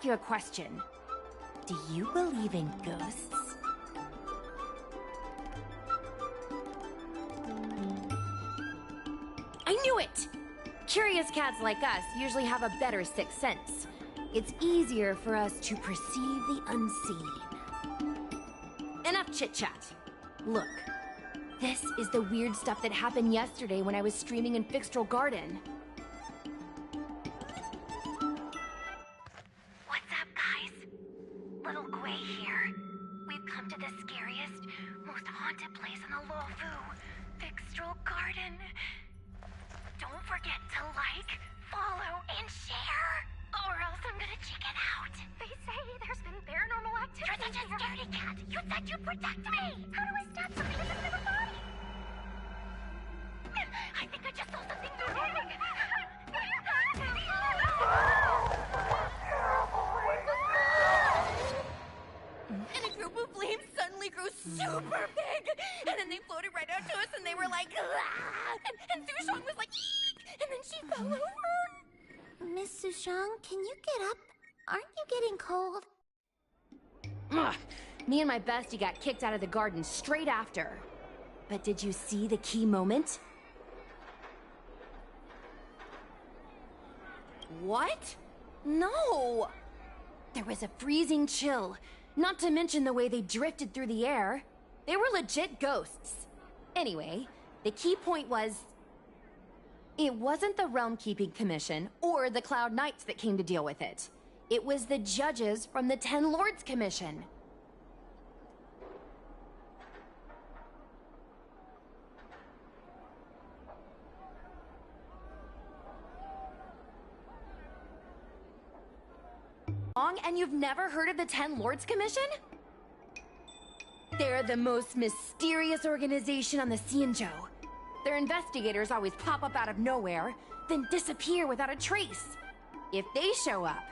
you a question. Do you believe in ghosts? I knew it! Curious cats like us usually have a better sixth sense. It's easier for us to perceive the unseen. Enough chit-chat. Look, this is the weird stuff that happened yesterday when I was streaming in Fixtral Garden. What's up, guys? Little Gwei here. We've come to the scariest, most haunted place in the Luofu, Fixtral Garden. Don't forget to like, follow, and share, or else I'm gonna chicken out. They say there's been paranormal activity. You're such a scaredy cat. You said you'd protect me. How do I stab something that's in my body? I think I just saw something moving. And a group of flames suddenly grew super big! And then they floated right out to us and they were like, ah! And Sushong was like, eek! And then she fell over! Miss Sushong, can you get up? Aren't you getting cold? Ugh. Me and my bestie got kicked out of the garden straight after. But did you see the key moment? What? No! There was a freezing chill. Not to mention the way they drifted through the air. They were legit ghosts. Anyway, the key point was... it wasn't the Realm Keeping Commission or the Cloud Knights that came to deal with it. It was the judges from the Ten Lords Commission. And you've never heard of the Ten Lords Commission? They're the most mysterious organization on the Xianzhou. Their investigators always pop up out of nowhere, then disappear without a trace. If they show up,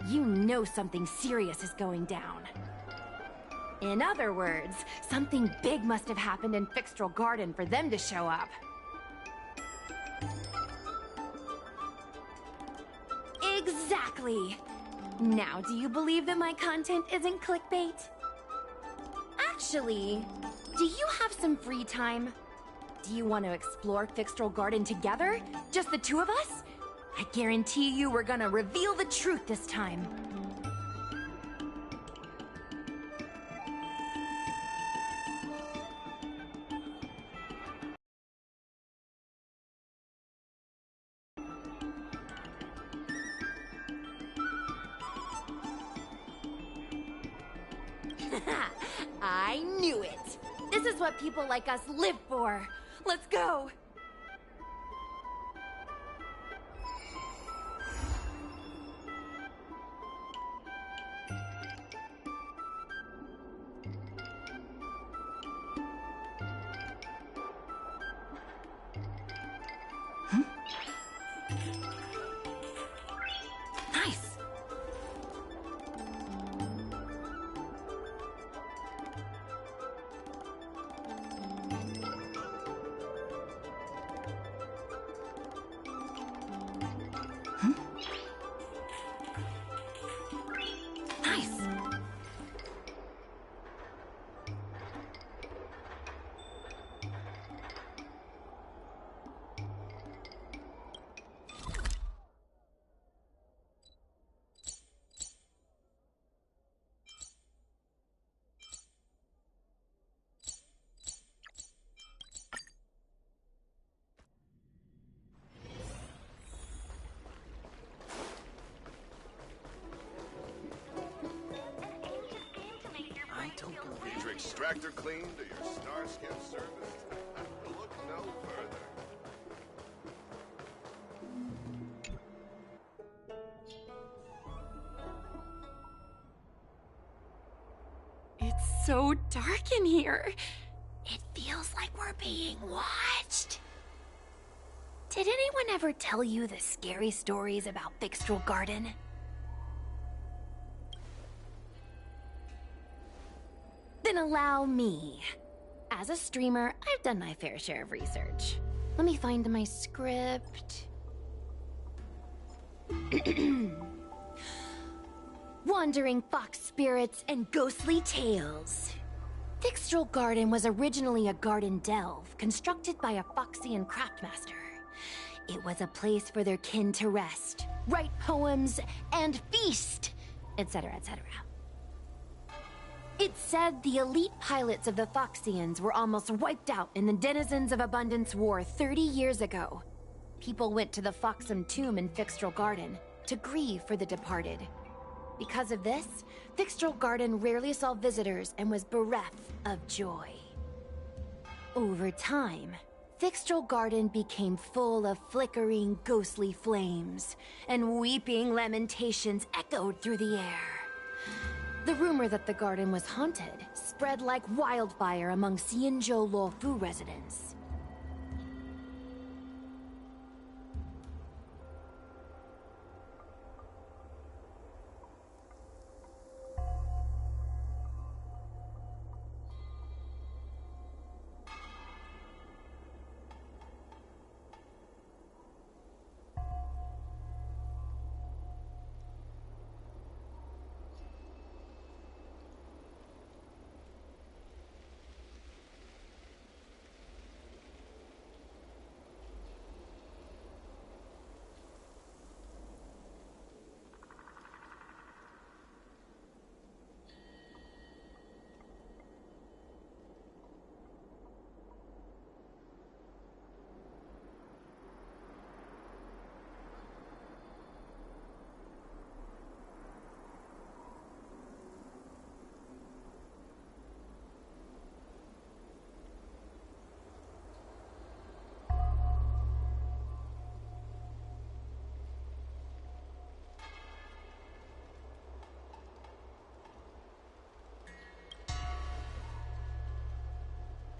you know something serious is going down. In other words, something big must have happened in Fixtral Garden for them to show up. Exactly! Now, do you believe that my content isn't clickbait? Actually, do you have some free time? Do you want to explore Fixtral Garden together? Just the two of us? I guarantee you we're gonna reveal the truth this time. I knew it! This is what people like us live for! Let's go! Nice! Nice! Your extractor cleaned or your starskin serviced? Look no further. It's so dark in here. It feels like we're being watched. Did anyone ever tell you the scary stories about Fixtral Garden? Then allow me. As a streamer, I've done my fair share of research. Let me find my script. Wandering fox spirits and ghostly tales. Thixtral Garden was originally a garden delve constructed by a Foxian craftmaster. It was a place for their kin to rest, write poems, and feast, etc., etc. It's said the elite pilots of the Foxians were almost wiped out in the Denizens of Abundance War 30 years ago. People went to the Foxum tomb in Thixtral Garden to grieve for the departed. Because of this, Thixtral Garden rarely saw visitors and was bereft of joy. Over time, Thixtral Garden became full of flickering, ghostly flames, and weeping lamentations echoed through the air. The rumor that the garden was haunted spread like wildfire among Xianzhou Luofu residents.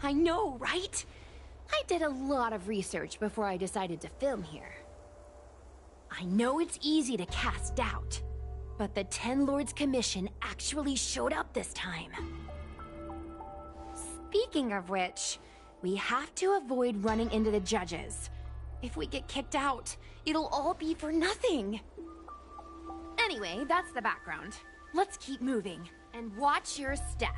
I know, right? I did a lot of research before I decided to film here. I know it's easy to cast doubt, but the Ten Lords Commission actually showed up this time. Speaking of which, we have to avoid running into the judges. If we get kicked out, it'll all be for nothing. Anyway, that's the background. Let's keep moving, and watch your step.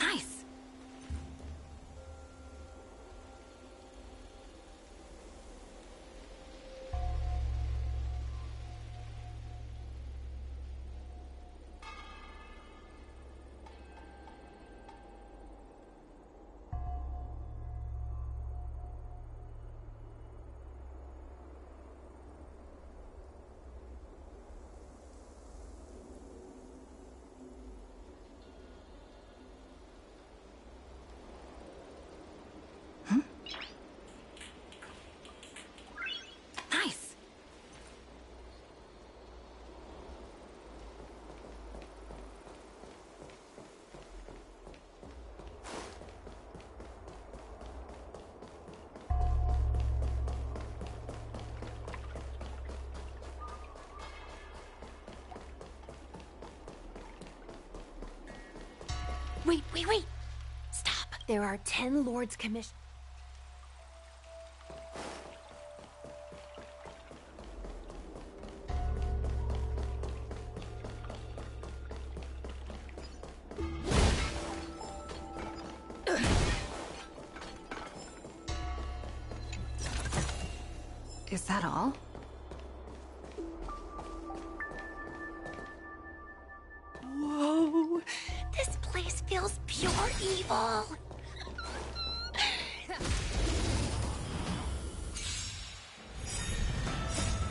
Nice! Nice! Wait! Stop! There are 10 Lords Commission. Is that all? Whoa! This place feels pure evil!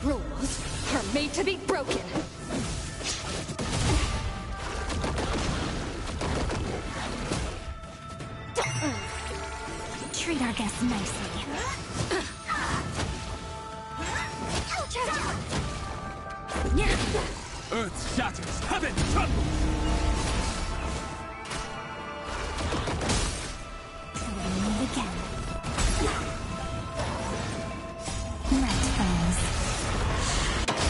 Rules are made to be broken. Treat our guests nicely. Earth shatters, heaven trembles! Meet again. Night falls.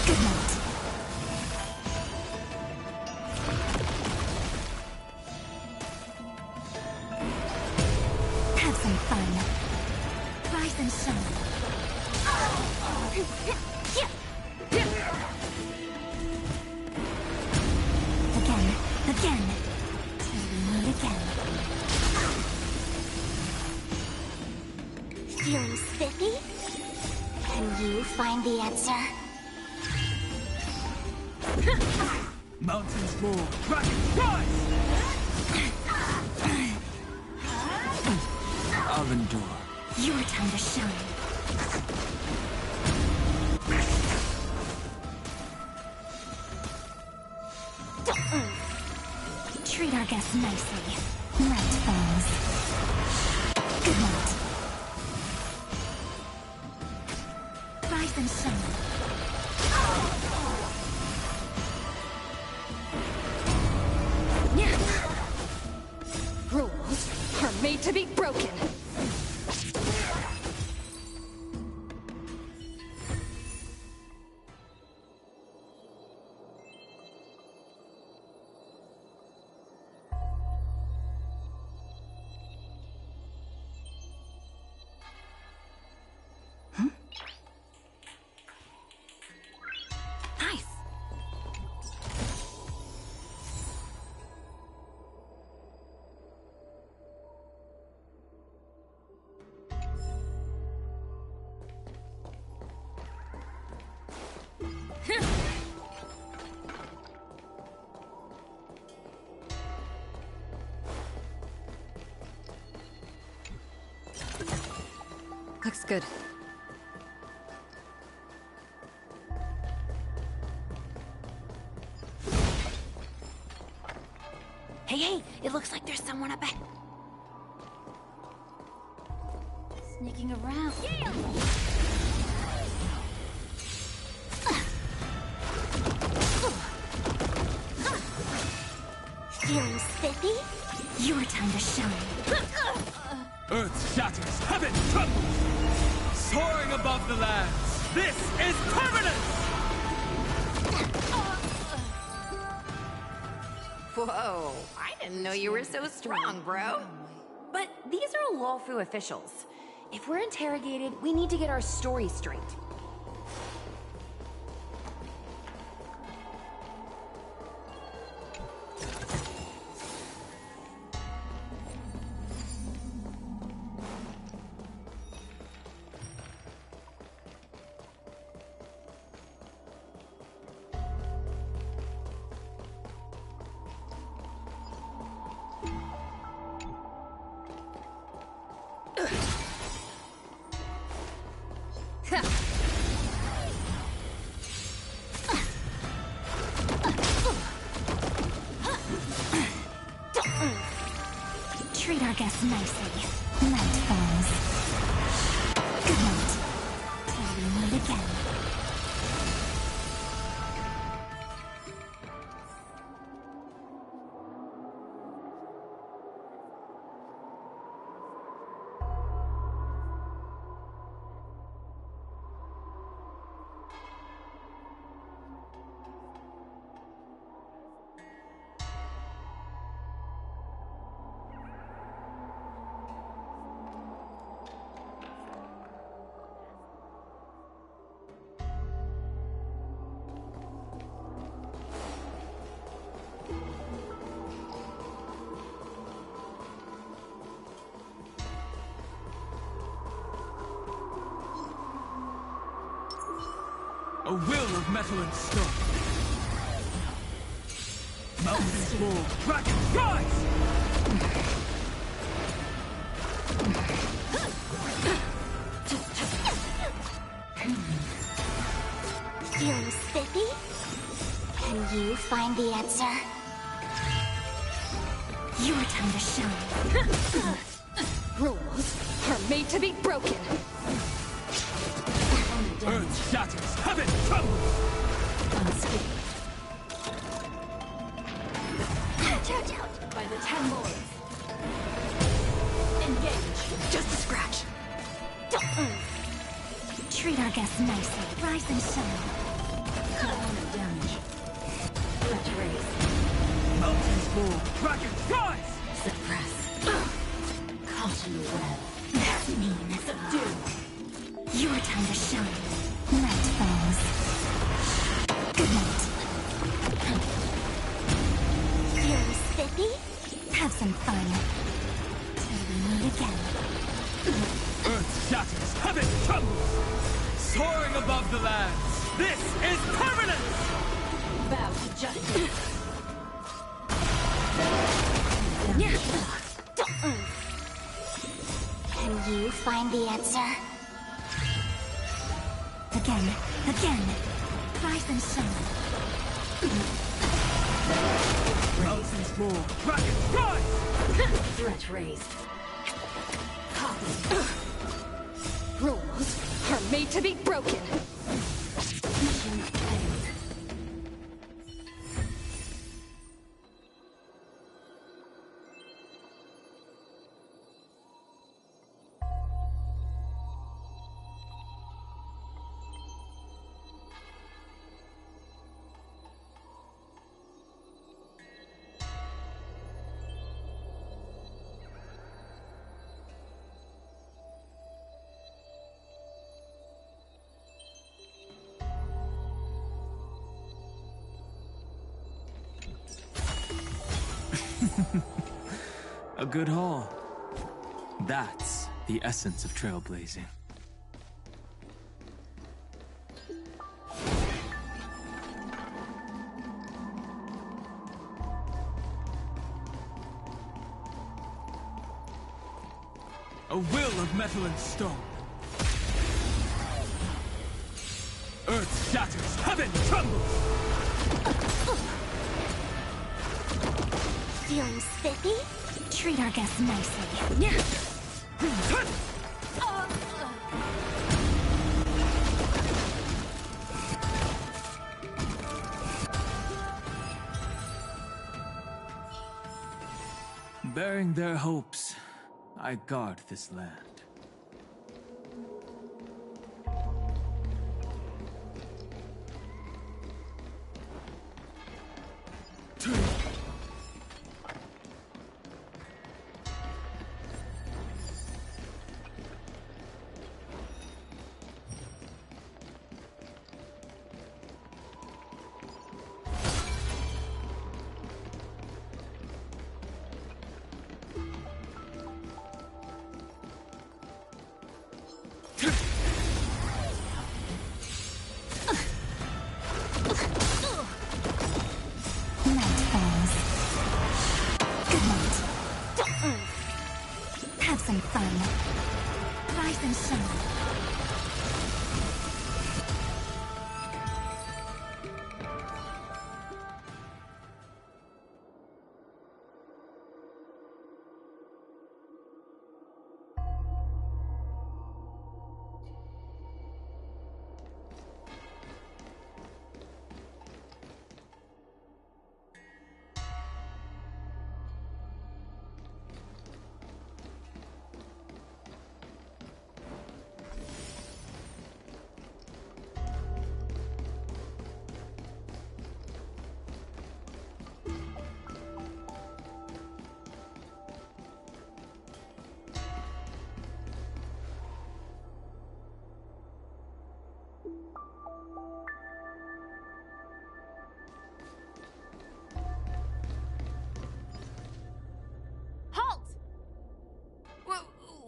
Good night. Have some fun. Rise and shine. Again. Till we meet again. Feeling spiffy? Can you find the answer? Mountains roar, dragons rise! I'll endure. Your time to shine. Treat our guests nicely. Night falls. Good night. Rise and shine. Rules are made to be broken. Nice. Looks good. Hey, it looks like there's someone up ahead. Sneaking around. Feeling spiffy? Your time to shine. Earth shatters, heaven trembles! Soaring above the lands, this is permanence! Whoa, I didn't know you were so strong, bro. But these are Lawfu officials. If we're interrogated, we need to get our story straight. Treat our guests nicely. Night falls. Good night. Till we meet again. A will of metal and stone. Mountains roar, dragons rise! Feeling spiffy? Can you find the answer? Your time to shine. Rules are made made to be broken. Earth shatters, heaven trembles! Unscathed Charge out! by the 10 lords. Engage. Just a scratch. Treat our guests nicely. Rise and shine. Collateral damage. Threat raised. Mountains fall, dragons rise! Suppress. Caught in the web. That's mean. Subdue. Your time to shine. Night falls. Good night. Feeling spiffy? Have some fun. Till we meet again. Earth shatters, heaven trembles! Soaring above the lands, this is permanence! Bow to justice. Can you find the answer? Again. Rise and shine. Mountains fall, dragons rise! Threat raised. Copy. Rules are made to be broken. Mission failed. A good haul. That's the essence of trailblazing. A will of metal and stone. Earth shatters, heaven trembles! Feeling spiffy? Treat our guests nicely. Bearing their hopes, I guard this land. Night falls. Good night. Have some fun. Rise and shine.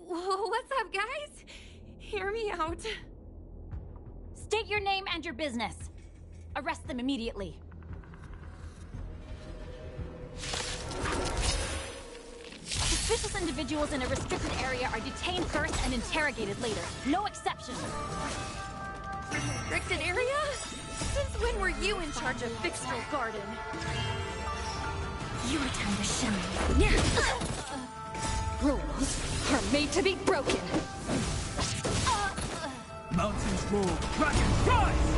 What's up, guys? Hear me out. State your name and your business. Arrest them immediately. Suspicious individuals in a restricted area are detained first and interrogated later. No exceptions. Restricted area? Since when were you in charge of Fixtral Garden? Your time to shine. Rules are made to be broken. Mountains move, dragons rise!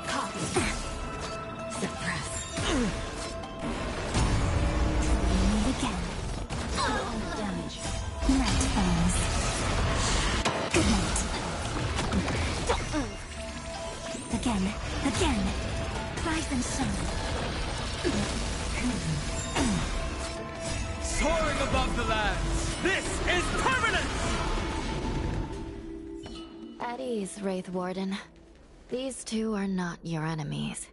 Copy. Suppress. Move again. Damage. Night falls. Good night. Again. Again. Rise and shine. Soaring above the lands, this is permanence! At ease, Wraith Warden. These two are not your enemies.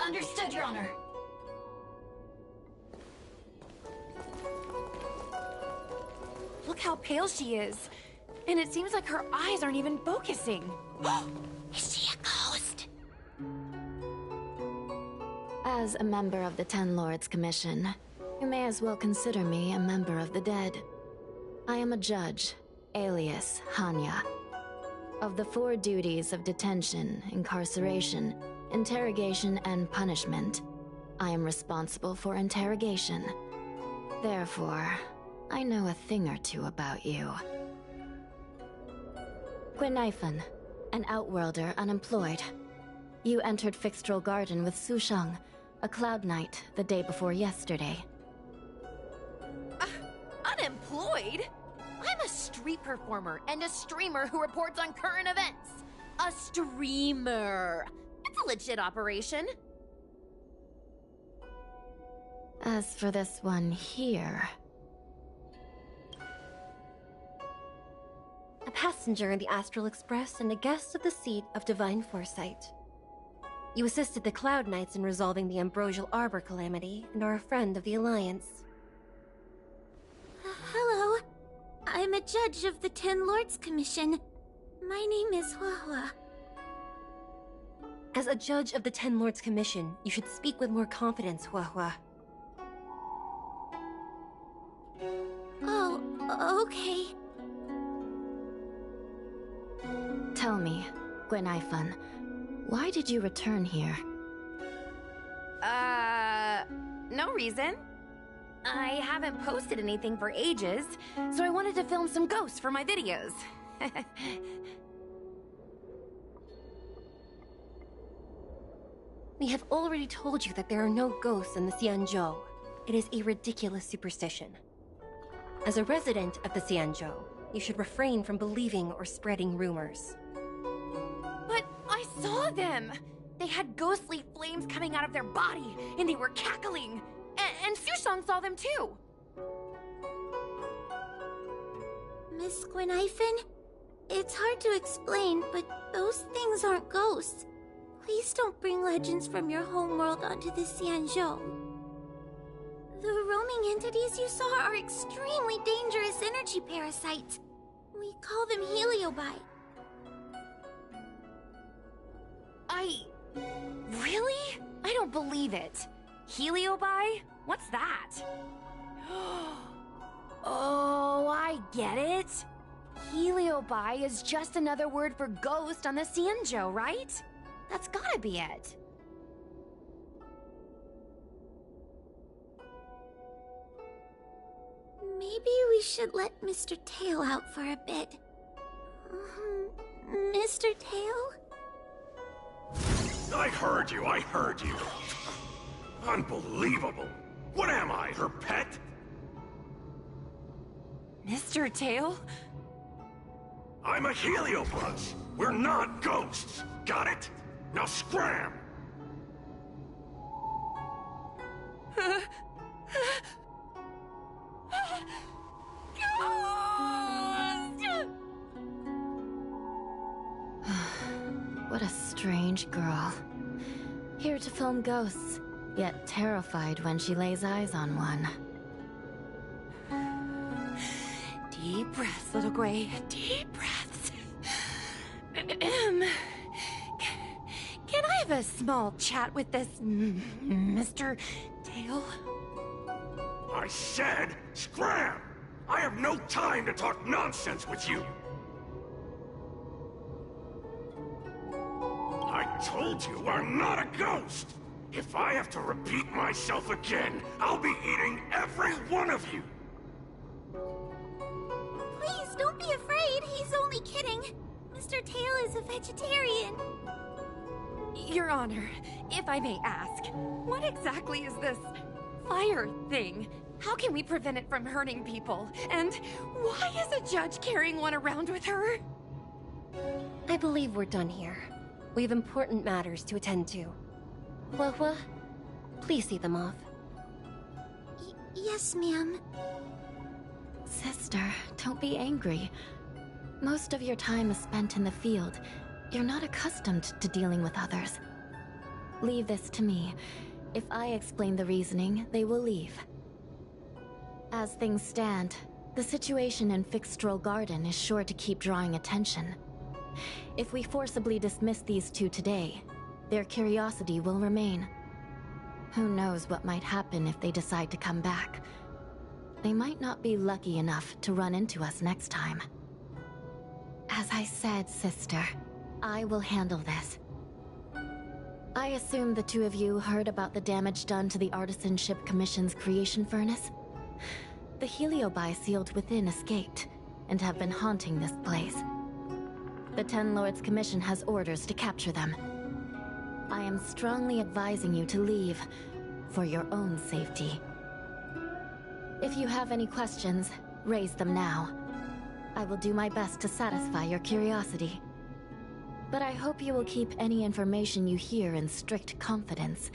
Understood, Your Honor. Look how pale she is. And it seems like her eyes aren't even focusing. Is she a ghost? As a member of the Ten Lords Commission, you may as well consider me a member of the dead. I am a judge, alias Hanya. Of the 4 duties of detention, incarceration, interrogation, and punishment, I am responsible for interrogation. Therefore, I know a thing or two about you. Guinaifen, an outworlder unemployed. You entered Fixtral Garden with Sushang, a Cloud Knight, the day before yesterday. Unemployed? I'm a street performer and a streamer who reports on current events. A streamer. It's a legit operation. As for this one here... A passenger in the Astral Express and a guest of the seat of Divine Foresight. You assisted the Cloud Knights in resolving the Ambrosial Arbor calamity and are a friend of the Alliance. Hello. I'm a judge of the Ten Lords Commission. My name is Huahua. As a judge of the Ten Lords Commission, you should speak with more confidence, Huahua. Oh, okay. Tell me, Guinaifen, why did you return here? No reason. I haven't posted anything for ages, so I wanted to film some ghosts for my videos. We have already told you that there are no ghosts in the Xianzhou. It is a ridiculous superstition. As a resident of the Xianzhou, you should refrain from believing or spreading rumors. But I saw them! They had ghostly flames coming out of their body, and they were cackling! And Sushang saw them too! Miss Guinaifen, it's hard to explain, but those things aren't ghosts. Please don't bring legends from your homeworld onto the Xianzhou. The roaming entities you saw are extremely dangerous energy parasites. We call them heliobi. Really? I don't believe it. Heliobi? What's that? Oh, I get it. Heliobi is just another word for ghost on the Xianzhou, right? That's gotta be it. Maybe we should let Mr. Tail out for a bit. Mr. Tail? I heard you. Unbelievable. What am I, her pet? Mr. Tail? I'm a Heliobuzz. We're not ghosts. Got it? Now scram! What a strange girl. Here to film ghosts, yet terrified when she lays eyes on one. Deep breaths, little Gray. Deep breaths. Can I have a small chat with this Mr. Tail? I said scram! I have no time to talk nonsense with you! I told you I'm not a ghost! If I have to repeat myself again, I'll be eating every one of you! only kidding. Mr. Tail is a vegetarian. Your Honor, if I may ask, what exactly is this fire thing? How can we prevent it from hurting people? And why is a judge carrying one around with her? I believe we're done here. We have important matters to attend to. Hua, please see them off. Yes, ma'am. Sister, don't be angry. Most of your time is spent in the field. You're not accustomed to dealing with others. Leave this to me. If I explain the reasoning, they will leave. As things stand, the situation in Fixstral Garden is sure to keep drawing attention. If we forcibly dismiss these two today, their curiosity will remain. Who knows what might happen if they decide to come back. They might not be lucky enough to run into us next time. As I said, sister, I will handle this. I assume the two of you heard about the damage done to the Artisanship Commission's creation furnace? The Heliobi sealed within escaped, and have been haunting this place. The Ten Lords Commission has orders to capture them. I am strongly advising you to leave, for your own safety. If you have any questions, raise them now. I will do my best to satisfy your curiosity. But I hope you will keep any information you hear in strict confidence,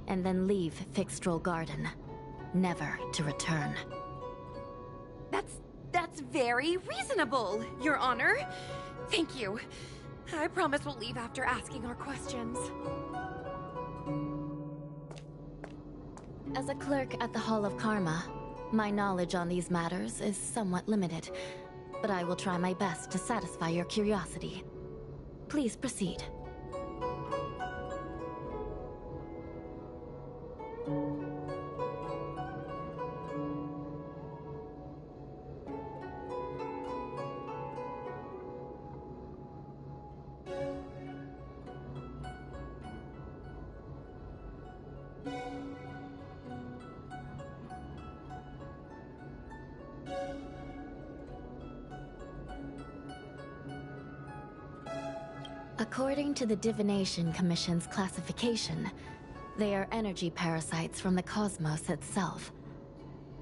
and then leave Fixstral Garden, never to return. That's very reasonable, Your Honor. Thank you. I promise we'll leave after asking our questions. As a clerk at the Hall of Karma, my knowledge on these matters is somewhat limited, but I will try my best to satisfy your curiosity. Please proceed. According to the Divination Commission's classification, they are energy parasites from the cosmos itself.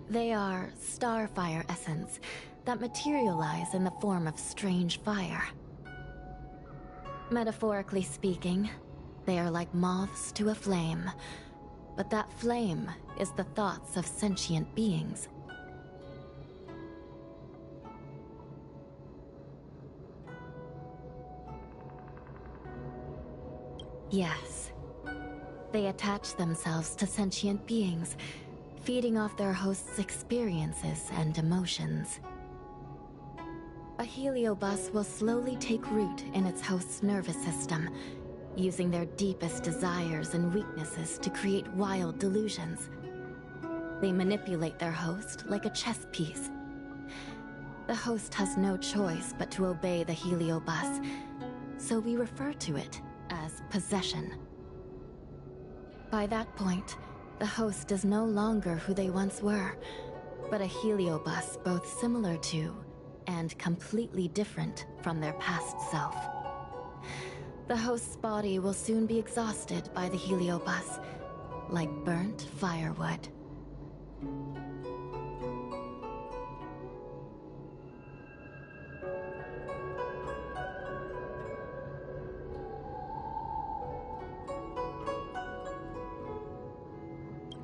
They are starfire essence that materialize in the form of strange fire. Metaphorically speaking, they are like moths to a flame, but that flame is the thoughts of sentient beings. Yes. They attach themselves to sentient beings, feeding off their host's experiences and emotions. A heliobus will slowly take root in its host's nervous system, using their deepest desires and weaknesses to create wild delusions. They manipulate their host like a chess piece. The host has no choice but to obey the heliobus, so we refer to it as possession. By that point, the host is no longer who they once were, but a heliobus both similar to and completely different from their past self. The host's body will soon be exhausted by the heliobus, like burnt firewood.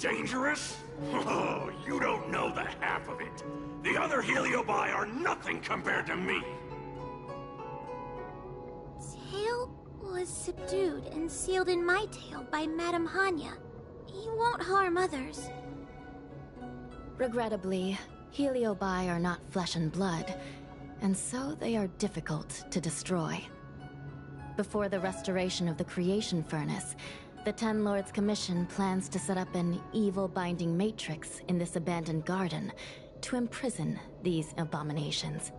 Dangerous? Oh, you don't know the half of it. The other Heliobi are nothing compared to me. Tail was subdued and sealed in my tail by Madame Hanya. He won't harm others. Regrettably, Heliobi are not flesh and blood, and so they are difficult to destroy. Before the restoration of the creation furnace, the Ten Lords Commission plans to set up an evil binding matrix in this abandoned garden to imprison these abominations.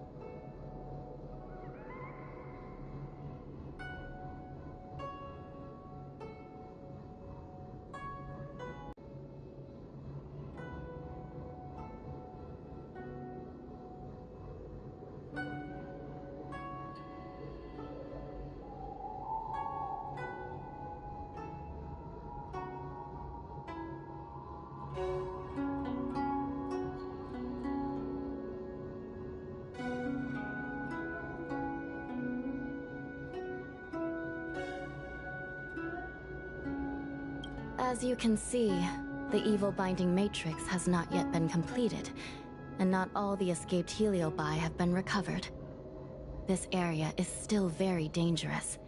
As you can see, the evil binding matrix has not yet been completed, and not all the escaped heliobi have been recovered. This area is still very dangerous.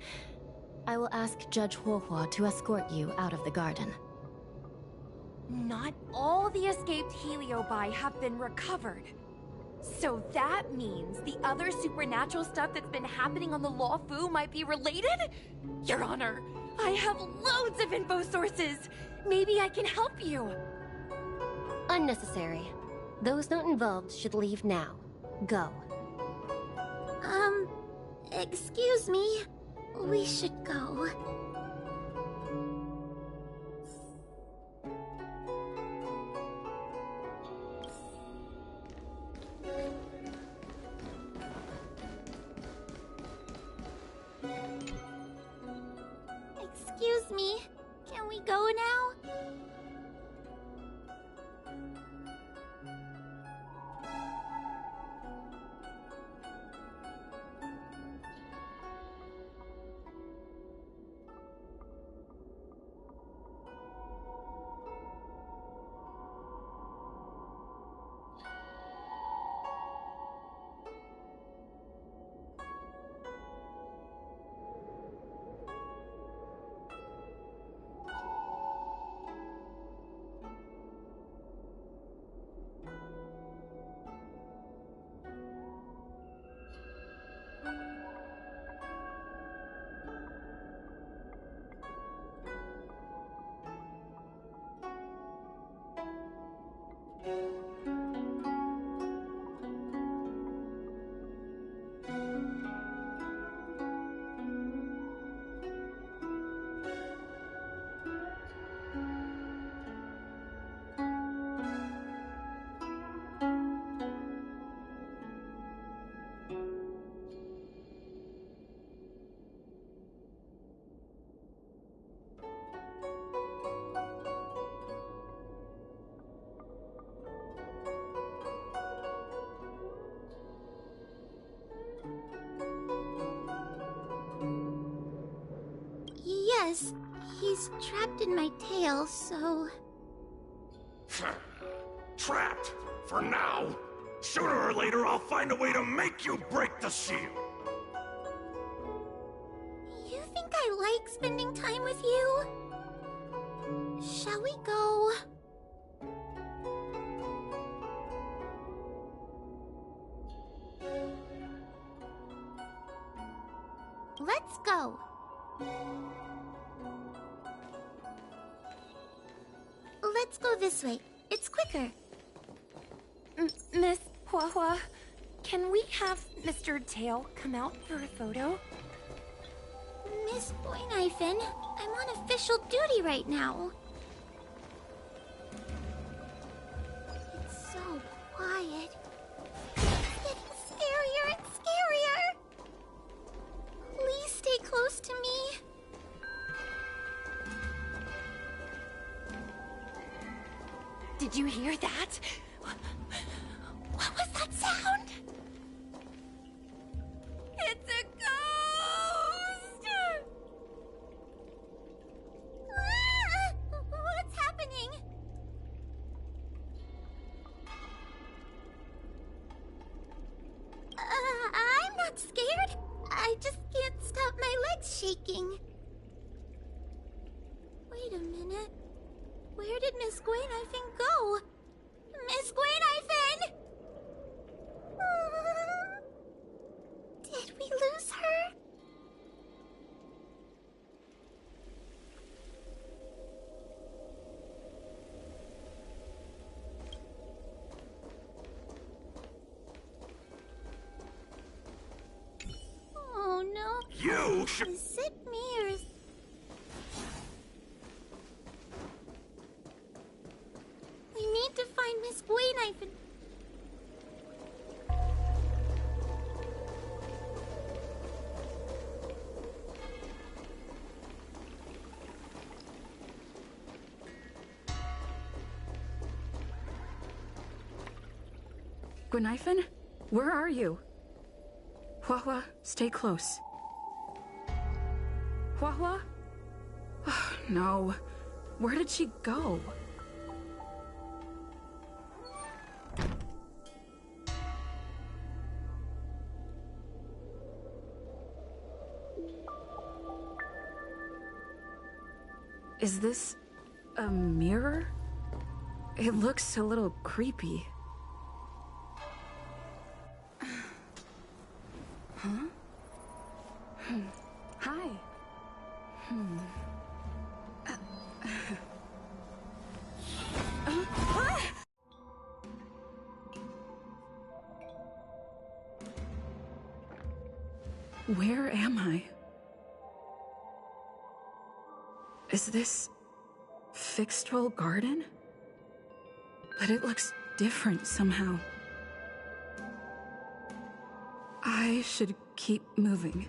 I will ask Judge Huohua to escort you out of the garden. Not all the escaped heliobi have been recovered. So that means the other supernatural stuff that's been happening on the Law Fu might be related? Your Honor, I have loads of info sources. Maybe I can help you. Unnecessary. Those not involved should leave now. Go. Excuse me. We should go. Excuse me. Can we go now? Yes, he's trapped in my tail, so... Trapped? For now? Sooner or later, I'll find a way to make you break the seal! You think I like spending time with you? Shall we go? Let's go. Let's go this way. It's quicker. Miss Huohua, can we have Mr. Tail come out for a photo? Miss Boyneifen, I'm on official duty right now. It's so quiet. It's getting scarier and scarier. Please stay close to me. Did you hear that? What was that sound? It's a ghost! What's happening? I'm not scared. I just can't stop my legs shaking. Wait a minute. Where did Miss Gwayneifen go? Miss Gwayneifen! Did we lose her? Oh no. You should... Is it me or is... We need to find Miss Gwayneifen. Gwayneifen? Where are you? Huohua, stay close. Huohua? Oh, no. Where did she go? Is this a mirror? It looks a little creepy. Huh? Hi. Where am I? Is this Fixtrol Garden? But it looks different somehow. I should keep moving.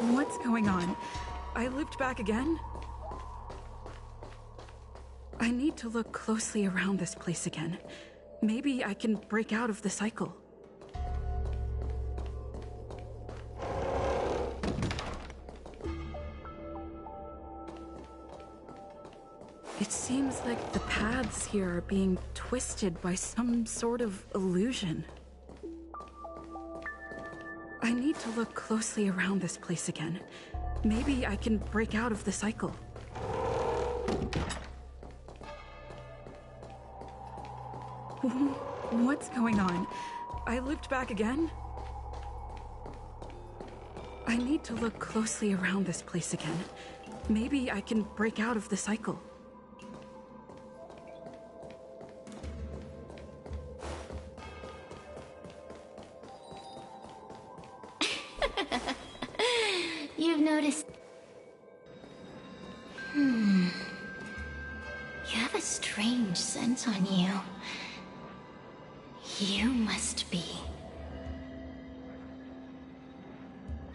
What's going on? I looped back again? I need to look closely around this place again. Maybe I can break out of the cycle. It seems like the paths here are being twisted by some sort of illusion. I need to look closely around this place again. Maybe I can break out of the cycle. What's going on? I looped back again? I need to look closely around this place again. Maybe I can break out of the cycle. You've noticed... You have a strange scent on you. You must be...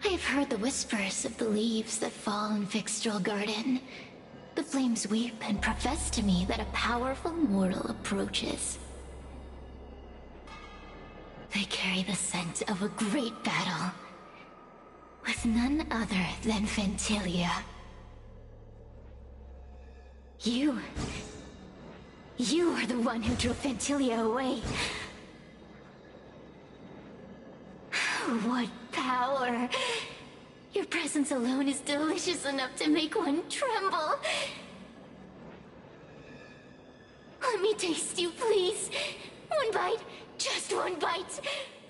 I have heard the whispers of the leaves that fall in Fixtrol Garden. The flames weep and profess to me that a powerful mortal approaches. They carry the scent of a great battle, with none other than Ventilia. You are the one who drove Ventilia away. What power! Your presence alone is delicious enough to make one tremble. Let me taste you, please. One bite, just one bite.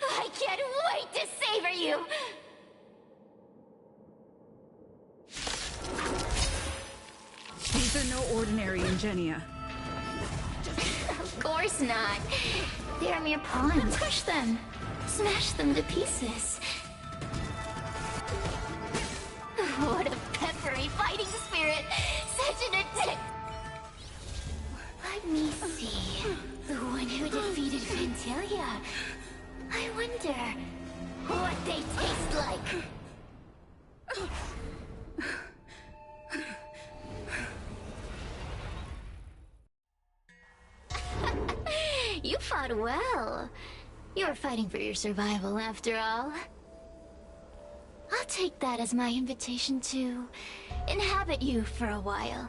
I can't wait to savor you. These are no ordinary Ingenia. Of course not. They are mere pawns. Crush them. Smash them to pieces. What a peppery fighting spirit! Such an attack! Let me see. The one who defeated Ventilia. I wonder what they taste like. You fought well. You were fighting for your survival, after all. I'll take that as my invitation to inhabit you for a while.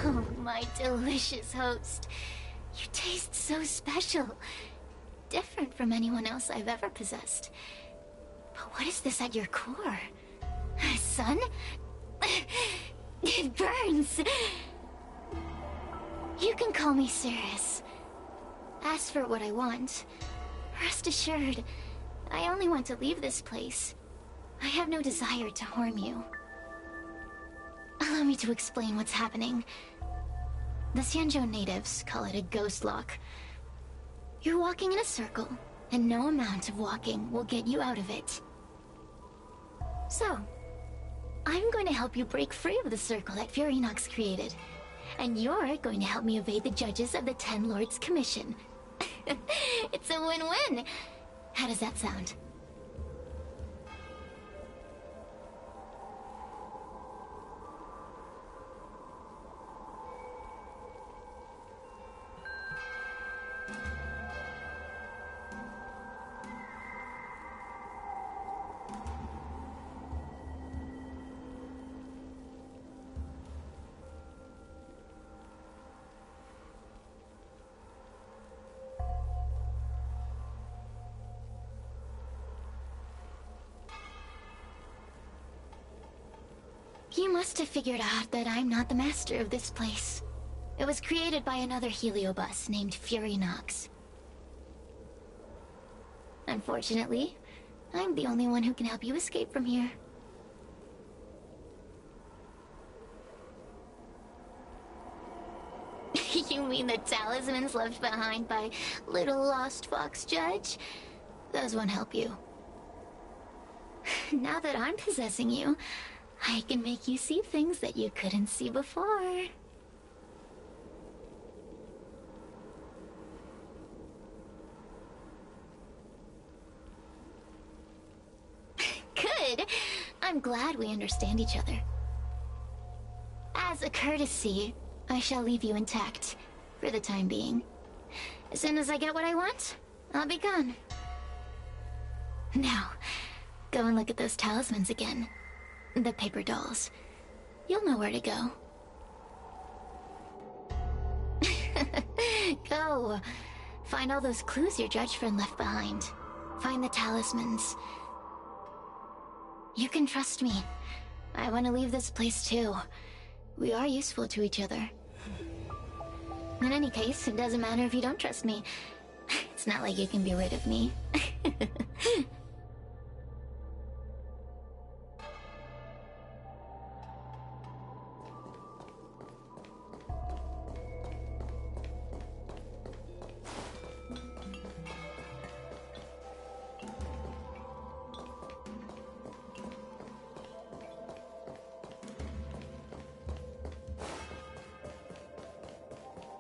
Oh, my delicious host. You taste so special. Different from anyone else I've ever possessed. But what is this at your core? Sun? It burns! You can call me Cirrus. Ask for what I want. Rest assured, I only want to leave this place. I have no desire to harm you. Allow me to explain what's happening. The Xianzhou natives call it a ghost lock. You're walking in a circle, and no amount of walking will get you out of it. So, I'm going to help you break free of the circle that Furinox created. And you're going to help me evade the judges of the Ten Lords Commission. It's a win-win! How does that sound? You must have figured out that I'm not the master of this place. It was created by another heliobus named Furinox. Unfortunately, I'm the only one who can help you escape from here. You mean the talismans left behind by little lost fox judge? Those won't help you. Now that I'm possessing you, I can make you see things that you couldn't see before. Good. I'm glad we understand each other. As a courtesy, I shall leave you intact, for the time being. As soon as I get what I want, I'll be gone. Now, go and look at those talismans again. The paper dolls. You'll know where to go. Go. Find all those clues your judge friend left behind. Find the talismans. You can trust me. I want to leave this place too. We are useful to each other. In any case, it doesn't matter if you don't trust me. It's not like you can be rid of me.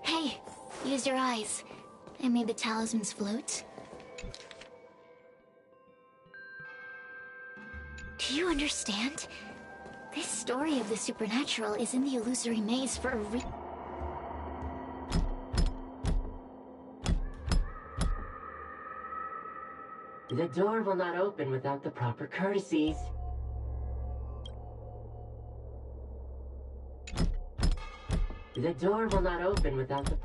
Hey, use your eyes. I made the talismans float. Do you understand? This story of the supernatural is in the illusory maze for a The door will not open without the proper courtesies. The door will not open without the...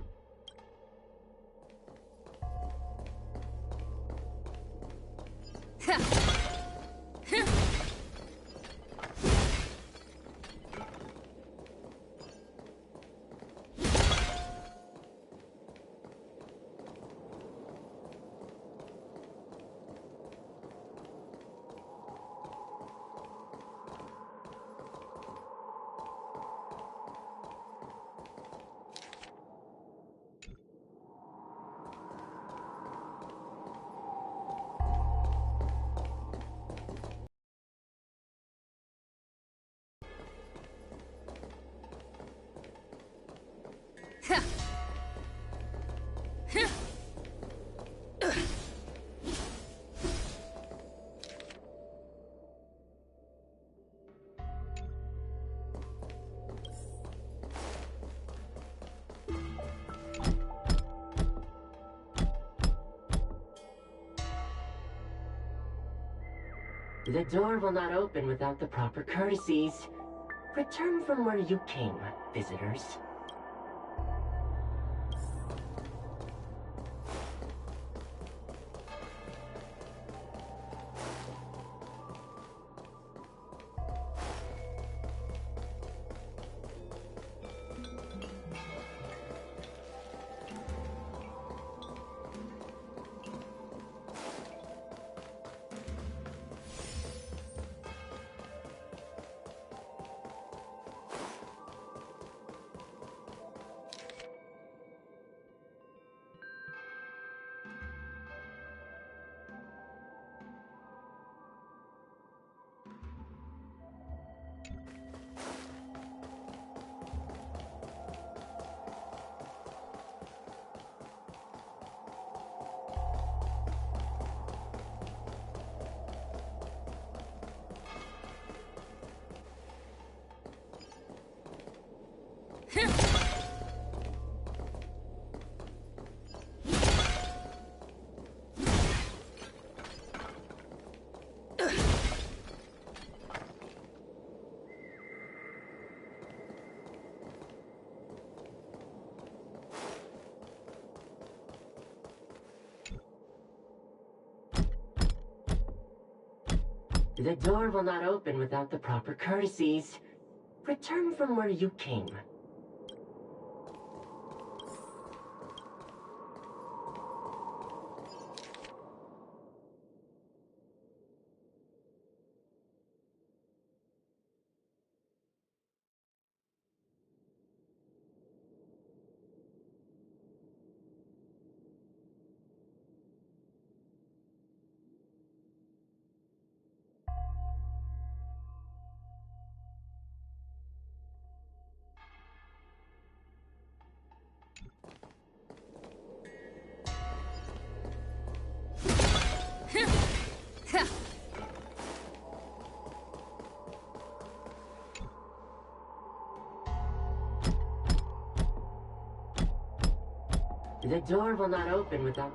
The door will not open without the proper courtesies. Return from where you came, visitors. The door will not open without the proper courtesies. Return from where you came. The door will not open without...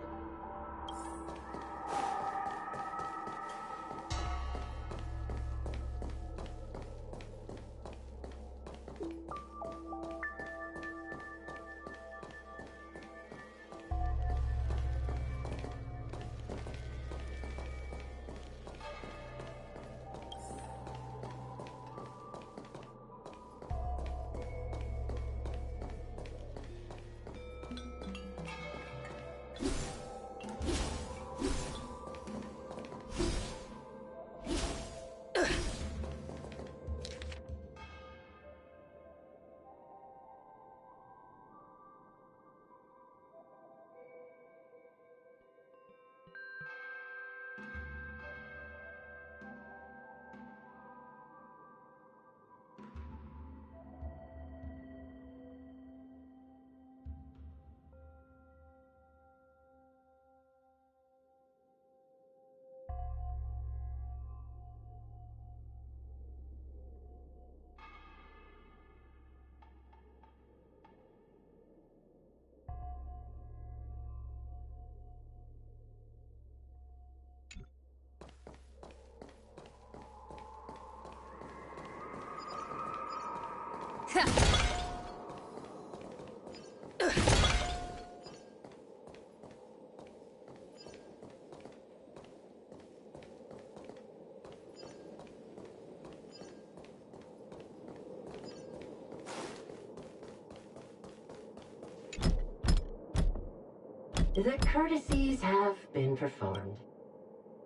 The courtesies have been performed.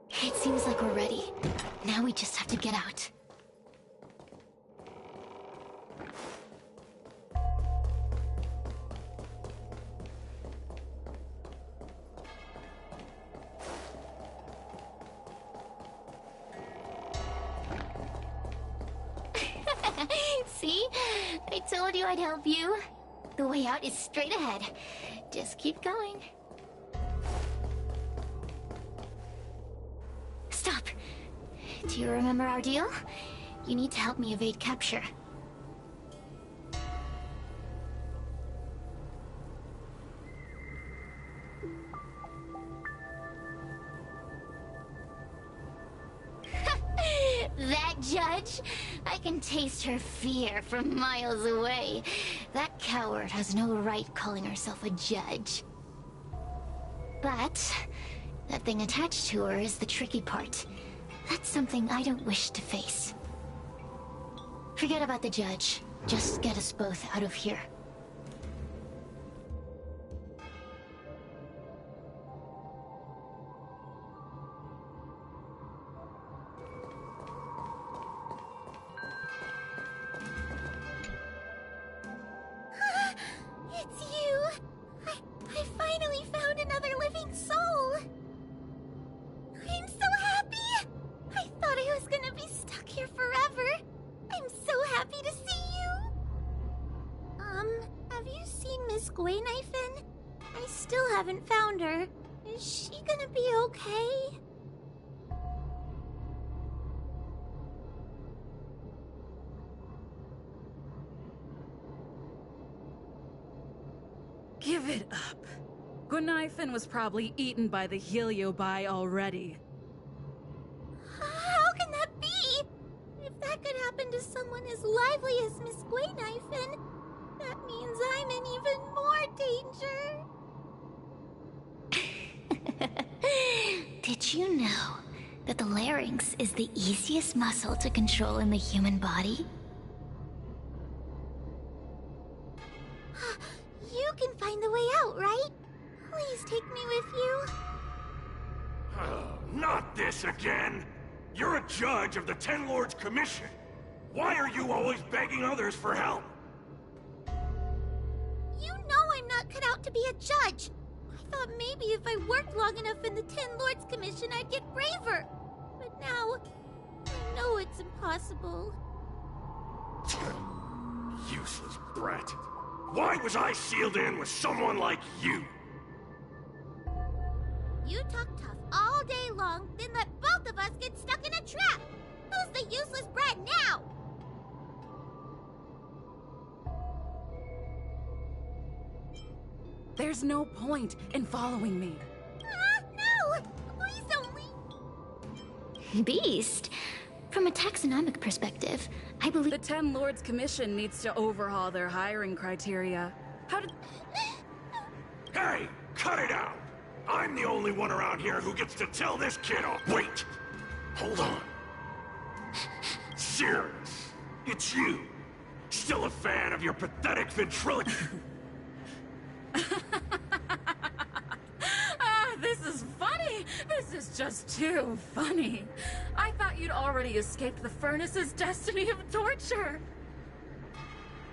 It seems like we're ready. Now we just have to get out. See? I told you I'd help you. The way out is straight ahead. Just keep going. Stop! Do you remember our deal? You need to help me evade capture. That judge? I can taste her fear from miles away. That coward has no right calling herself a judge. But that thing attached to her is the tricky part. That's something I don't wish to face. Forget about the judge. Just get us both out of here. It's you! I finally found another living soul! I'm so happy! I thought I was gonna be stuck here forever. I'm so happy to see you! Have you seen Miss Gwaynifin? I still haven't found her. Is she gonna be okay? Give it up. Gwaynifin was probably eaten by the Heliobi already. How can that be? If that could happen to someone as lively as Miss Gwaynifin, that means I'm in even more danger. Did you know that the larynx is the easiest muscle to control in the human body? You can find the way out, right? Please take me with you. Not this again! You're a judge of the Ten Lords Commission. Why are you always begging others for help? You know I'm not cut out to be a judge. I thought maybe if I worked long enough in the Ten Lords Commission, I'd get braver. But now, I know it's impossible. Useless brat. Why was I sealed in with someone like you? You talk tough all day long, then let both of us get stuck in a trap. Who's the useless brat now? There's no point in following me. No! Please don't leave. Beast. From a taxonomic perspective, I believe The Ten Lords Commission needs to overhaul their hiring criteria. How did... Hey, cut it out! I'm the only one around here who gets to tell this kid off. Wait! Hold on. Serious. It's you. Still a fan of your pathetic ventriloquy. This is funny! This is just too funny. I thought you'd already escaped the furnace's destiny of torture.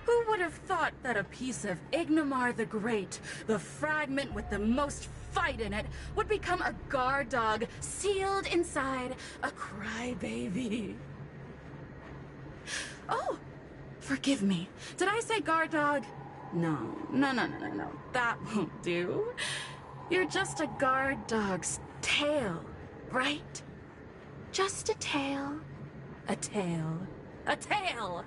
Who would have thought that a piece of Ignomar the Great, the fragment with the most fight in it, would become a guard dog sealed inside a crybaby? Oh, forgive me. Did I say guard dog? No. That won't do. You're just a guard dog's tail, right? Just a tail. A tail. A tail!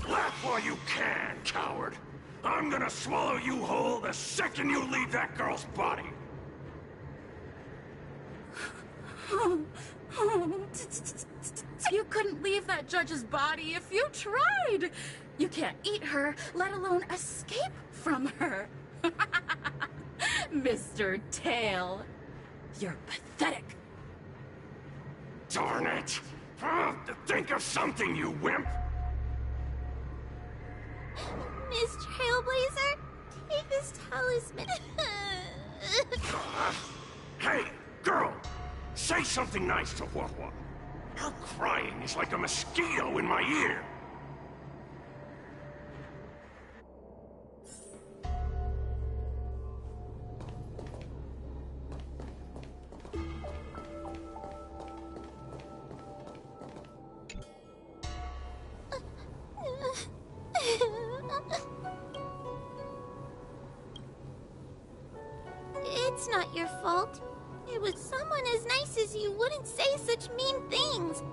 Laugh while you can, coward. I'm gonna swallow you whole the second you leave that girl's body. You couldn't leave that judge's body if you tried. You can't eat her, let alone escape from her. Mr. Tail, you're pathetic. Darn it! Think of something, you wimp! Miss Trailblazer, take this talisman. Hey, girl! Say something nice to Huahua. Her crying is like a mosquito in my ear. It's not your fault. It was someone as nice as you wouldn't say such mean things.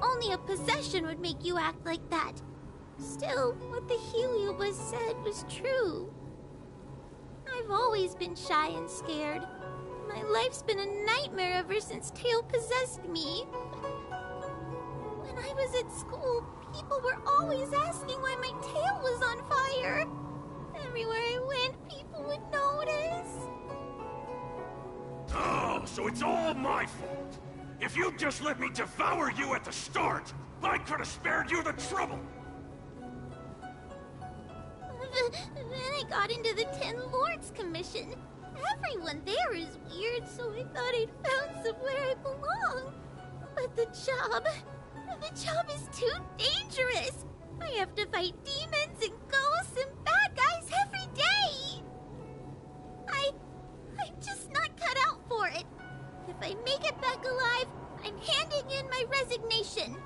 Only a possession would make you act like that. Still, what the Heliobus said was true. I've always been shy and scared. My life's been a nightmare ever since Tail possessed me. When I was at school, people were always asking why my tail was on fire. Everywhere I went, people would notice. Oh, so it's all my fault. If you'd just let me devour you at the start, I could have spared you the trouble. Then I got into the Ten Lords Commission. Everyone there is weird, so I thought I'd found somewhere I belong. But the job is too dangerous. I have to fight demons and ghosts and bad guys every day. I'm just not cut out for it. If I make it back alive, I'm handing in my resignation.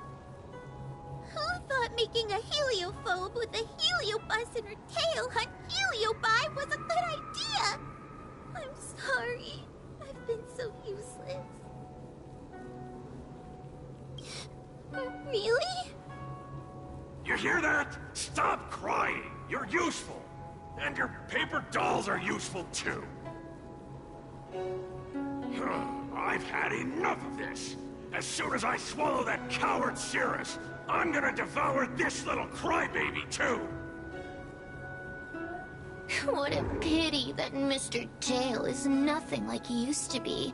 Who thought making a heliophobe with a heliobus in her tail hunt heliobi was a good idea? I'm sorry. I've been so useless. Really? You hear that? Stop crying. You're useful. And your paper dolls are useful too. I've had enough of this. As soon as I swallow that coward Cirrus, I'm gonna devour this little crybaby too. What a pity that Mr. Tail is nothing like he used to be.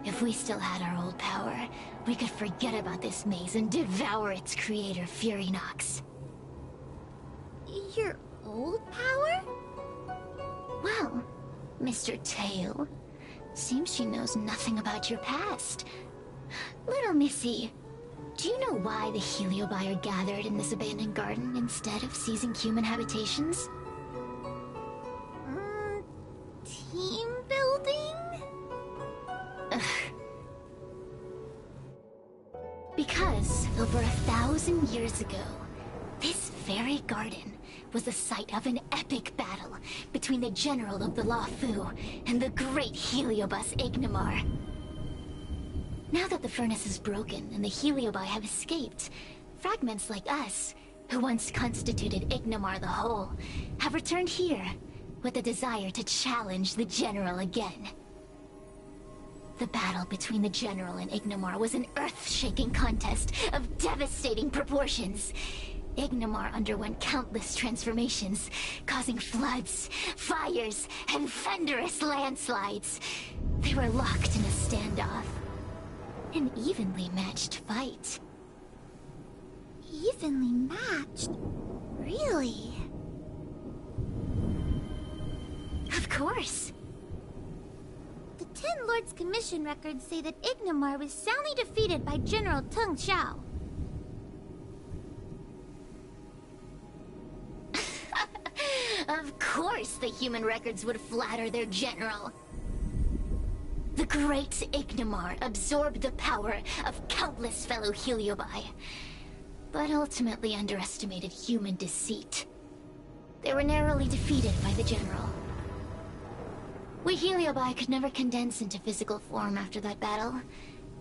If we still had our old power, we could forget about this maze and devour its creator, Furynox. Your old power? Well, Mr. Tail, seems she knows nothing about your past. Little Missy, do you know why the Heliobi are gathered in this abandoned garden instead of seizing human habitations? Team building? Ugh. Because over 1,000 years ago, this very garden was the site of an epic battle between the general of the Luofu and the great Heliobus Ignimar. Now that the furnace is broken and the Heliobi have escaped, fragments like us, who once constituted Ignimar the Whole, have returned here with a desire to challenge the general again. The battle between the general and Ignimar was an earth-shaking contest of devastating proportions. Ignimar underwent countless transformations, causing floods, fires, and thunderous landslides. They were locked in a standoff. An evenly matched fight. Evenly matched? Really? Of course. The Ten Lords Commission records say that Ignimar was soundly defeated by General Tung Xiao. Of course the human records would flatter their general. The great Ignimar absorbed the power of countless fellow Heliobi, but ultimately underestimated human deceit. They were narrowly defeated by the general. We Heliobi could never condense into physical form after that battle.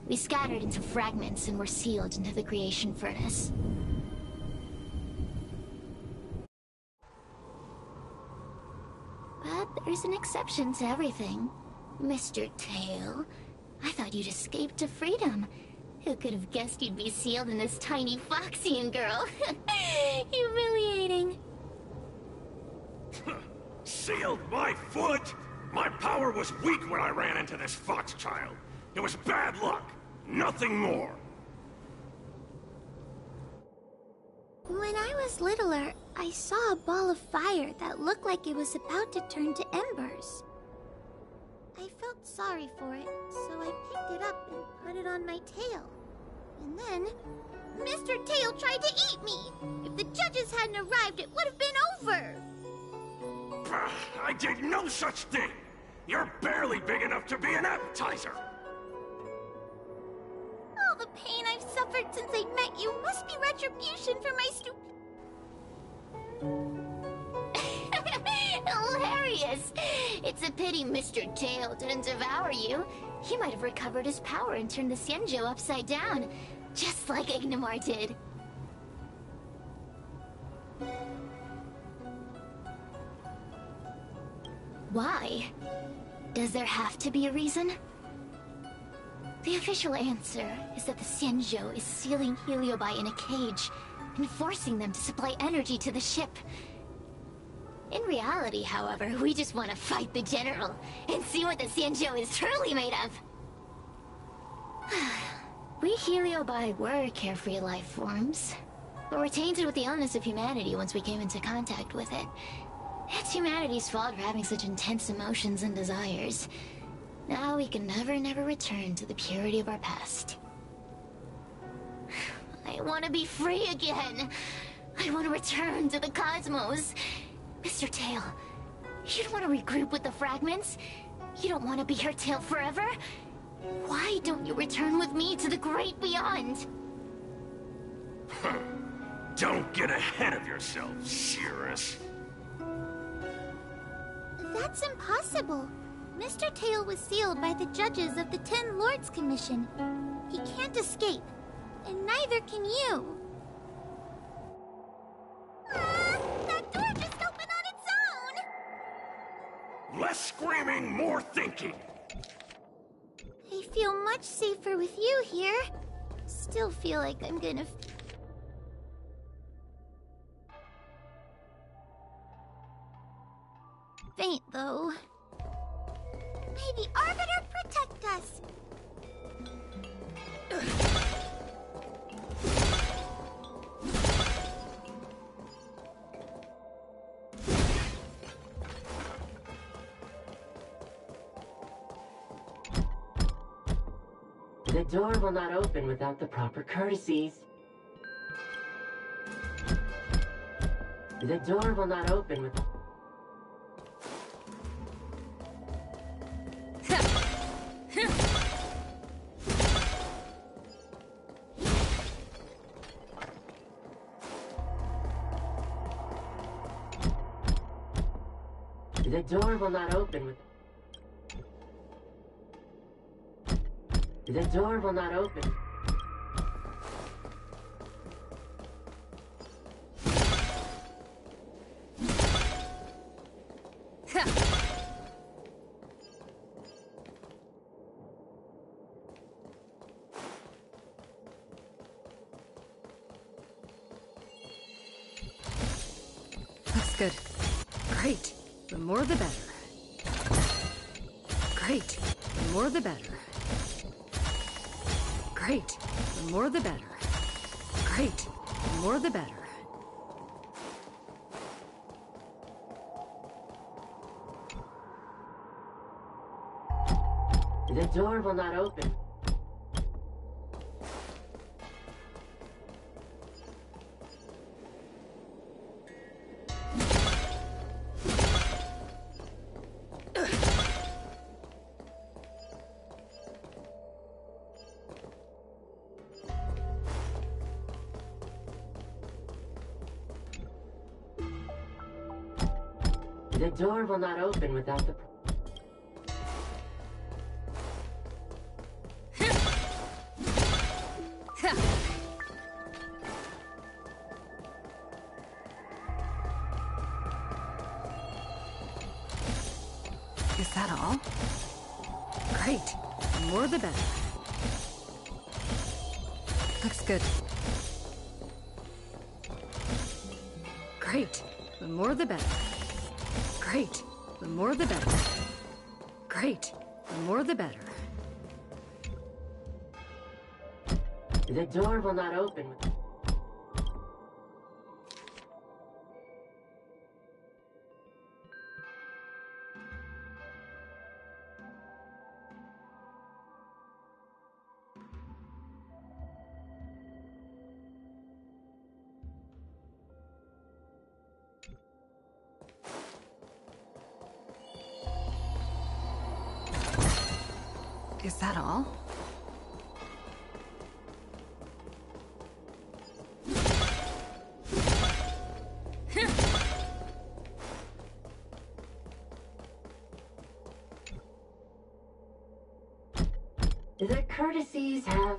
We scattered into fragments and were sealed into the creation furnace. But there's an exception to everything. Mr. Tail, I thought you'd escaped to freedom. Who could have guessed you'd be sealed in this tiny Foxian girl? Humiliating. Sealed my foot? My power was weak when I ran into this fox child. It was bad luck. Nothing more. When I was littler, I saw a ball of fire that looked like it was about to turn to embers. I felt sorry for it, so I picked it up and put it on my tail. And then, Mr. Tail tried to eat me! If the judges hadn't arrived, it would have been over! I did no such thing! You're barely big enough to be an appetizer! All the pain I've suffered since I met you must be retribution for my Hilarious! It's a pity Mr. Tail didn't devour you. He might have recovered his power and turned the Xianzhou upside down, just like Ignimar did. Why? Does there have to be a reason? The official answer is that the Xianzhou is sealing Heliobi in a cage and forcing them to supply energy to the ship. In reality, however, we just want to fight the general and see what the Xianzhou is truly made of. We Heliobi were carefree life forms, but were tainted with the illness of humanity once we came into contact with it. It's humanity's fault for having such intense emotions and desires. Now we can never return to the purity of our past. I want to be free again. I want to return to the cosmos. Mr. Tail, you don't want to regroup with the fragments? You don't want to be her tail forever? Why don't you return with me to the great beyond? Don't get ahead of yourself, Cirrus. That's impossible. Mr. Tail was sealed by the judges of the Ten Lords Commission. He can't escape, and neither can you. That door just opened on its own! Less screaming, more thinking. I feel much safer with you here. Still feel like I'm gonna... faint, though. May the Arbiter protect us! The door will not open without the proper courtesies. The door will not open without... The door will not open with... The door will not open. Looks good. Great. The more the better. Great. The more the better. Great. The more the better. Great. The more the better. The door will not open. The door will not open without the... Is that all? Great. The more the better. Looks good. Great. The more the better. Great. The more the better. Great. The more the better. The door will not open with... Is that all? The courtesies have...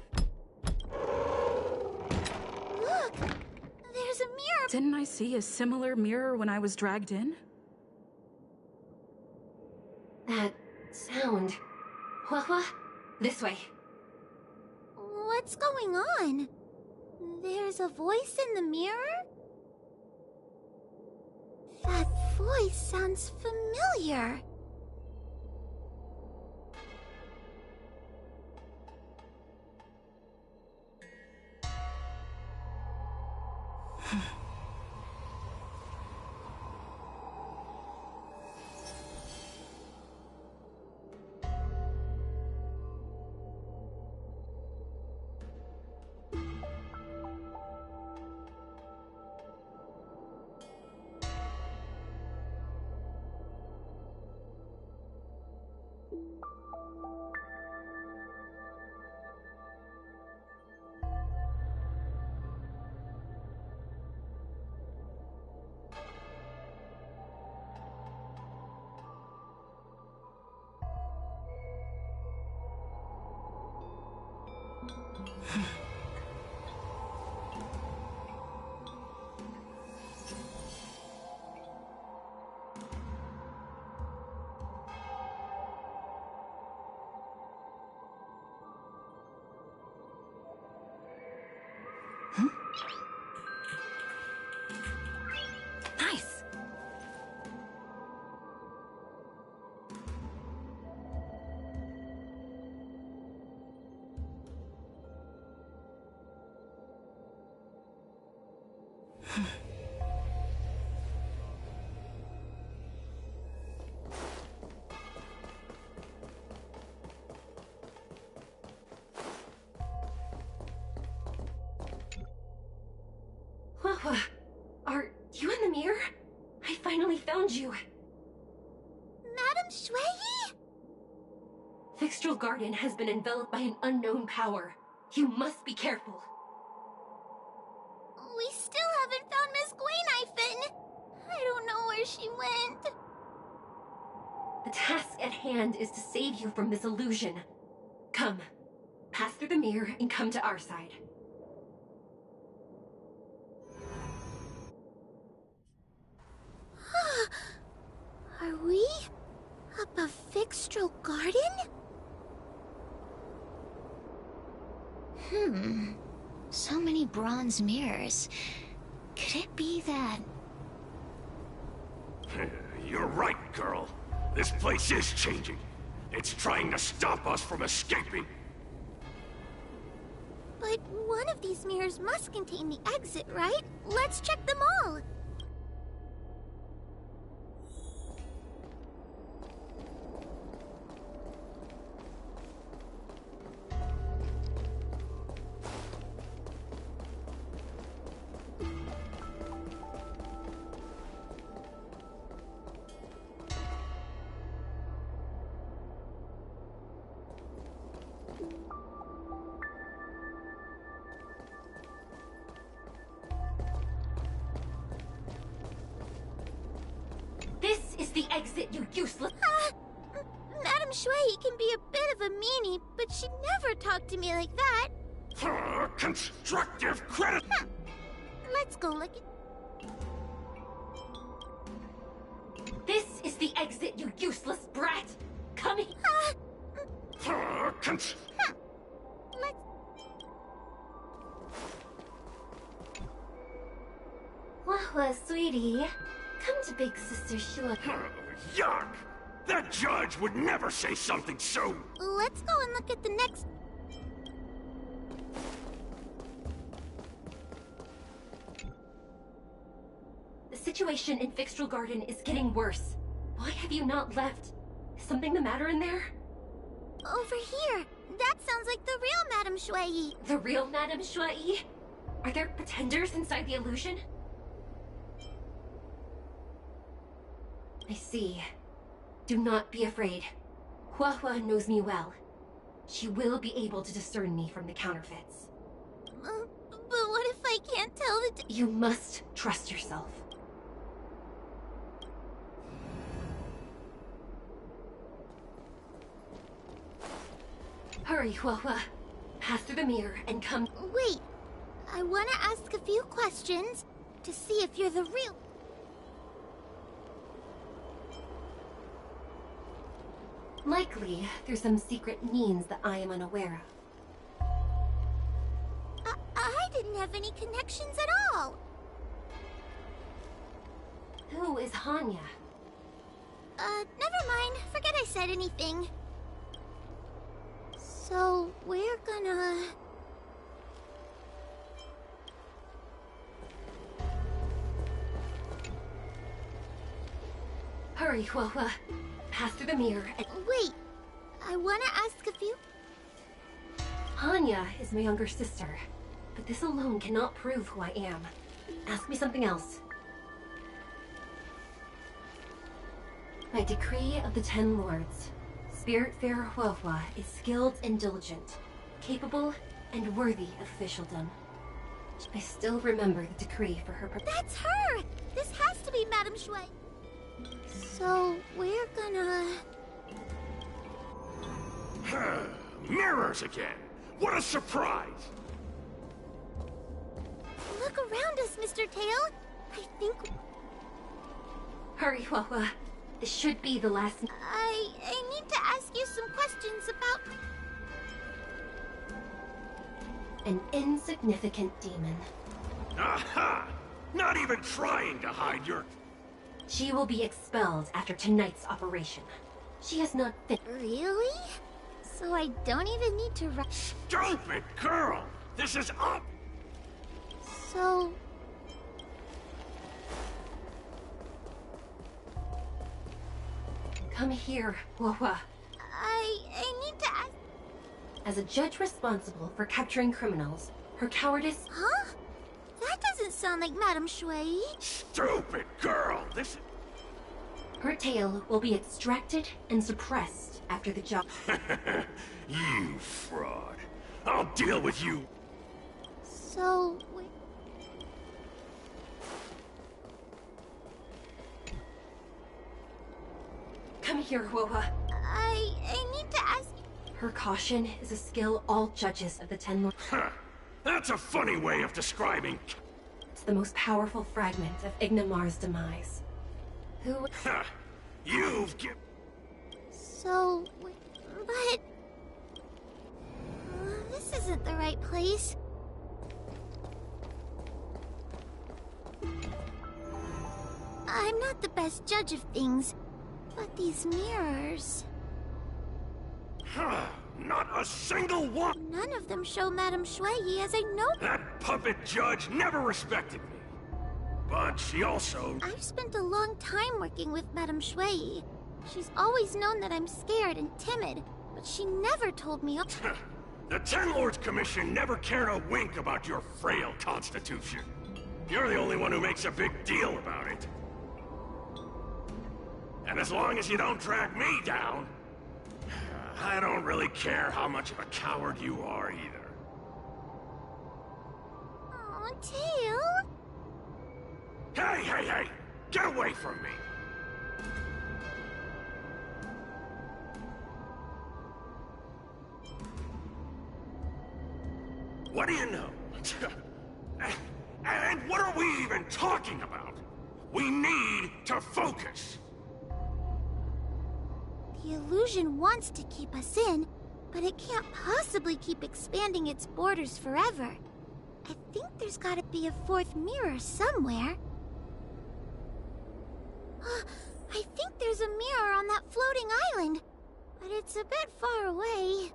Look! There's a mirror! Didn't I see a similar mirror when I was dragged in? That sound. Hua, this way. What's going on? There's a voice in the mirror? That voice sounds familiar. Nice. Huahua, are you in the mirror? I finally found you. Madame Shui? Fixtral Garden has been enveloped by an unknown power. You must be careful. We still haven't found Miss Gwaynifin. I don't know where she went. The task at hand is to save you from this illusion. Come, pass through the mirror and come to our side. Are we up a Fixtral Garden? So many bronze mirrors. Could it be that... You're right, girl. This place is changing. It's trying to stop us from escaping. But one of these mirrors must contain the exit, right? Let's check them all. This is the exit, you useless— Madame Shui can be a bit of a meanie, but she'd never talk to me like that. Constructive credit! Let's go look at... This is the exit, you useless brat! Coming— Let's... Wahua, sweetie. Come to Big Sister Shua. Yuck! That judge would never say something so... Let's go and look at the next... The situation in Fixtral Garden is getting worse. Why have you not left? Is something the matter in there? Over here. That sounds like the real Madame Shui. The real Madame Shui? Are there pretenders inside the illusion? I see. Do not be afraid. Huahua knows me well. She will be able to discern me from the counterfeits. But what if I can't tell the... You must trust yourself. Hurry, Huahua. Pass through the mirror and come... Wait. I want to ask a few questions to see if you're the real... Likely, there's some secret means that I am unaware of. I didn't have any connections at all. Who is Hanya? Never mind. Forget I said anything. So, we're gonna... Hurry, Huahua. Pass through the mirror and... Wait. I want to ask a few... Hanya is my younger sister, but this alone cannot prove who I am. Ask me something else. By decree of the 10 Lords, Spiritfarer Huahua is skilled and diligent, capable and worthy of officialdom. I still remember the decree for her... That's her! This has to be Madame Shui. So, we're gonna... Mirrors again! What a surprise! Look around us, Mr. Tail. I think... Hurry, Huahua. This should be the last... I need to ask you some questions about... An insignificant demon. Aha! Not even trying to hide your... She will be expelled after tonight's operation. She has not fit... Really? So I don't even need to... Stupid girl! This is up! So... Come here, Huahua. I need to ask... As a judge responsible for capturing criminals, her cowardice... Huh? That doesn't sound like Madame Shui. Stupid girl! This... Her tail will be extracted and suppressed after the job. You fraud. I'll deal with you. So... Come here, Huohua. I need to ask... Her caution is a skill all judges of the Ten Lords... Huh. That's a funny way of describing... It's the most powerful fragment of Ignamar's demise. Who... Huh. You've given... So... but... this isn't the right place. I'm not the best judge of things, but these mirrors... Not a single one! None of them show Madame Shui as I know... That puppet judge never respected me. But she also... I've spent a long time working with Madame Shui. She's always known that I'm scared and timid, but she never told me... The Ten Lords Commission never cared a wink about your frail constitution. You're the only one who makes a big deal about it. And as long as you don't drag me down, I don't really care how much of a coward you are either. Oh, Tail? Hey, hey, hey! Get away from me! What do you know? And what are we even talking about? We need to focus! The illusion wants to keep us in, but it can't possibly keep expanding its borders forever. I think there's gotta be a fourth mirror somewhere. I think there's a mirror on that floating island, but it's a bit far away.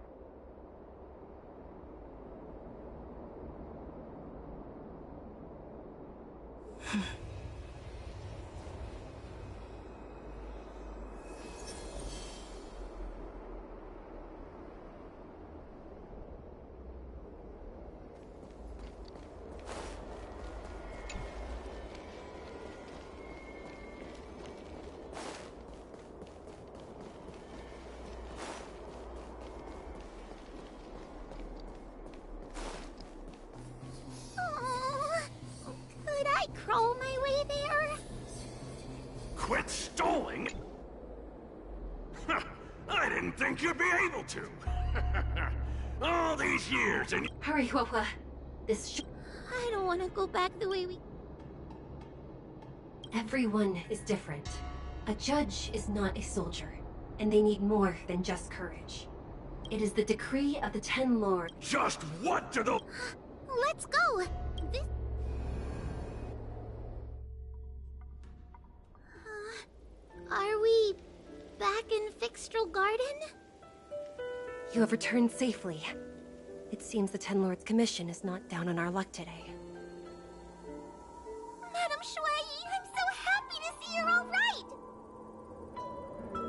Could I crawl my way there? Quit stalling? I didn't think you'd be able to. All these years and... Hurry, Huohua. This I don't want to go back the way we... Everyone is different. A judge is not a soldier, and they need more than just courage. It is the decree of the Ten Lords. Just what do the... Let's go! This... Are we back in Fixtral Garden? You have returned safely. It seems the Ten Lords Commission is not down on our luck today. Madame Shui, I'm so happy to see you're all right!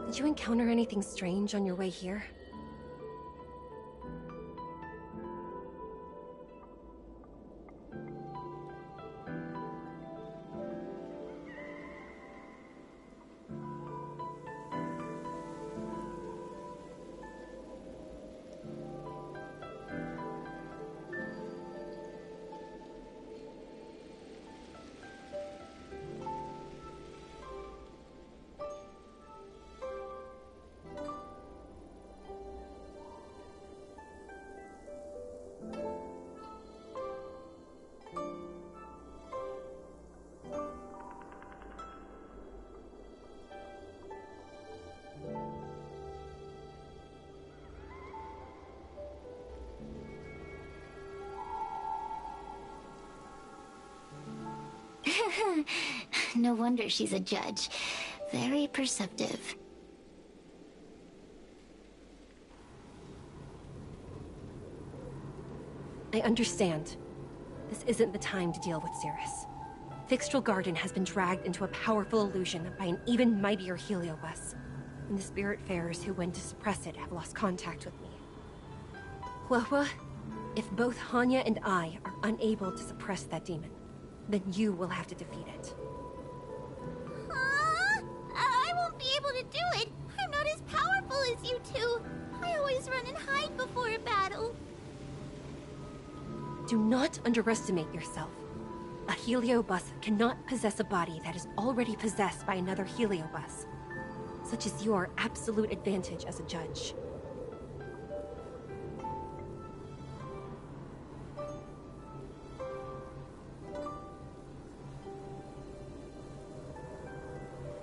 Did you encounter anything strange on your way here? No wonder she's a judge. Very perceptive. I understand. This isn't the time to deal with Cirrus. Fixtral Garden has been dragged into a powerful illusion by an even mightier Heliobus, and the Spiritfarers who went to suppress it have lost contact with me. Huohua, if both Hanya and I are unable to suppress that demon, then you will have to defeat it. I won't be able to do it. I'm not as powerful as you two. I always run and hide before a battle. Do not underestimate yourself. A Heliobus cannot possess a body that is already possessed by another Heliobus. Such is your absolute advantage as a judge.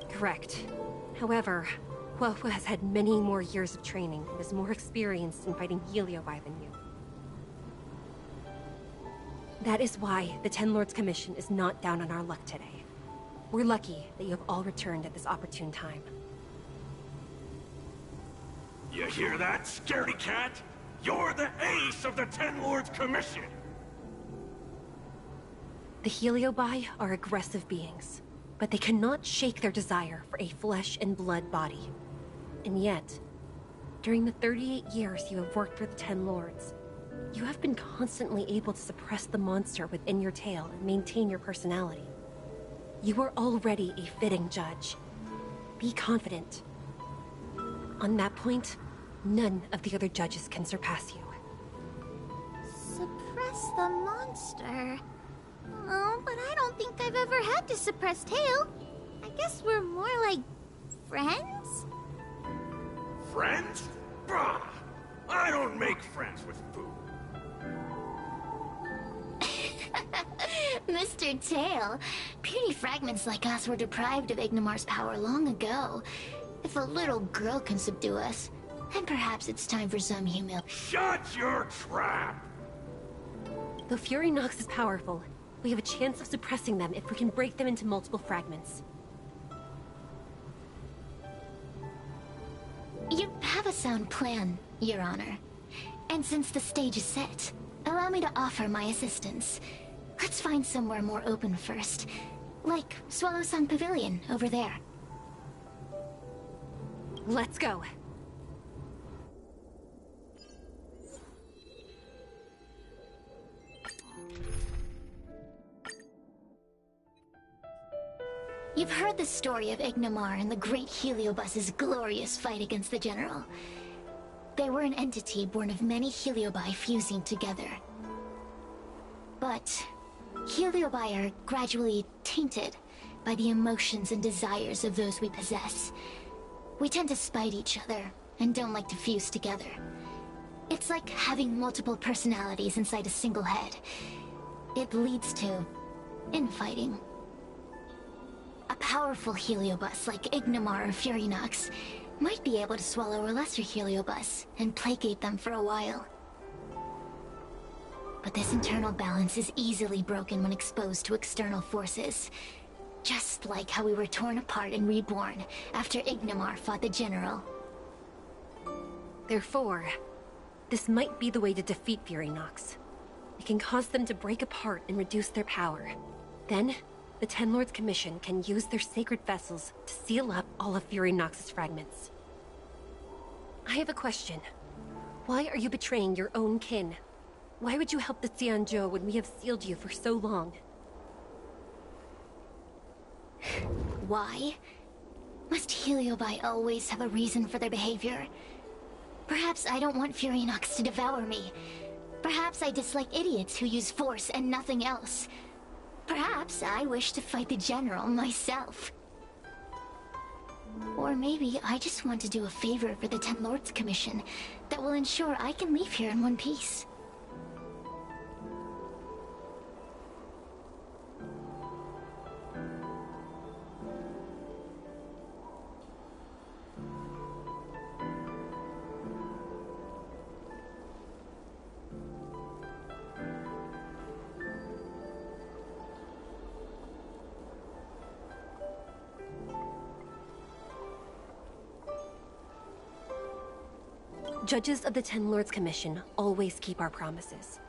Correct. However, Huohu has had many more years of training and is more experienced in fighting Heliobi than you. That is why the Ten Lords Commission is not down on our luck today. We're lucky that you have all returned at this opportune time. You hear that, scaredy cat? You're the ace of the Ten Lords Commission! The Heliobi are aggressive beings, but they cannot shake their desire for a flesh and blood body. And yet, during the 38 years you have worked for the Ten Lords, you have been constantly able to suppress the monster within your tail and maintain your personality. You are already a fitting judge. Be confident. On that point, none of the other judges can surpass you. Suppress the monster? Oh, but I don't think I've ever had to suppress Tail. I guess we're more like friends? Friends? Bah! I don't make friends with food. Mr. Tail, puny fragments like us were deprived of Ignimar's power long ago. If a little girl can subdue us, then perhaps it's time for some humility. Shut your trap! Though Fury Nox is powerful, we have a chance of suppressing them if we can break them into multiple fragments. You have a sound plan, Your Honor. And since the stage is set, allow me to offer my assistance. Let's find somewhere more open first. Like Swallow Song Pavilion, over there. Let's go. You've heard the story of Ignimar and the great Heliobus's glorious fight against the General. They were an entity born of many Heliobi fusing together. But Heliobi are gradually tainted by the emotions and desires of those we possess. We tend to spite each other and don't like to fuse together. It's like having multiple personalities inside a single head. It leads to infighting. A powerful Heliobus like Ignimar or Fury Nox might be able to swallow a lesser Heliobus and placate them for a while. But this internal balance is easily broken when exposed to external forces. Just like how we were torn apart and reborn after Ignimar fought the General. Therefore, this might be the way to defeat Fury Nox. It can cause them to break apart and reduce their power. Then, the Ten Lords Commission can use their sacred vessels to seal up all of Fury Nox's fragments. I have a question. Why are you betraying your own kin? Why would you help the Xianzhou when we have sealed you for so long? Why? Must Heliobi always have a reason for their behavior? Perhaps I don't want Fury Nox to devour me. Perhaps I dislike idiots who use force and nothing else. Perhaps I wish to fight the General myself. Or maybe I just want to do a favor for the Ten Lords Commission that will ensure I can leave here in one piece. Judges of the Ten Lords Commission always keep our promises.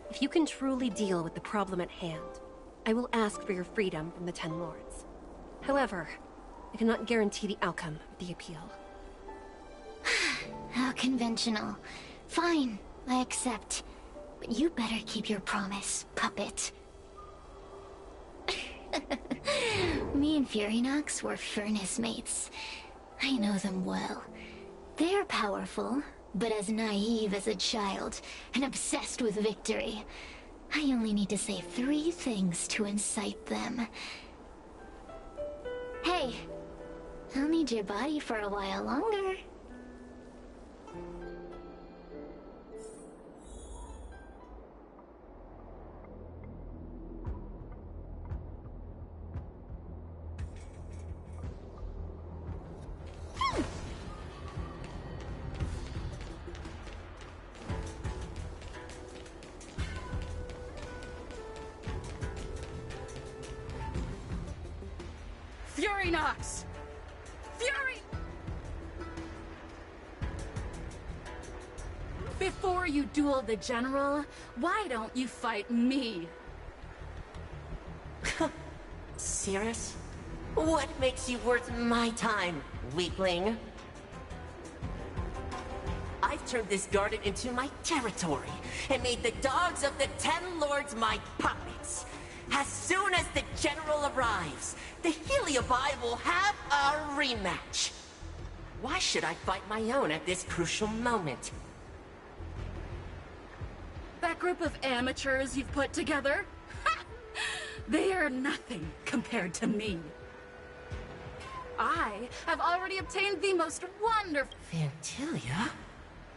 If you can truly deal with the problem at hand, I will ask for your freedom from the Ten Lords. However, I cannot guarantee the outcome of the appeal. How conventional. Fine, I accept. But you better keep your promise, puppet. and Furinox were furnace mates. I know them well. They're powerful, but as naive as a child, and obsessed with victory. I only need to say 3 things to incite them. Hey, I'll need your body for a while longer. Furinox! Fury! Before you duel the General, why don't you fight me? Cirrus? What makes you worth my time, weakling? I've turned this garden into my territory, and made the dogs of the 10 Lords my puppets. As soon as the General arrives, the Heliobi will have a rematch. Why should I fight my own at this crucial moment? That group of amateurs you've put together? They are nothing compared to me. I have already obtained the most wonderful... Phantilia?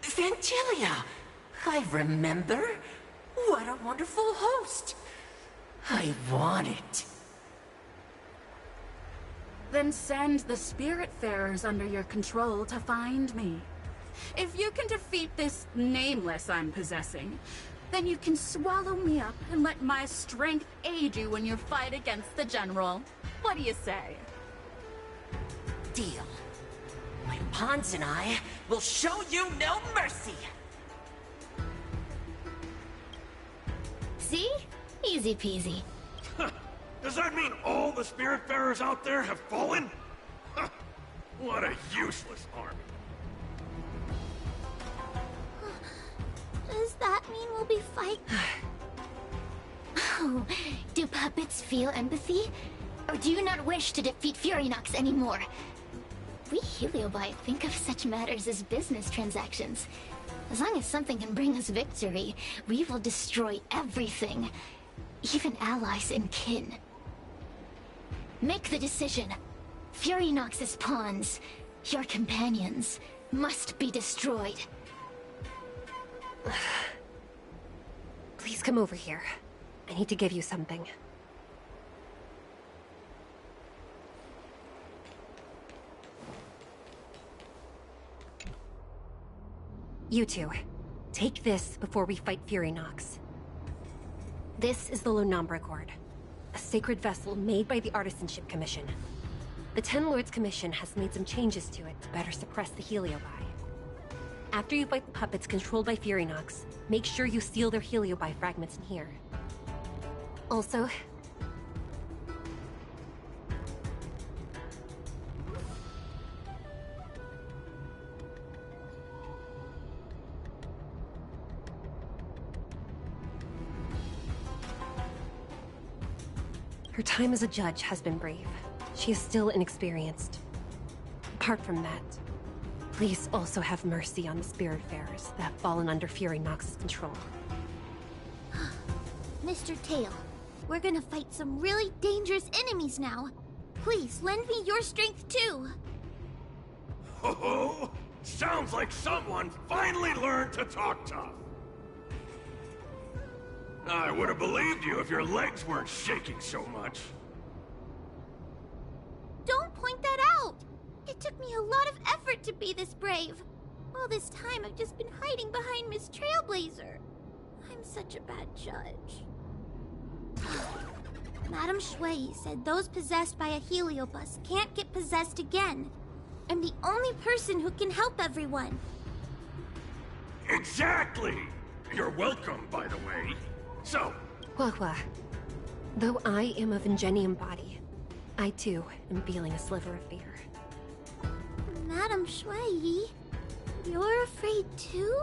Phantilia! I remember. What a wonderful host. I want it. Then send the Spiritfarers under your control to find me. If you can defeat this nameless I'm possessing, then you can swallow me up and let my strength aid you in your fight against the General. What do you say? Deal. My pawns and I will show you no mercy. See? Easy peasy. Does that mean all the Spiritfarers out there have fallen? What a useless army. Does that mean we'll be fighting? Oh, do puppets feel empathy? Or do you not wish to defeat Furinox anymore? We Heliobi think of such matters as business transactions. As long as something can bring us victory, we will destroy everything. Even allies and kin. Make the decision. Furinox's pawns, your companions, must be destroyed. Please come over here. I need to give you something. You two, take this before we fight Furinox. This is the Lonombra Cord, a sacred vessel made by the Artisanship Commission. The 10 Lords Commission has made some changes to it to better suppress the Heliobi. After you fight the puppets controlled by Furinox, make sure you seal their Heliobi fragments in here. Also, her time as a judge has been brave. She is still inexperienced. Apart from that, please also have mercy on the Spiritfarers that have fallen under Furinox's control. Mr. Tail, we're gonna fight some really dangerous enemies now. Please, lend me your strength too. Ho ho! Sounds like someone finally learned to talk tough. I would have believed you if your legs weren't shaking so much. Don't point that out! It took me a lot of effort to be this brave. All this time I've just been hiding behind Miss Trailblazer. I'm such a bad judge. Madame Shui said those possessed by a heliobus can't get possessed again. I'm the only person who can help everyone. Exactly! You're welcome, by the way. So... Huahua, though I am of Ingenium body, I too am feeling a sliver of fear. Madame Shui, you're afraid too?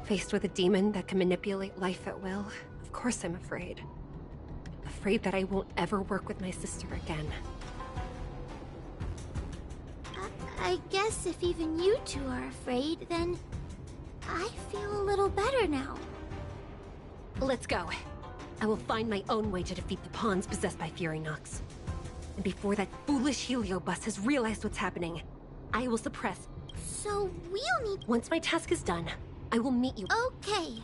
Faced with a demon that can manipulate life at will, of course I'm afraid. Afraid afraid that I won't ever work with my sister again. I guess if even you two are afraid, then I feel a little better now. Let's go. I will find my own way to defeat the pawns possessed by Fury Nox. And before that foolish Heliobus has realized what's happening, I will suppress. So we'll need... Once my task is done, I will meet you. Okay.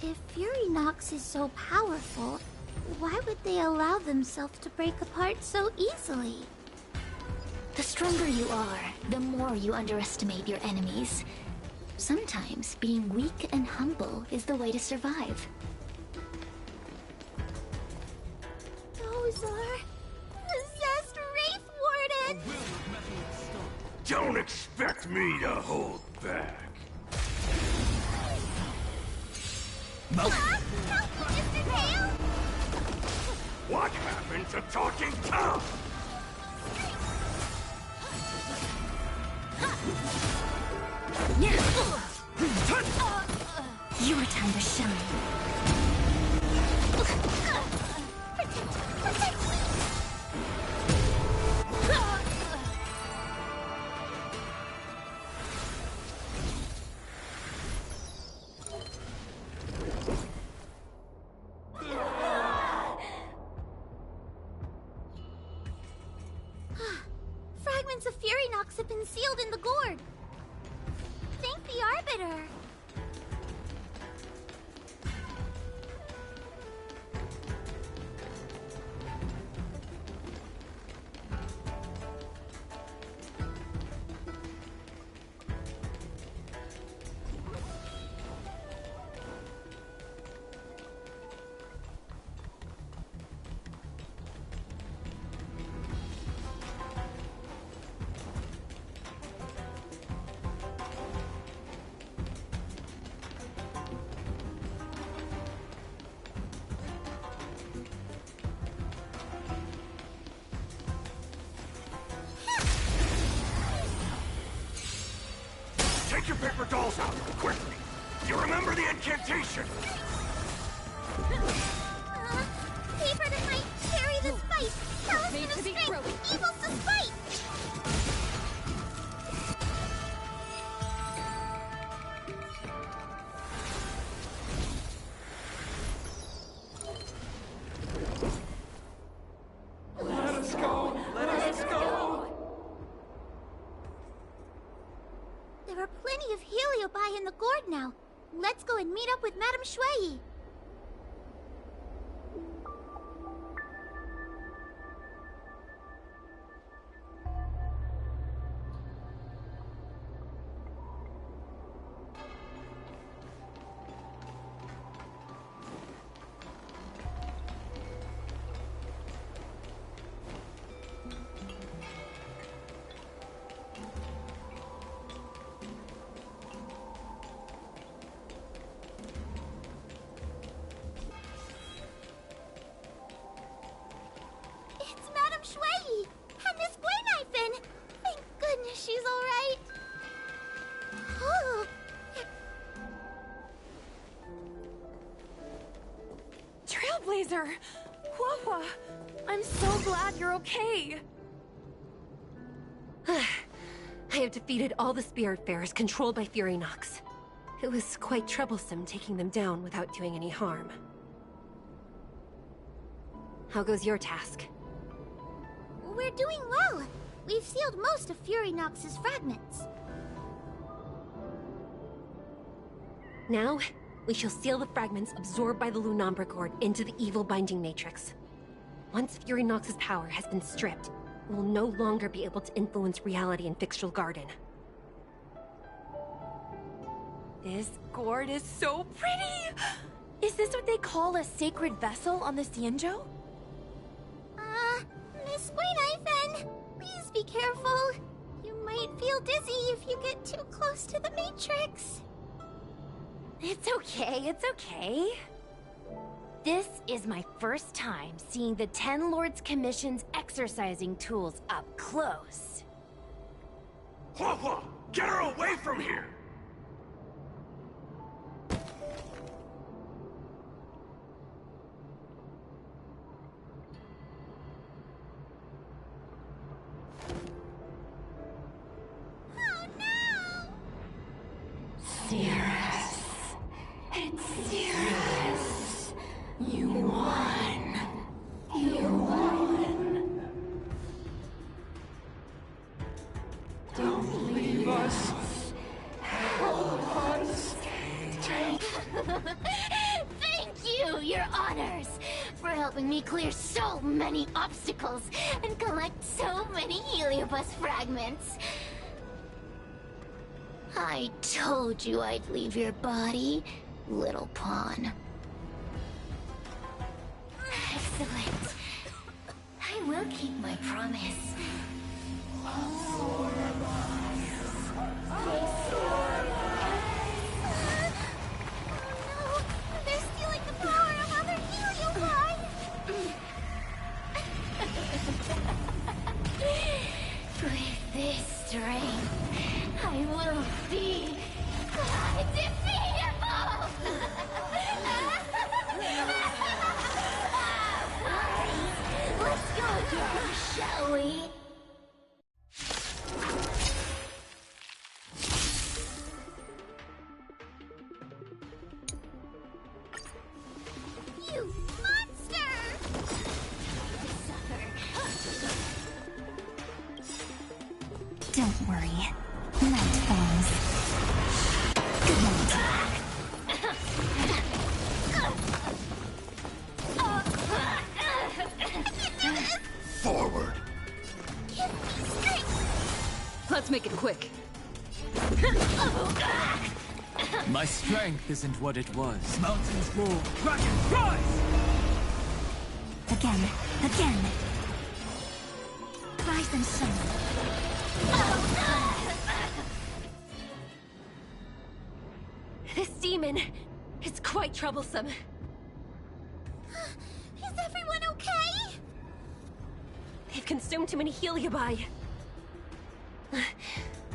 If Fury Nox is so powerful, why would they allow themselves to break apart so easily? The stronger you are, the more you underestimate your enemies. Sometimes being weak and humble is the way to survive. Those are... possessed Wraith Warden! Don't expect me to hold back. Help me, Mr. Tail! What happened to talking Tom? Your time to shine. Fragments of Fury Nox have been sealed in the gourd. Thank the Arbiter. Take your paper dolls out, quickly! You remember the incantation? Paper that might carry the spite! Talisman of strength! Evil's the spite! Let us go! Let us go! There are plenty of Heliobi in the gourd now. Let's go and meet up with Madame Shui. It's Madame Shui! And Miss Gwenyphen! Thank goodness she's alright! Oh. Trailblazer! Whoa! I'm so glad you're okay! I have defeated all the Spiritfarers controlled by Fury Nox. It was quite troublesome taking them down without doing any harm. How goes your task? We're doing well. We've sealed most of Fury Nox's fragments. Now, we shall seal the fragments absorbed by the Lunombra Gourd into the evil binding matrix. Once Fury Nox's power has been stripped, it will no longer be able to influence reality in Fixtral Garden. This gourd is so pretty! Is this what they call a sacred vessel on the Xianzhou? Miss Gwenyphen! careful. You might feel dizzy if you get too close to the Matrix. It's okay, it's okay. This is my first time seeing the Ten Lords Commission's exercising tools up close. Hua Hua! Get her away from here! Cirrus. It's Cirrus. You won. You won. Don't leave us. Help us. Thank you, Your Honors, for helping me clear so many obstacles and collect so many Heliobus fragments. I told you I'd leave your body, little pawn. Excellent. I will keep my promise. They're stealing the power of other Heliobi! With this strength, I will be undefeatable! Let's go again, shall we? You monster! Don't worry. Night falls. Good night. Forward! Give me strength! Let's make it quick. My strength isn't what it was. Mountains roar, dragons rise! Again. Rise and shine. This demon is quite troublesome. Is everyone okay? They've consumed too many Heliobi.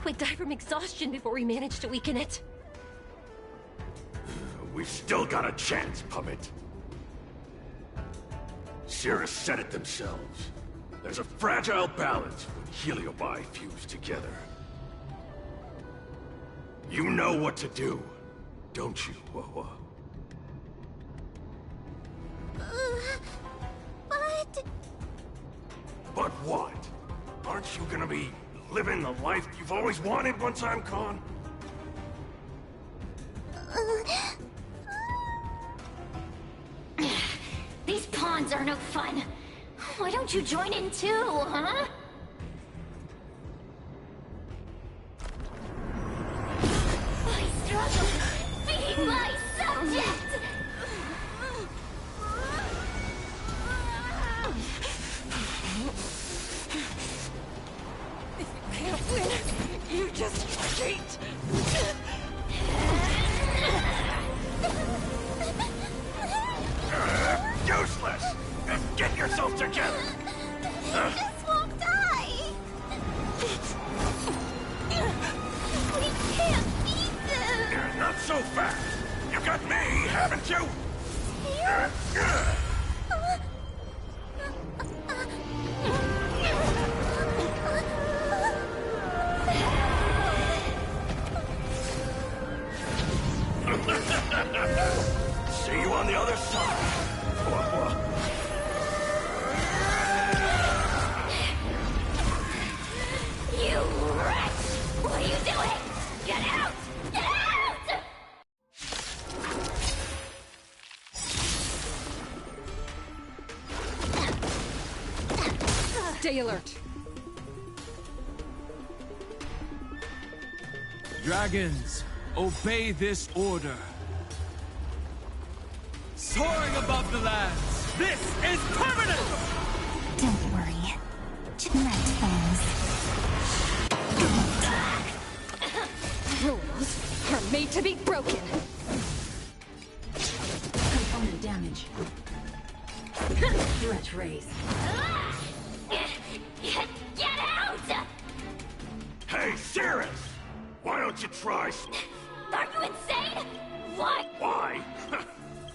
We'd die from exhaustion before we manage to weaken it. We've still got a chance, puppet. Cirrus said it themselves. There's a fragile balance when Heliobi fuse together. You know what to do, don't you, Hua Hua? But... But what? Aren't you gonna be living the life you've always wanted once I'm gone? These pawns are no fun. Why don't you join in too, huh? I struggle. Feed my subject! If you can't win, you just cheat! Useless! Get yourself together! This won't die! We can't beat them! Not so fast! You got me, haven't you? See you on the other side! You wretch! What are you doing? Get out! Get out! Stay alert. Dragons, obey this order. Soaring above the lands, this is permanent! Don't worry. Night falls. made to be broken. Component damage. Threat raised. Get out! Hey, Cirrus! Why don't you try... Are you insane? What? Why?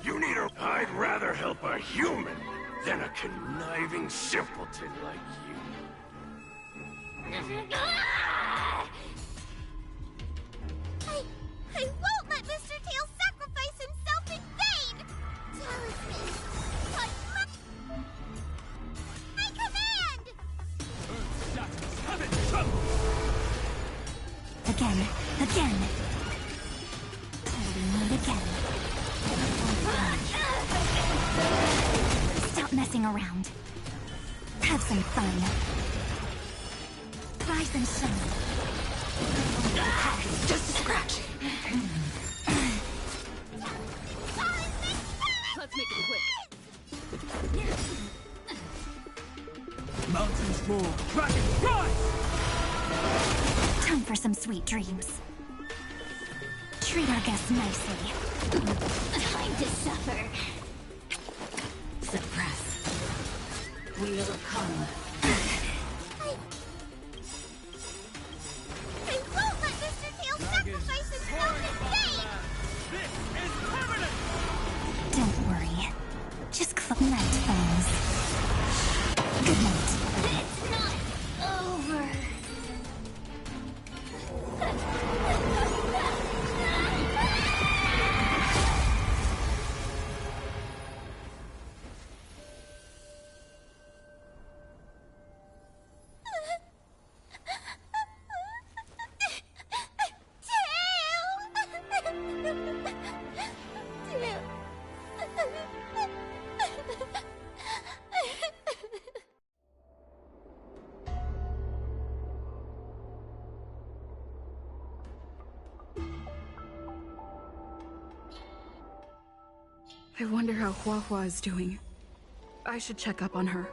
You need a... I'd rather help a human than a conniving simpleton like you. I won't let Mr. Tail sacrifice himself in vain! Talisman! I command! Again. Totally need again. Stop messing around. Have some fun. Rise and shine. Just a scratch. Let's make it quick. Mountains fall, dragons rise! Time for some sweet dreams. Treat our guests nicely. Time to suffer. Suppress. Wheel of Karma. I won't let Mr. Tail sacrifice himself in vain! This is permanent! Don't worry. Just night, friends. Good night. It's not over. I wonder how Hua Hua is doing. I should check up on her.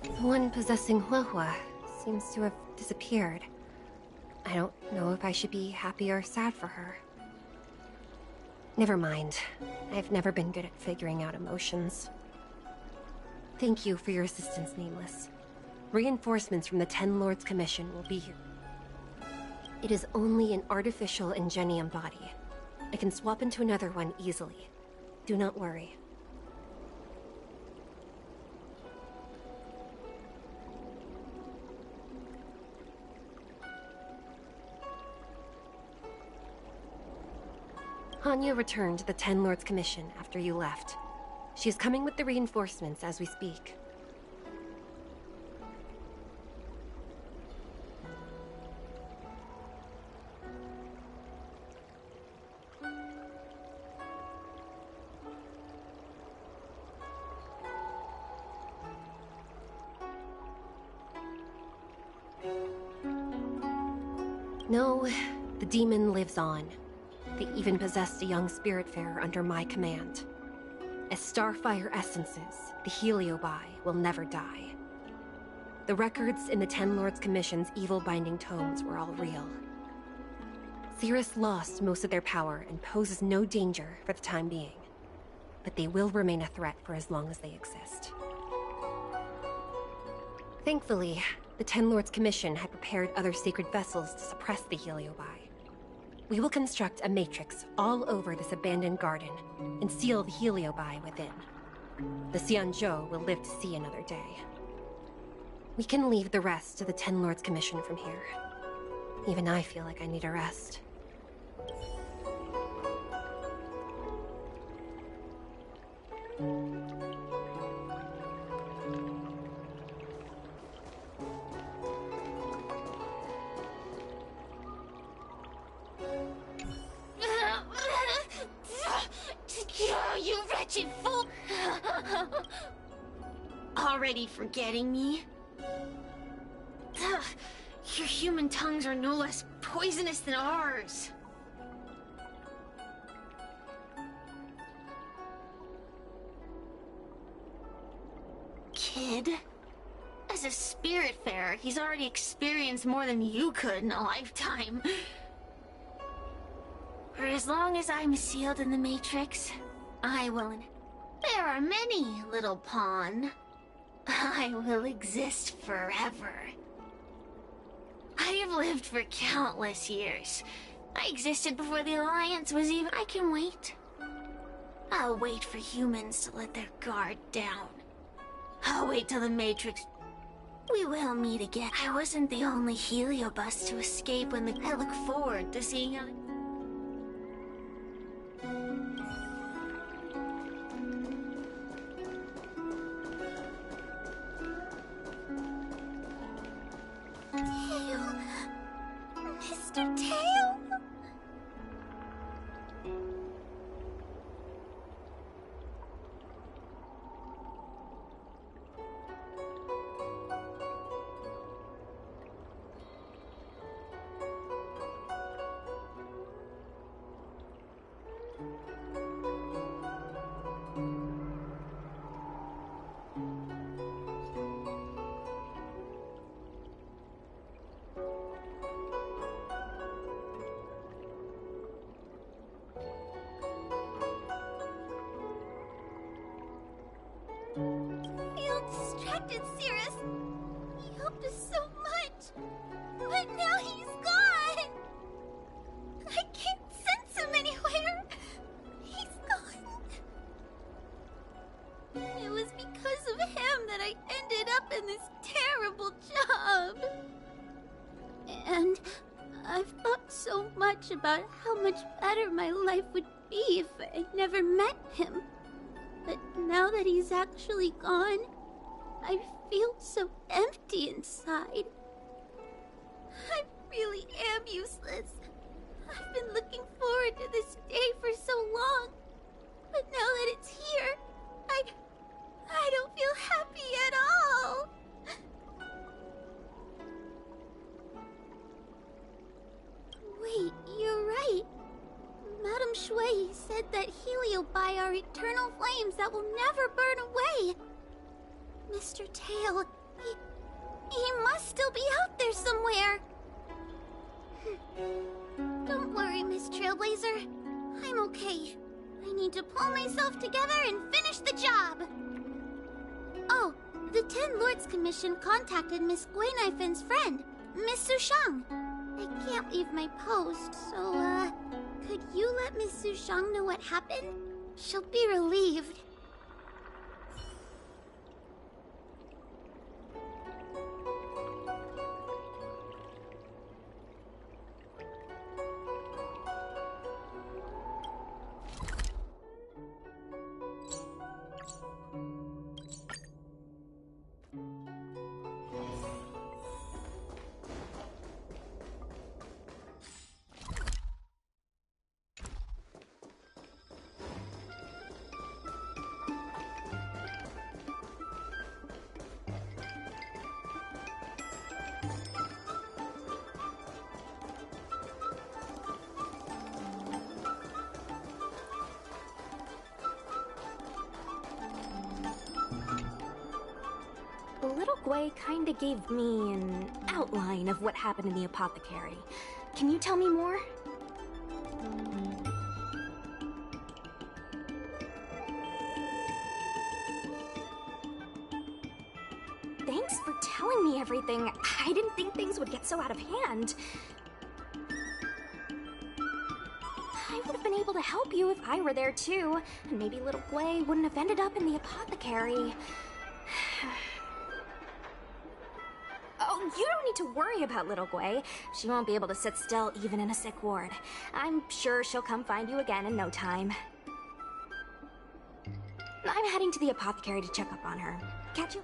The one possessing Huahua seems to have disappeared. I don't know if I should be happy or sad for her. Never mind. I've never been good at figuring out emotions. Thank you for your assistance, Nameless. Reinforcements from the Ten Lords Commission will be here. It is only an artificial Ingenium body. I can swap into another one easily. Do not worry. Hanya returned to the Ten Lords Commission after you left. She is coming with the reinforcements as we speak. No, the demon lives on. They even possessed a young spiritfarer under my command. As starfire essences, the Heliobi will never die. The records in the Ten Lords Commission's evil-binding tomes were all real. Cirrus lost most of their power and poses no danger for the time being. But they will remain a threat for as long as they exist. Thankfully, the Ten Lords Commission had prepared other sacred vessels to suppress the Heliobi. We will construct a matrix all over this abandoned garden and seal the Heliobi within. The Xianzhou will live to see another day. We can leave the rest to the Ten Lords Commission from here. Even I feel like I need a rest. already forgetting me? Ugh, your human tongues are no less poisonous than ours. Kid? As a spiritfarer, he's already experienced more than you could in a lifetime. For as long as I'm sealed in the Matrix, I will... There are many, little pawn. I will exist forever. I have lived for countless years. I existed before the Alliance was even... I can wait. I'll wait for humans to let their guard down. I'll wait till the Matrix... We will meet again. I wasn't the only Heliobus to escape when the... I look forward to seeing how... Tail. Mr. Tail? Feel distracted, Cirrus. He helped us so much. But now he's gone. I can't sense him anywhere. He's gone. It was because of him that I ended up in this terrible job. And I've thought so much about how much better my life would be if I never met him. But now that he's actually gone, I feel so empty inside. I really am useless. I've been looking forward to this day for so long. But now that it's here, I don't feel happy at all. Wait, you're right. Madame Shui said that Heliobi are eternal flames that will never burn away. Mr. Tail, he must still be out there somewhere. Don't worry, Miss Trailblazer. I'm okay. I need to pull myself together and finish the job. Oh, the Ten Lords Commission contacted Miss Guinaifin's friend, Miss Sushang. I can't leave my post, so, could you let Miss Sushang know what happened? She'll be relieved. Little Gui kinda gave me an outline of what happened in the apothecary. Can you tell me more? Thanks for telling me everything. I didn't think things would get so out of hand. I would have been able to help you if I were there too, and maybe little Gui wouldn't have ended up in the apothecary. Oh, you don't need to worry about little Gui. She won't be able to sit still even in a sick ward. I'm sure she'll come find you again in no time. I'm heading to the apothecary to check up on her. Catch you?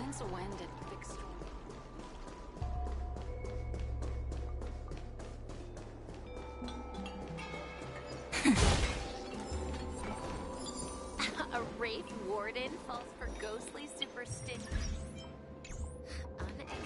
Since when did fixed... A Wraith Warden falls for ghostly superstition. Unacceptable.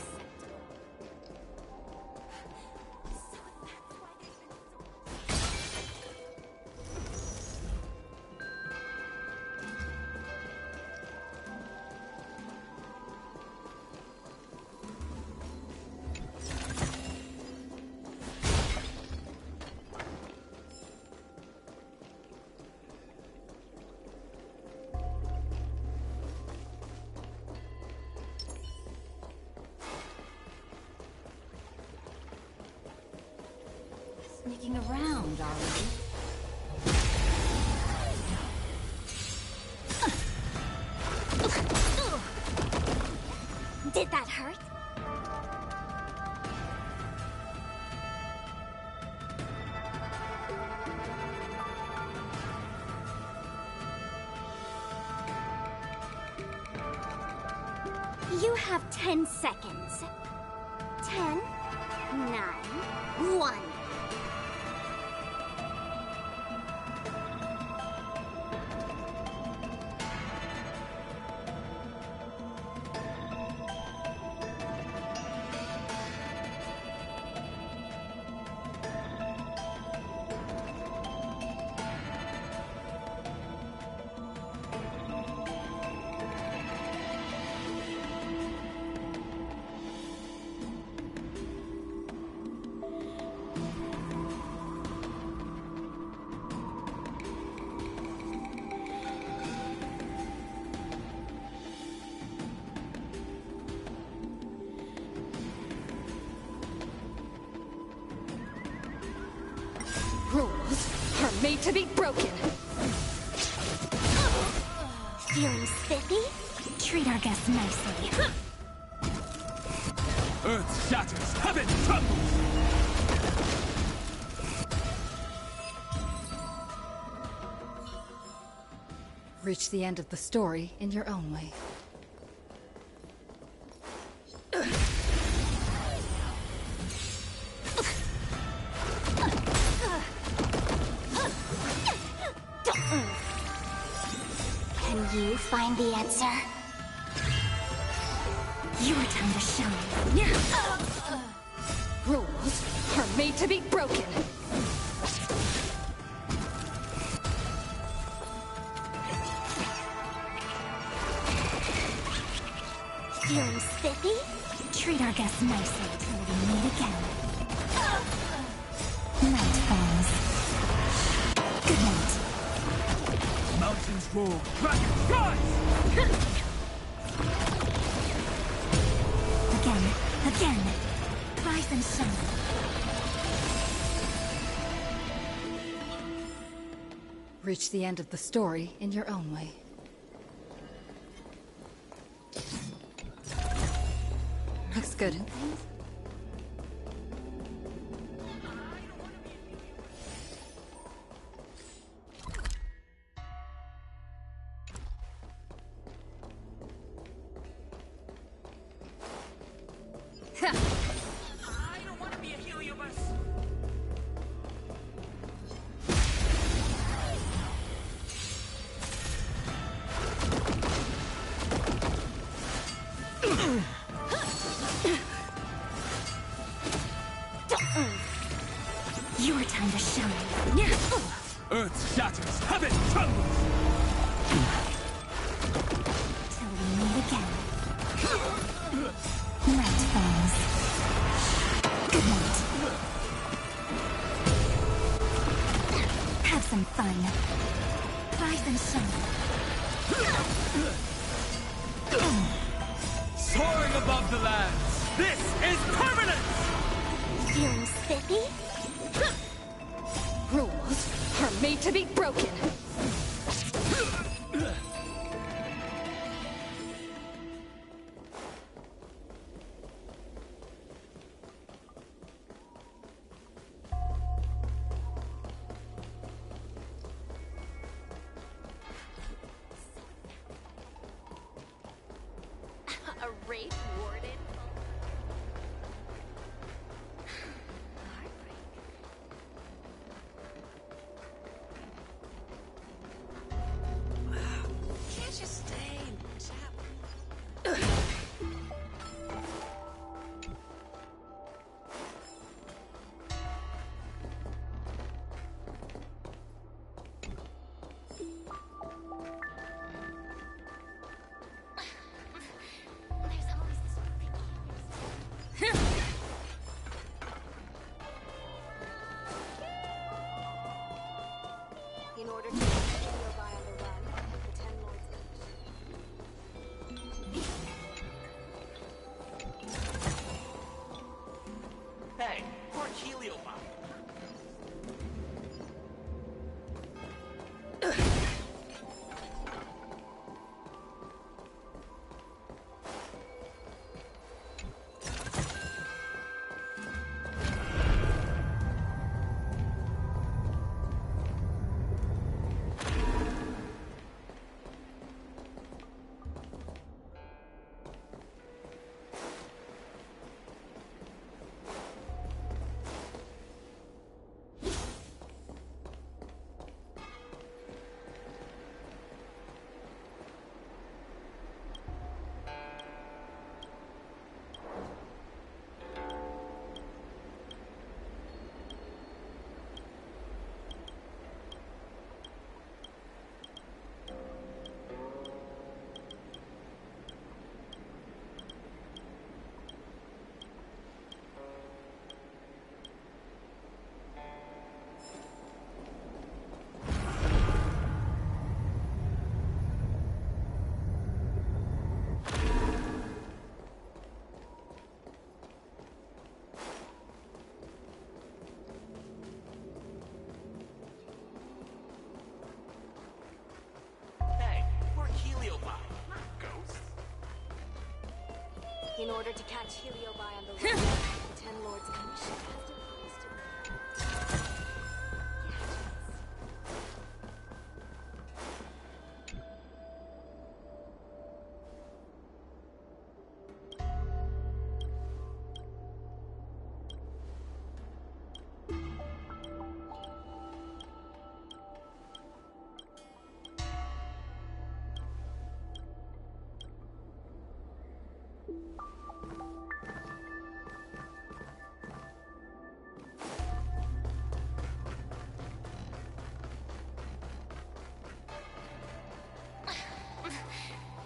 Sneaking around, are we? Did that hurt? You have 10 seconds. 10, 9, 1. Rules are made to be broken. Feeling spiffy? Treat our guests nicely. Earth shatters, heaven trembles! Reach the end of the story in your own way. Can you find the answer? Your time to shine. Rules are made to be broken. Feeling spiffy? Treat our guests nicely till we meet again. Night falls. Good night. Mountains roar, dragons rise! Again. Rise and shine. Reach the end of the story in your own way. Looks good. I don't want to be a heliobus! Your time to shine. Earth shatters, heaven trembles! Till we meet again. Night falls. Good night. Have some fun. Rise and shine. Soaring above the lands, this is permanence! Feeling spiffy? Rules are made to be broken. A In order to catch Heliobi on the road, the Ten Lords Commission has to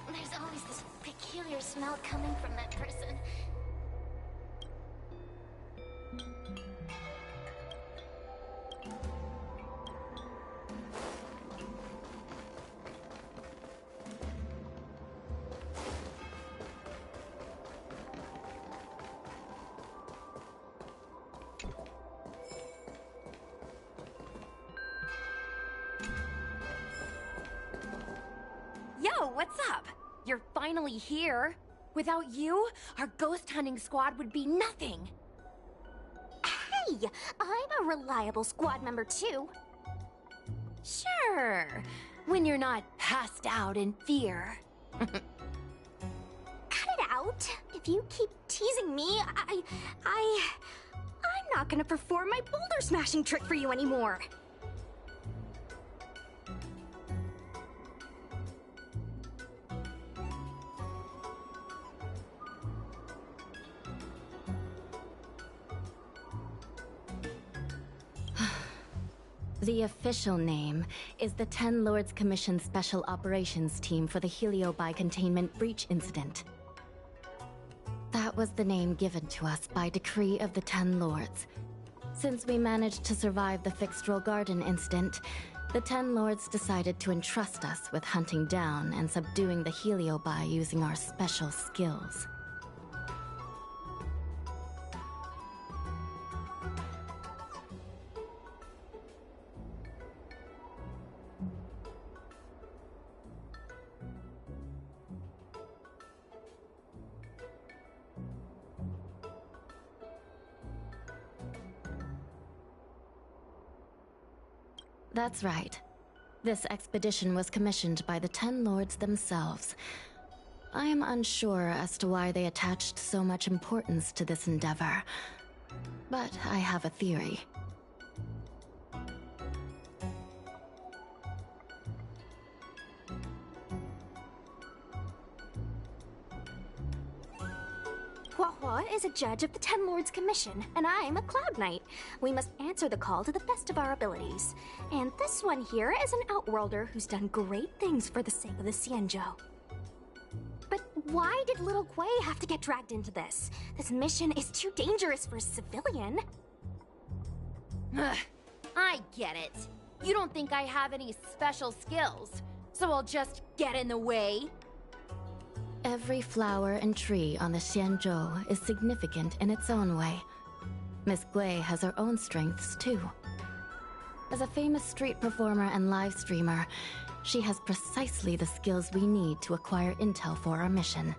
There's always this peculiar smell coming from that person. Yo, what's up? You're finally here. Without you, our ghost hunting squad would be nothing. Hey, I'm a reliable squad member too. Sure, when you're not passed out in fear. Cut it out. If you keep teasing me, I'm not gonna perform my boulder smashing trick for you anymore. The official name is the Ten Lords Commission Special Operations Team for the Heliobi Containment Breach Incident. That was the name given to us by decree of the Ten Lords. Since we managed to survive the Fixtral Garden incident, the Ten Lords decided to entrust us with hunting down and subduing the Heliobi using our special skills. That's right. This expedition was commissioned by the Ten Lords themselves. I am unsure as to why they attached so much importance to this endeavor, but I have a theory. Huahua is a judge of the Ten Lords Commission, and I'm a Cloud Knight. We must answer the call to the best of our abilities. And this one here is an Outworlder who's done great things for the sake of the Xianzhou. But why did little Gui have to get dragged into this? This mission is too dangerous for a civilian. Ugh, I get it. You don't think I have any special skills, so I'll just get in the way? Every flower and tree on the Xianzhou is significant in its own way. Miss Gui has her own strengths, too. As a famous street performer and live streamer, she has precisely the skills we need to acquire intel for our mission.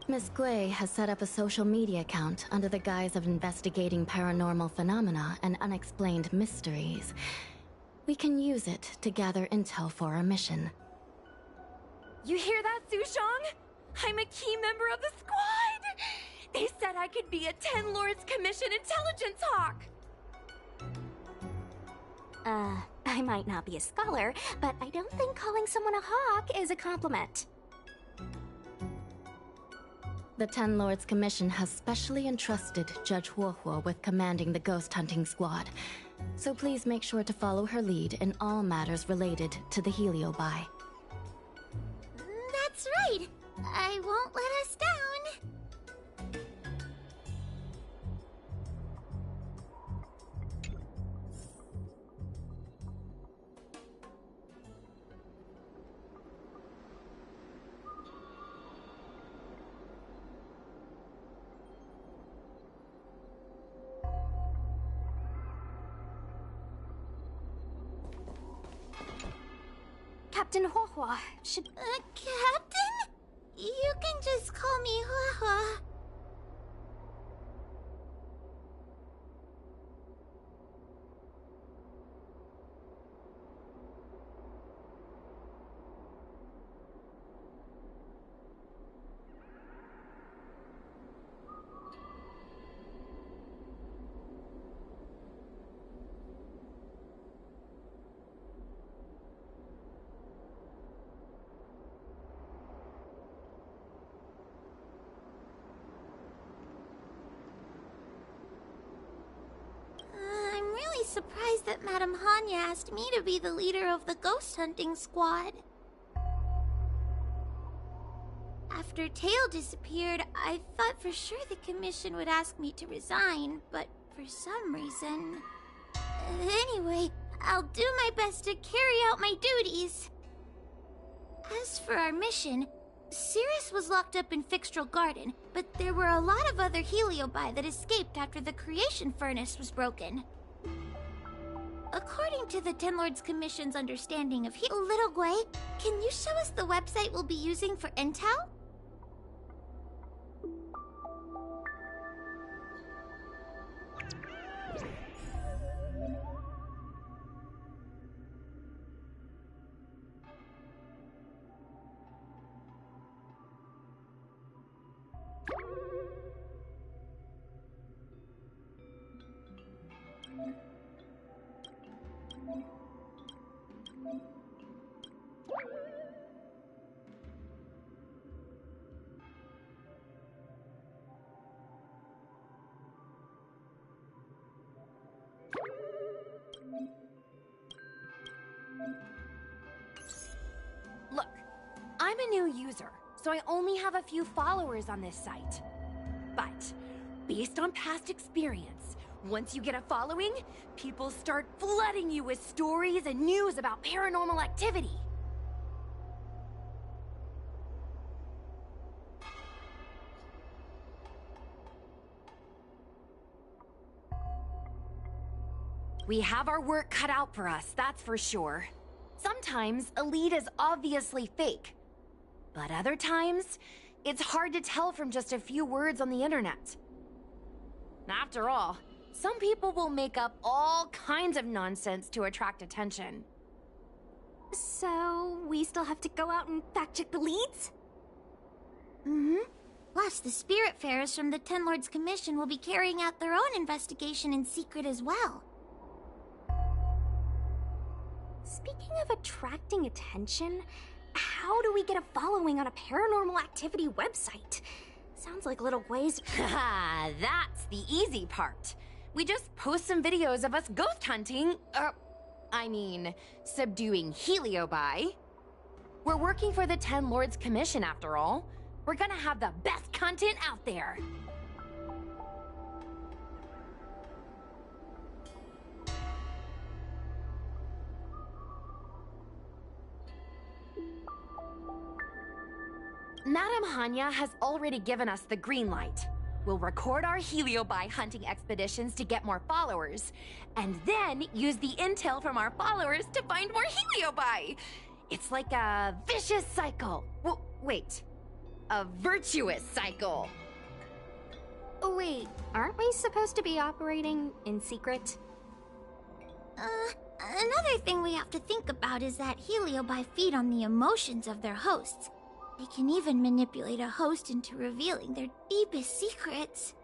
Miss Gui has set up a social media account under the guise of investigating paranormal phenomena and unexplained mysteries. We can use it to gather intel for our mission. You hear that, Sushong? I'm a key member of the squad! They said I could be a Ten Lords Commission intelligence hawk! I might not be a scholar, but I don't think calling someone a hawk is a compliment. The Ten Lords Commission has specially entrusted Judge Huohuo with commanding the ghost hunting squad, so please make sure to follow her lead in all matters related to the Heliobi. That's right! I won't let us down! Captain Huahua should... Captain? You can just call me Huahua. I'm really surprised that Madame Hanya asked me to be the leader of the ghost hunting squad. After Tail disappeared, I thought for sure the commission would ask me to resign, but for some reason... Anyway, I'll do my best to carry out my duties. As for our mission, Cirrus was locked up in Fixtral Garden, but there were a lot of other Heliobi that escaped after the creation furnace was broken. According to the Ten Lords Commission's understanding of Little Gwei, can you show us the website we'll be using for intel? Look, I'm a new user, so I only have a few followers on this site. But, based on past experience, once you get a following, people start flooding you with stories and news about paranormal activity. We have our work cut out for us, that's for sure. Sometimes a lead is obviously fake, but other times, it's hard to tell from just a few words on the internet. After all, some people will make up all kinds of nonsense to attract attention. So, we still have to go out and fact-check the leads? Mm-hmm. Plus, the Spiritfarers from the Ten Lords Commission will be carrying out their own investigation in secret as well. Speaking of attracting attention, how do we get a following on a paranormal activity website? Sounds like Little Gwei's... Haha, that's the easy part. We just post some videos of us ghost hunting, subduing Heliobi. We're working for the Ten Lords Commission after all. We're gonna have the best content out there. Madame Hanya has already given us the green light. We'll record our Heliobi hunting expeditions to get more followers, and then use the intel from our followers to find more Heliobi. It's like a vicious cycle. Wait, a virtuous cycle. Oh wait, aren't we supposed to be operating in secret? Another thing we have to think about is that Heliobi feed on the emotions of their hosts. They can even manipulate a host into revealing their deepest secrets.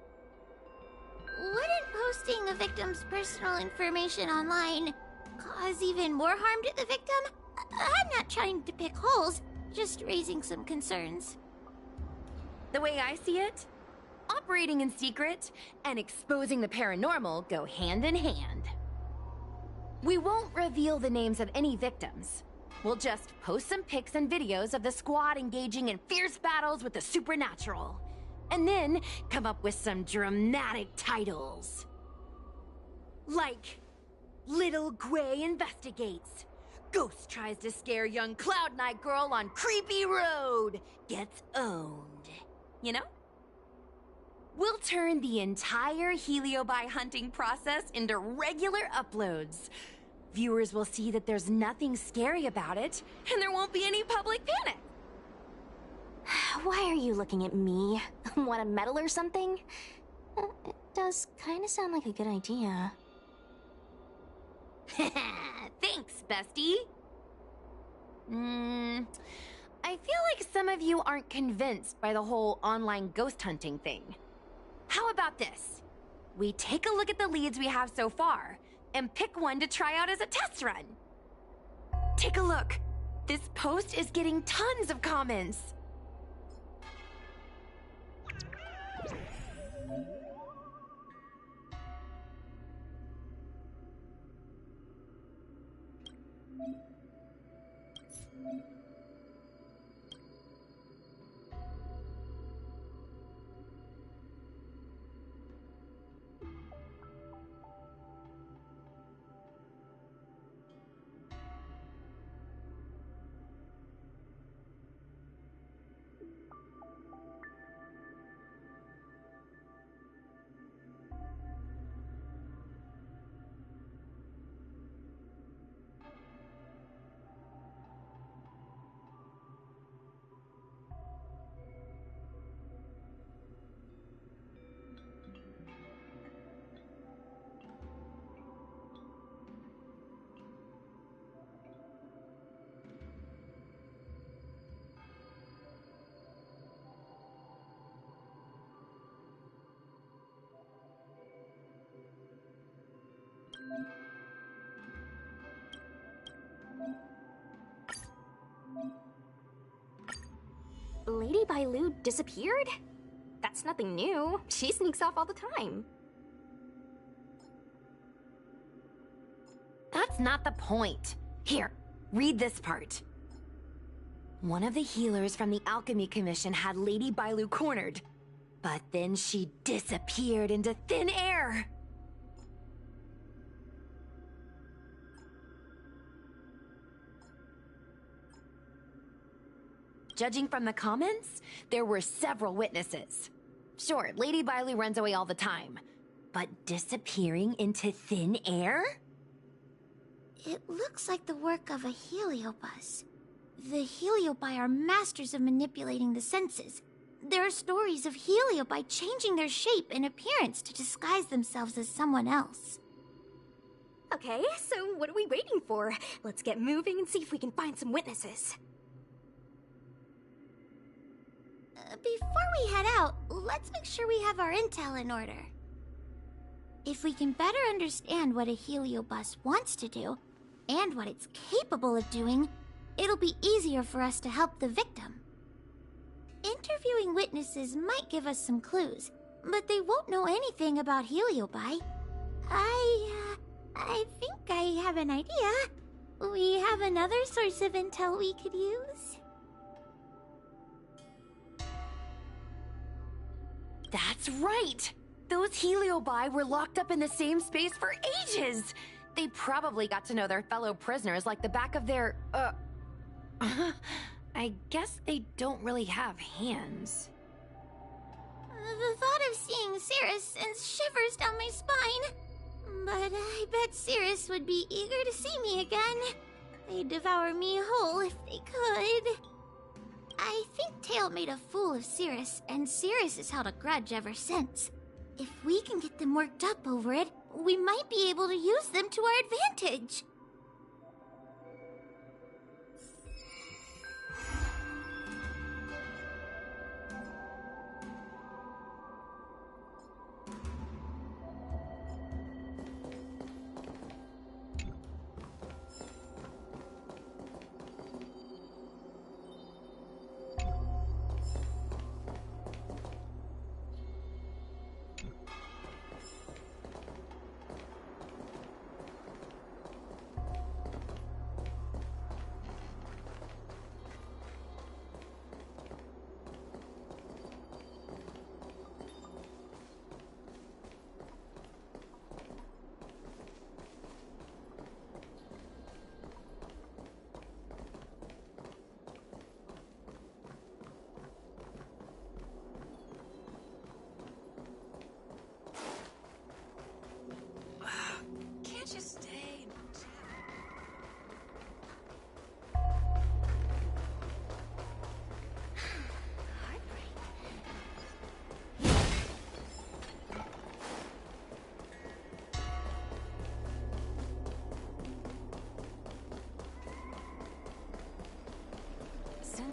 Wouldn't posting a victim's personal information online cause even more harm to the victim? I'm not trying to pick holes, just raising some concerns. The way I see it, operating in secret and exposing the paranormal go hand in hand. We won't reveal the names of any victims. We'll just post some pics and videos of the squad engaging in fierce battles with the supernatural. And then come up with some dramatic titles. Like, Little Gwei investigates. Ghost tries to scare young Cloud Knight girl on creepy road. Gets owned. You know? We'll turn the entire Heliobi hunting process into regular uploads. Viewers will see that there's nothing scary about it, and there won't be any public panic. Why are you looking at me? Want a medal or something? It does kind of sound like a good idea. Thanks, bestie. I feel like some of you aren't convinced by the whole online ghost hunting thing. How about this? We take a look at the leads we have so far, and pick one to try out as a test run. Take a look. This post is getting tons of comments. Lady Bailu disappeared? That's nothing new. She sneaks off all the time. That's not the point. Here, read this part. One of the healers from the Alchemy Commission had Lady Bailu cornered, but then she disappeared into thin air. Judging from the comments, there were several witnesses. Sure, Lady Bailu runs away all the time, but disappearing into thin air? It looks like the work of a heliobus. The heliobi are masters of manipulating the senses. There are stories of heliobi changing their shape and appearance to disguise themselves as someone else. Okay, so what are we waiting for? Let's get moving and see if we can find some witnesses. Before we head out, let's make sure we have our intel in order. If we can better understand what a heliobus wants to do, and what it's capable of doing, it'll be easier for us to help the victim. Interviewing witnesses might give us some clues, but they won't know anything about heliobi. I think I have an idea. We have another source of intel we could use. That's right! Those heliobi were locked up in the same space for ages! They probably got to know their fellow prisoners like the back of their, I guess they don't really have hands. The thought of seeing Cirrus sends shivers down my spine. But I bet Cirrus would be eager to see me again. They'd devour me whole if they could. I think Tail made a fool of Cirrus, and Cirrus has held a grudge ever since. If we can get them worked up over it, we might be able to use them to our advantage.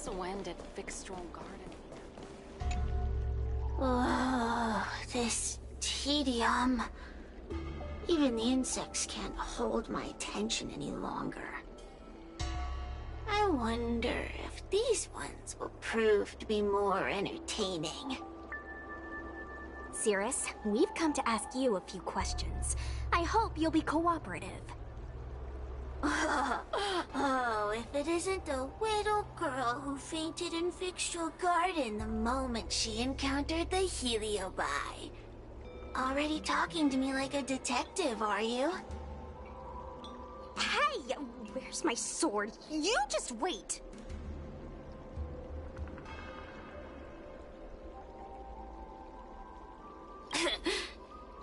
also end at Fixstrom Garden. Oh, this tedium. Even the insects can't hold my attention any longer. I wonder if these ones will prove to be more entertaining. Cirrus, we've come to ask you a few questions. I hope you'll be cooperative. Oh, if it isn't the little girl who fainted in Fixstrom Garden the moment she encountered the Heliobi. Already talking to me like a detective, are you? Hey! Where's my sword? You just wait!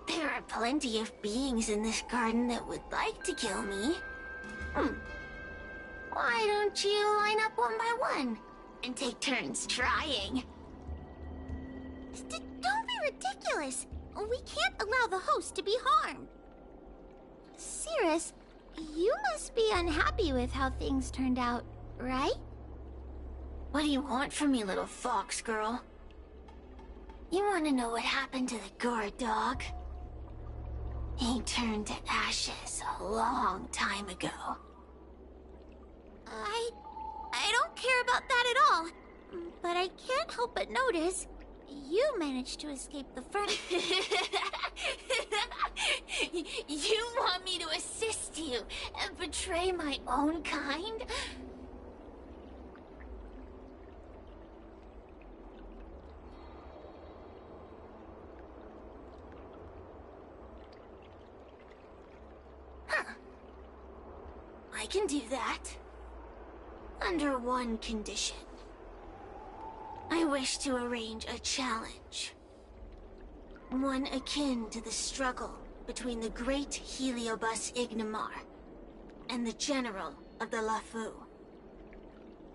There are plenty of beings in this garden that would like to kill me. Why don't you line up one by one and take turns trying? Don't be ridiculous! We can't allow the host to be harmed. Cirrus, you must be unhappy with how things turned out, right? What do you want from me, little fox girl? You want to know what happened to the guard dog? He turned to ashes a long time ago. I don't care about that at all. But I can't help but notice you managed to escape the front. You want me to assist you and betray my own kind? Huh. I can do that. Under one condition. I wish to arrange a challenge. One akin to the struggle between the great Heliobus Ignimar and the general of the Lafu.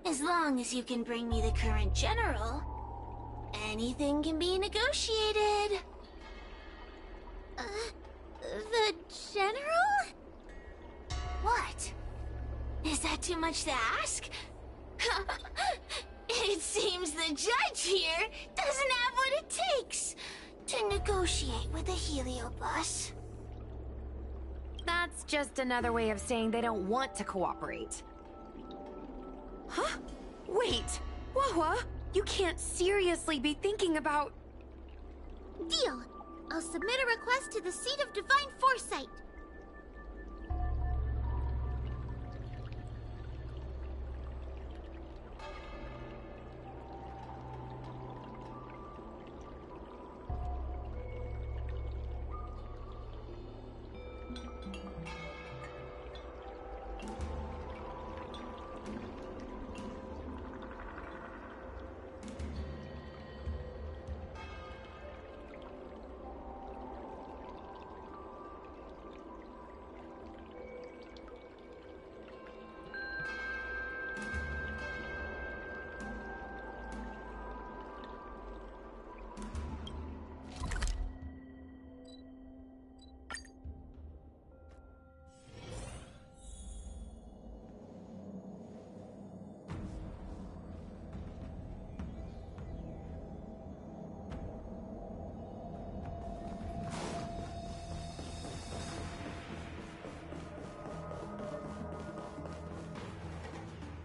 As long as you can bring me the current general, anything can be negotiated. The general? What? Is that too much to ask? It seems the judge here doesn't have what it takes to negotiate with the Heliobus. That's just another way of saying they don't want to cooperate. Huh? Wait! Wawa, you can't seriously be thinking about... Deal. I'll submit a request to the Seat of Divine Foresight.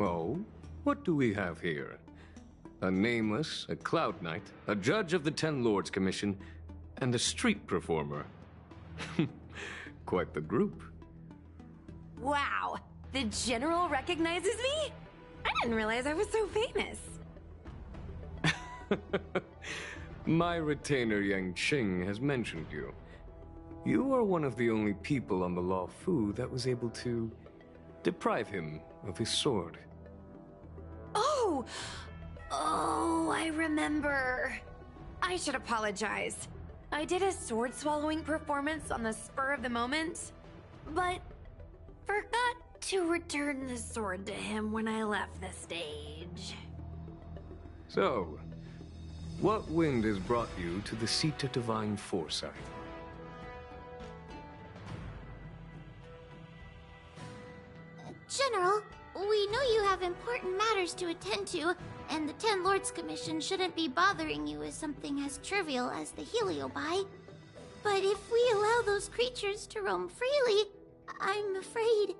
Oh? What do we have here? A nameless, a cloud knight, a judge of the Ten Lords Commission, and a street performer. Quite the group. Wow! The General recognizes me? I didn't realize I was so famous. My retainer Yang Qing has mentioned you. You are one of the only people on the Law Fu that was able to deprive him of his sword. Oh! Oh, I remember. I should apologize. I did a sword-swallowing performance on the spur of the moment, but forgot to return the sword to him when I left the stage. So, what wind has brought you to the Seat of Divine Foresight? General, We know you have important matters to attend to, and the Ten Lords Commission shouldn't be bothering you with something as trivial as the Heliobi. But if we allow those creatures to roam freely, I'm afraid...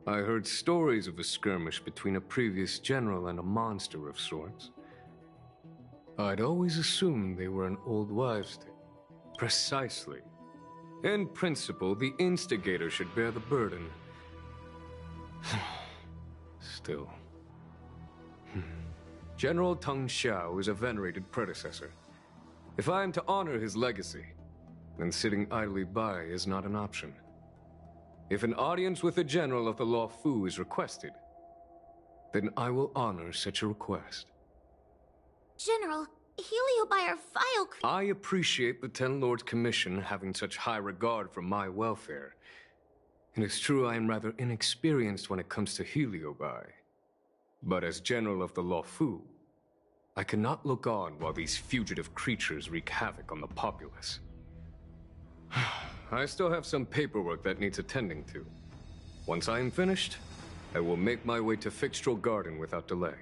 I heard stories of a skirmish between a previous general and a monster of sorts. I'd always assumed they were an old wives' tale. Precisely. In principle, the instigator should bear the burden. Still. General Teng Xiao is a venerated predecessor. If I am to honor his legacy, then sitting idly by is not an option. If an audience with the General of the Law Fu is requested, then I will honor such a request. General, Heliobi are vile... I appreciate the Ten Lords Commission having such high regard for my welfare. It is true I am rather inexperienced when it comes to Heliobi. But as General of the Law Fu, I cannot look on while these fugitive creatures wreak havoc on the populace. I still have some paperwork that needs attending to. Once I am finished, I will make my way to Fixtral Garden without delay.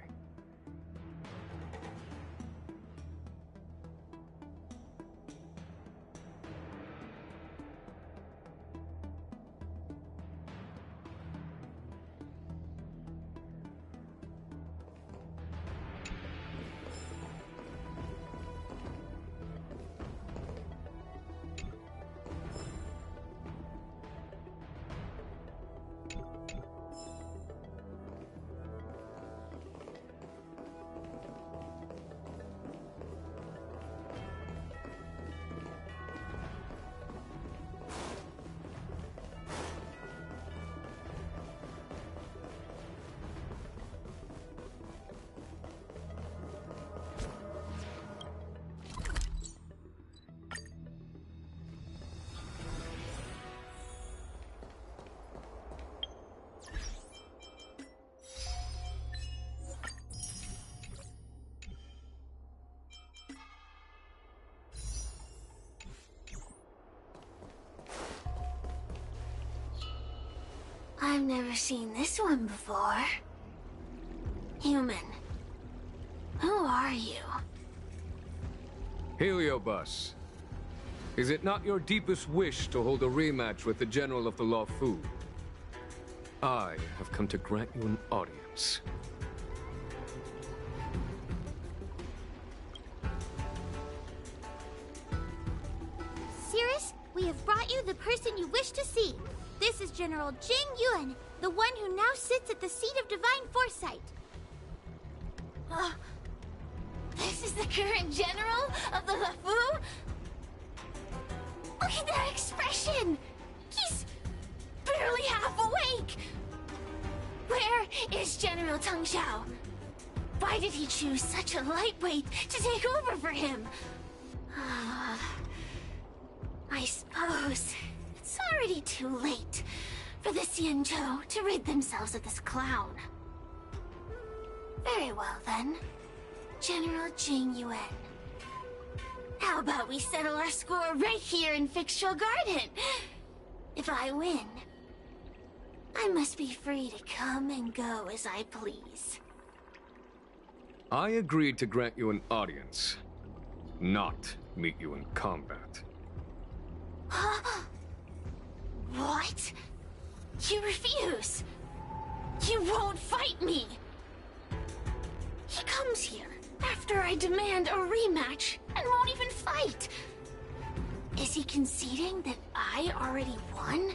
I've never seen this one before. Human. Who are you? Heliobus, is it not your deepest wish to hold a rematch with the General of the Law Fu? I have come to grant you an audience. Cirrus, we have brought you the person you wish to see. This is General Jing Yuan, the one who now sits at the seat of divine foresight. This is the current general of the LeFou? Look at that expression! He's barely half awake! Where is General Teng Xiao? Why did he choose such a lightweight to take over for him? I suppose it's already too late for the Xianzhou to rid themselves of this clown. Very well then, General Jing Yuan. How about we settle our score right here in Fixtral Garden? If I win, I must be free to come and go as I please. I agreed to grant you an audience, not meet you in combat. What? You refuse? You won't fight me! He comes here after I demand a rematch and won't even fight. Is he conceding that I already won?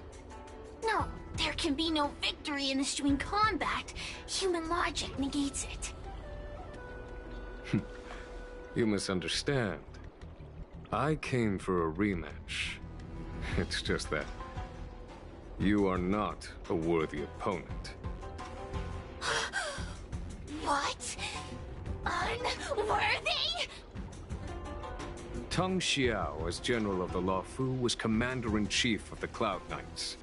No, there can be no victory in ensuing combat. Human logic negates it. You misunderstand. I came for a rematch. It's just that you are not a worthy opponent. What? Unworthy? Teng Xiao, as General of the Law Fu, was Commander-in-Chief of the Cloud Knights.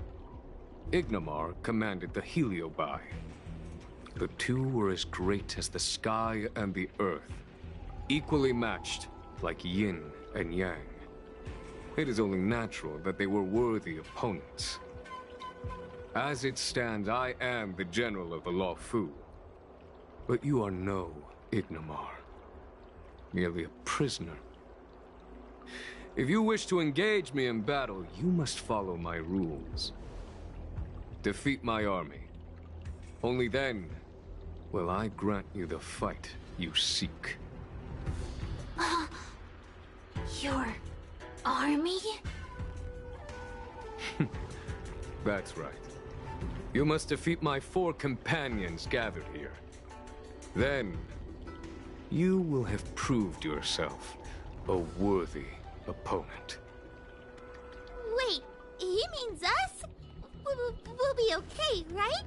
Ignamar commanded the Heliobi. The two were as great as the sky and the earth, equally matched like yin and yang. It is only natural that they were worthy opponents. As it stands, I am the general of the Law Fu. But you are no Ignamar. Merely a prisoner. If you wish to engage me in battle, you must follow my rules. Defeat my army. Only then will I grant you the fight you seek. Your army? That's right. You must defeat my 4 companions gathered here. Then, you will have proved yourself a worthy opponent. Wait, he means us? We'll be okay, right?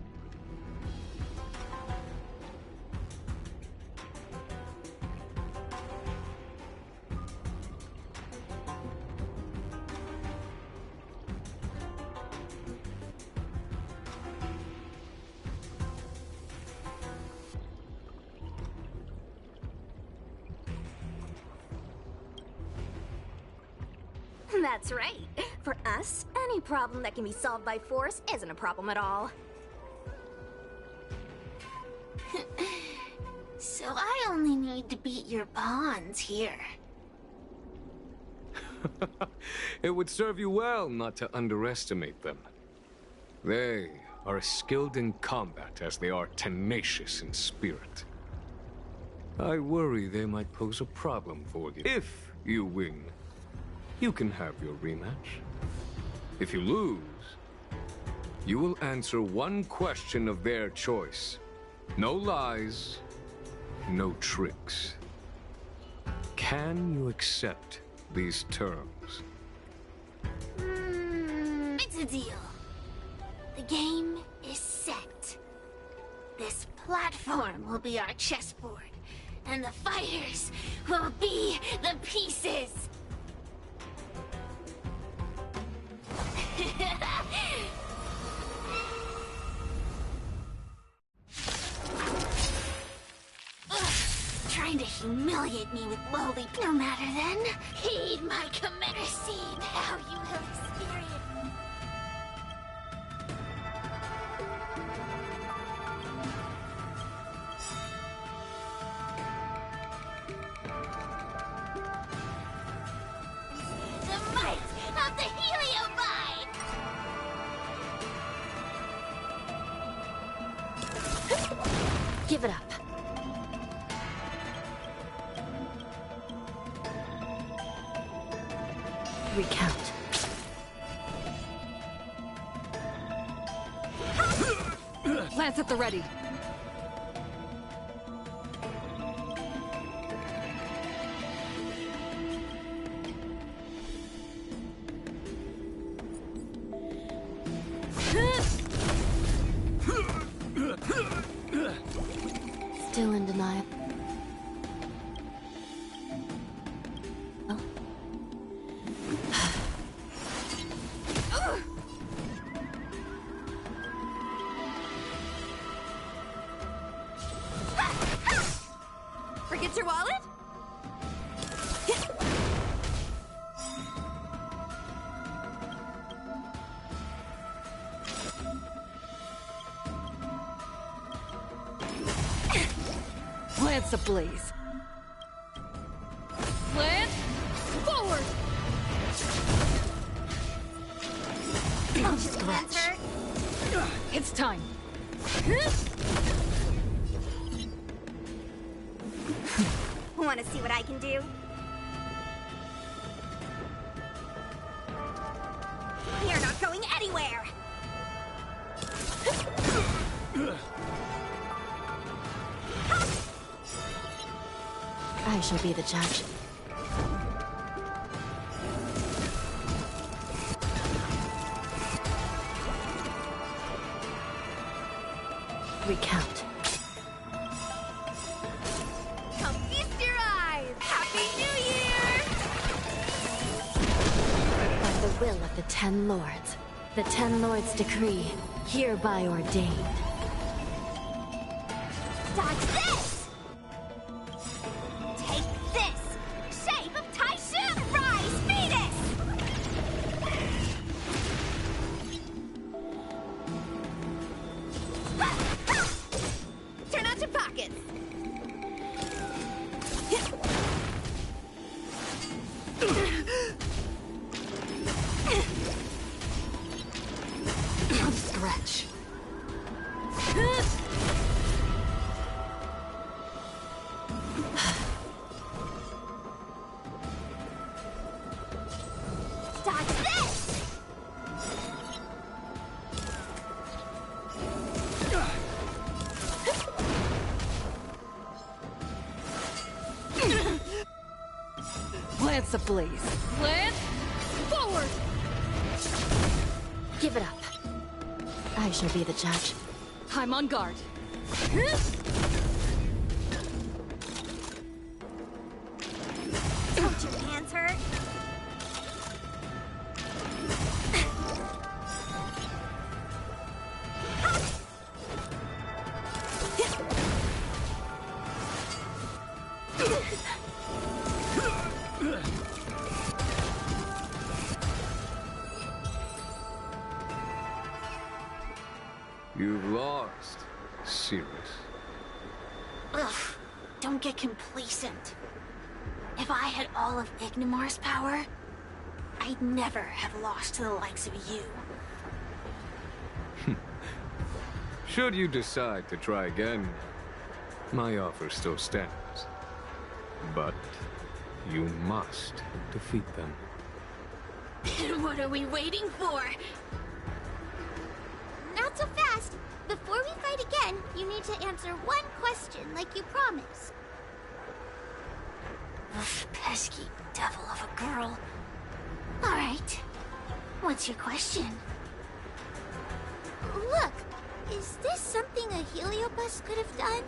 That's right. For us, any problem that can be solved by force isn't a problem at all. So I only need to beat your pawns here. It would serve you well not to underestimate them. They are as skilled in combat as they are tenacious in spirit. I worry they might pose a problem for you. If you win, you can have your rematch. If you lose, you will answer one question of their choice. No lies, no tricks. Can you accept these terms? It's a deal. The game is set. This platform will be our chessboard, and the fighters will be the pieces. Trying to humiliate me with lowly. No matter then. Heed my command. Receive how you have experienced. The might of the Heliobite! Give it up. Recount. Lance at the ready. Still in denial. Forget your wallet? Lance ablaze. Lance, forward! Scratch. It's time. Want to see what I can do? You're not going anywhere! I shall be the judge. Recount. Come feast your eyes! Happy New Year! By the will of the 10 Lords, the 10 Lords' decree, hereby ordained. Dodge this! Take this! Shape of Taishu! Rise, Venus! Lance ablaze. Lance, forward! Give it up. I shall be the judge. I'm on guard. Don't your hands hurt? You've lost, Cirrus. Ugh, don't get complacent. If I had all of Ignimar's power, I'd never have lost to the likes of you. Should you decide to try again, my offer still stands. But you must defeat them. What are we waiting for? Not so fast. Before we fight again, you need to answer one question like you promised. Ugh, pesky devil of a girl. Alright. What's your question? Look, is this something a Heliobus could have done?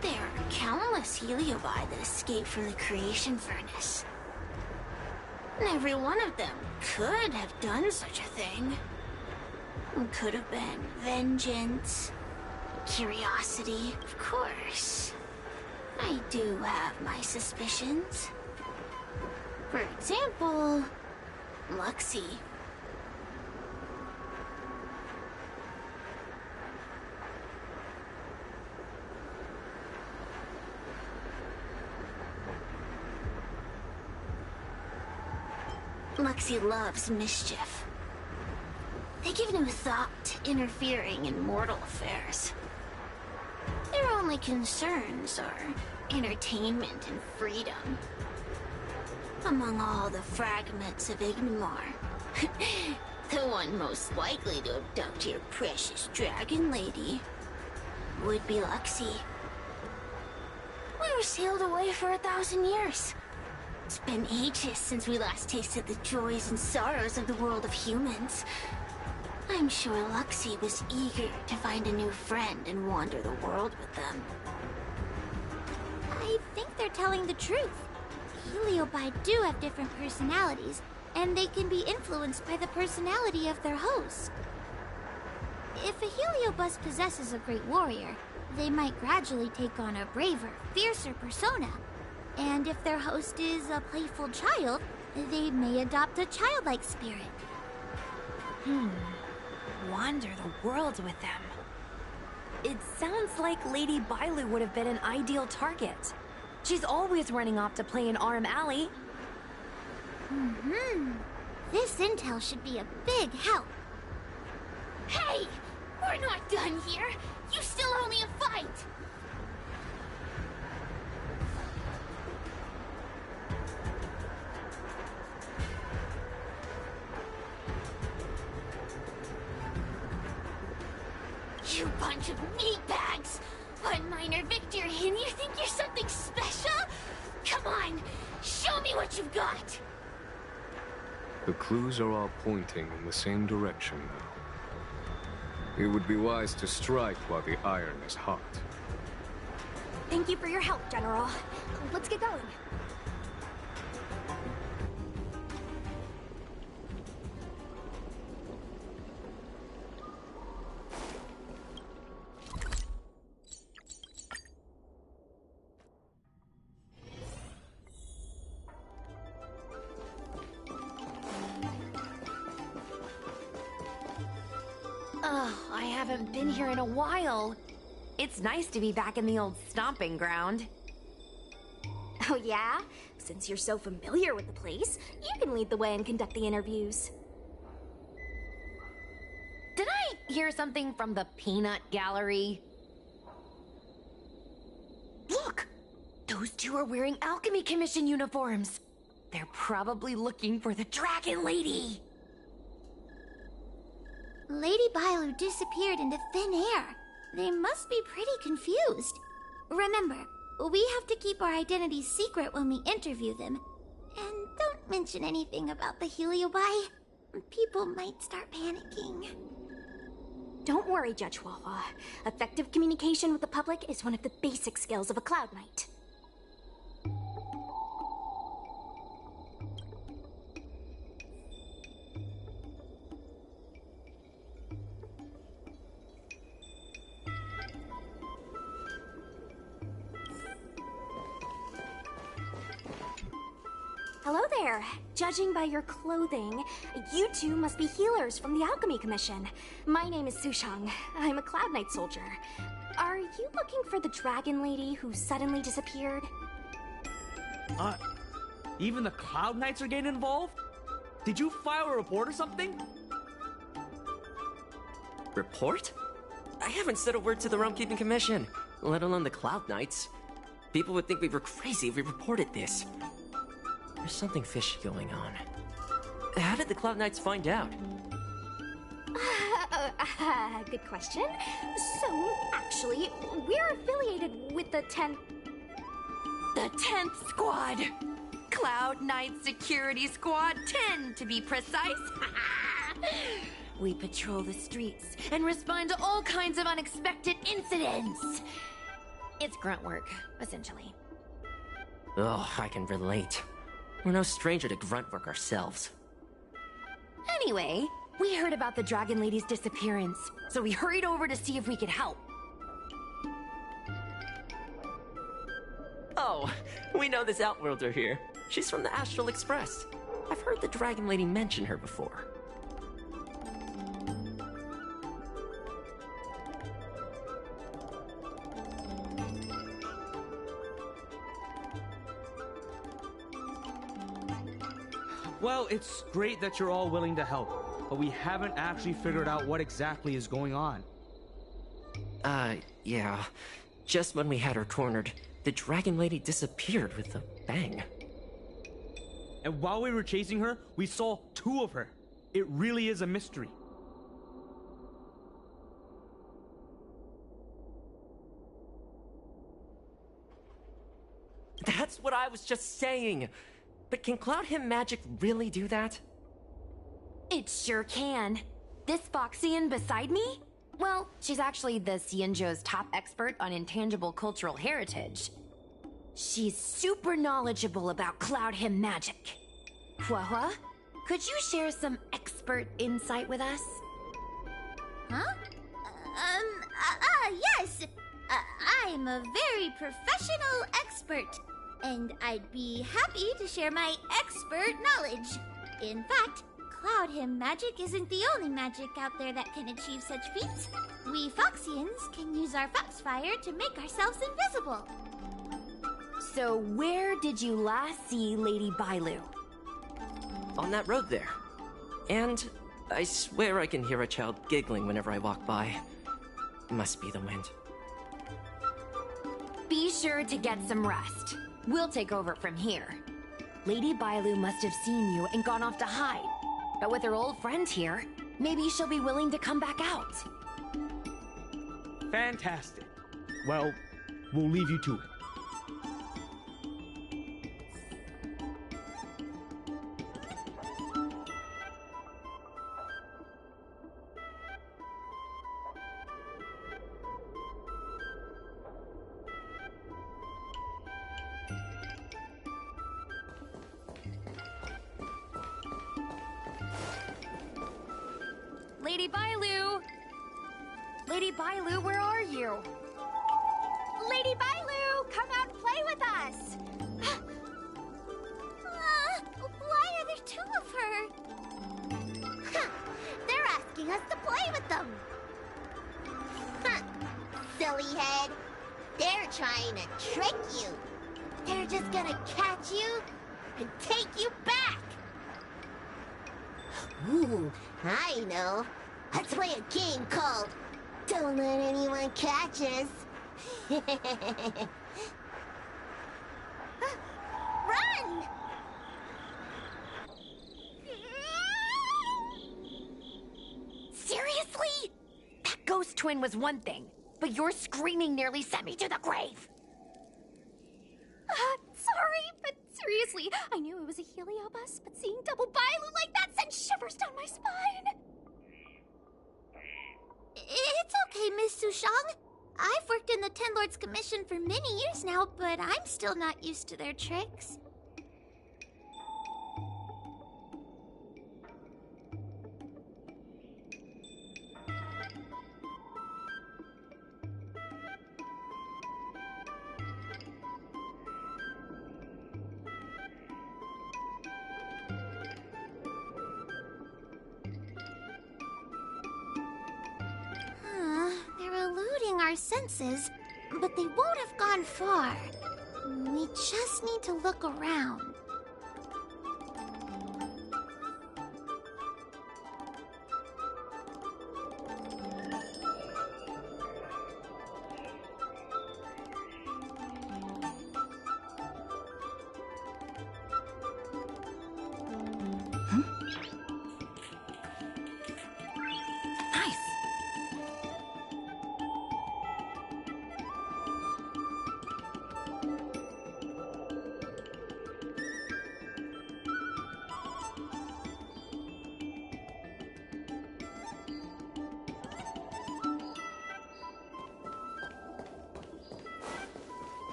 There are countless Heliobi that escaped from the creation furnace. And every one of them could have done such a thing. Could have been vengeance, curiosity, of course. I do have my suspicions. For example, Luxie. Luxie loves mischief. They give no thought to interfering in mortal affairs. Their only concerns are entertainment and freedom. Among all the fragments of Ignimar, the one most likely to abduct your precious dragon lady would be Luxie. We were sealed away for 1,000 years. It's been ages since we last tasted the joys and sorrows of the world of humans. I'm sure Luxie was eager to find a new friend and wander the world with them. I think they're telling the truth. Heliobi do have different personalities, and they can be influenced by the personality of their host. If a Heliobus possesses a great warrior, they might gradually take on a braver, fiercer persona. And if their host is a playful child, they may adopt a childlike spirit. Wander the world with them. It sounds like Lady Bailu would have been an ideal target. She's always running off to play in Arm Alley. This intel should be a big help. Hey! We're not done here! You still owe me a fight! You bunch of meatbags! One minor victory and you think you're something special? Come on, show me what you've got! The clues are all pointing in the same direction now. It would be wise to strike while the iron is hot. Thank you for your help, General. Let's get going. I haven't been here in a while. It's nice to be back in the old stomping ground. Oh yeah? Since you're so familiar with the place, you can lead the way and conduct the interviews. Did I hear something from the peanut gallery? Look! Those two are wearing Alchemy Commission uniforms. They're probably looking for the Dragon Lady. Lady Bailu disappeared into thin air. They must be pretty confused. Remember, we have to keep our identities secret when we interview them. And don't mention anything about the Heliobi. People might start panicking. Don't worry, Judge Wawa. Effective communication with the public is one of the basic skills of a Cloud Knight. Hello there. Judging by your clothing, you two must be healers from the Alchemy Commission. My name is Sushang. I'm a Cloud Knight soldier. Are you looking for the dragon lady who suddenly disappeared? Even the Cloud Knights are getting involved? Did you file a report or something? Report? I haven't said a word to the Realm Keeping Commission, let alone the Cloud Knights. People would think we were crazy if we reported this. There's something fishy going on. How did the Cloud Knights find out? Good question. So, actually, we're affiliated with the 10th... The 10th Squad! Cloud Knight Security Squad 10, to be precise. We patrol the streets and respond to all kinds of unexpected incidents. It's grunt work, essentially. Oh, I can relate. We're no stranger to grunt work ourselves. Anyway, we heard about the Dragon Lady's disappearance, so we hurried over to see if we could help. Oh, we know this Outworlder here. She's from the Astral Express. I've heard the Dragon Lady mention her before. Well, it's great that you're all willing to help, but we haven't actually figured out what exactly is going on. Yeah. Just when we had her cornered, the Dragon Lady disappeared with a bang. And while we were chasing her, we saw 2 of her. It really is a mystery. That's what I was just saying. But can Cloud Hymn magic really do that? It sure can. This Foxian beside me? Well, she's actually the Xianzhou's top expert on intangible cultural heritage. She's super knowledgeable about Cloud Hymn magic. Huahua, could you share some expert insight with us? Huh? Yes! I'm a very professional expert, and I'd be happy to share my expert knowledge. In fact, Cloud Hymn magic isn't the only magic out there that can achieve such feats. We Foxians can use our Foxfire to make ourselves invisible. So where did you last see Lady Bailu? On that road there. And I swear I can hear a child giggling whenever I walk by. Must be the wind. Be sure to get some rest. We'll take over from here. Lady Bailu must have seen you and gone off to hide. But with her old friend here, maybe she'll be willing to come back out. Fantastic. Well, we'll leave you to it. Lady Bailu! Lady Bailu, where are you? Lady Bailu, come out and play with us! Why are there 2 of her? They're asking us to play with them. Silly head. They're trying to trick you. They're just gonna catch you and take you back. Ooh, I know. Let's play a game called Don't Let Anyone Catch Us. Run! Seriously? That ghost twin was one thing, but your screaming nearly sent me to the grave. Seriously, I knew it was a heliobus, but seeing double Bailu like that sent shivers down my spine. It's okay, Miss Sushang. I've worked in the Ten Lords Commission for many years now, but I'm still not used to their tricks. They're eluding our senses, but they won't have gone far. We just need to look around.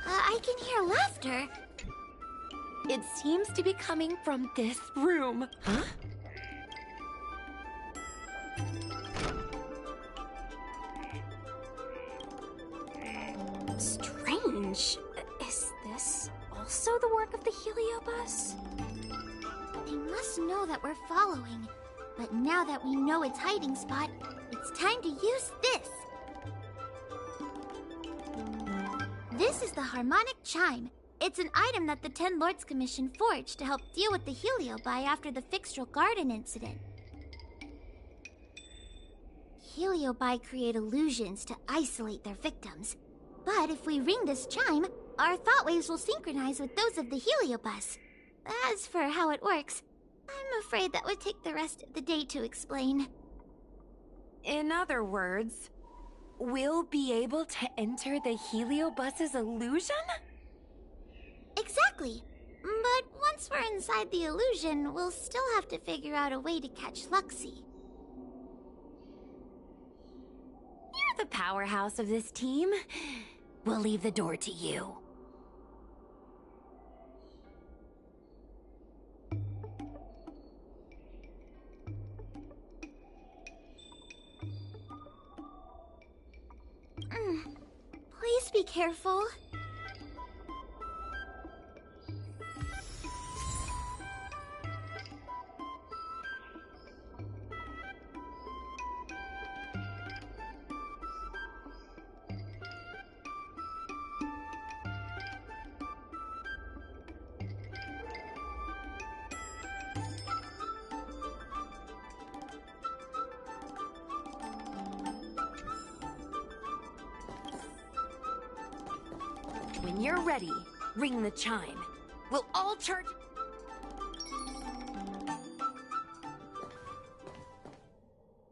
I can hear laughter. It seems to be coming from this room. Huh? Strange. Is this also the work of the heliobus? They must know that we're following. But now that we know its hiding spot, it's time to use this. This is the harmonic chime. It's an item that the Ten Lords Commission forged to help deal with the Heliobi after the Fixtral Garden incident. Heliobi create illusions to isolate their victims. But if we ring this chime, our thought waves will synchronize with those of the Heliobus. As for how it works, I'm afraid that would take the rest of the day to explain. In other words, we'll be able to enter the Heliobus's illusion? Exactly. But once we're inside the illusion, we'll still have to figure out a way to catch Luxie. You're the powerhouse of this team. We'll leave the door to you. Please be careful. When you're ready, ring the chime. We'll all charge...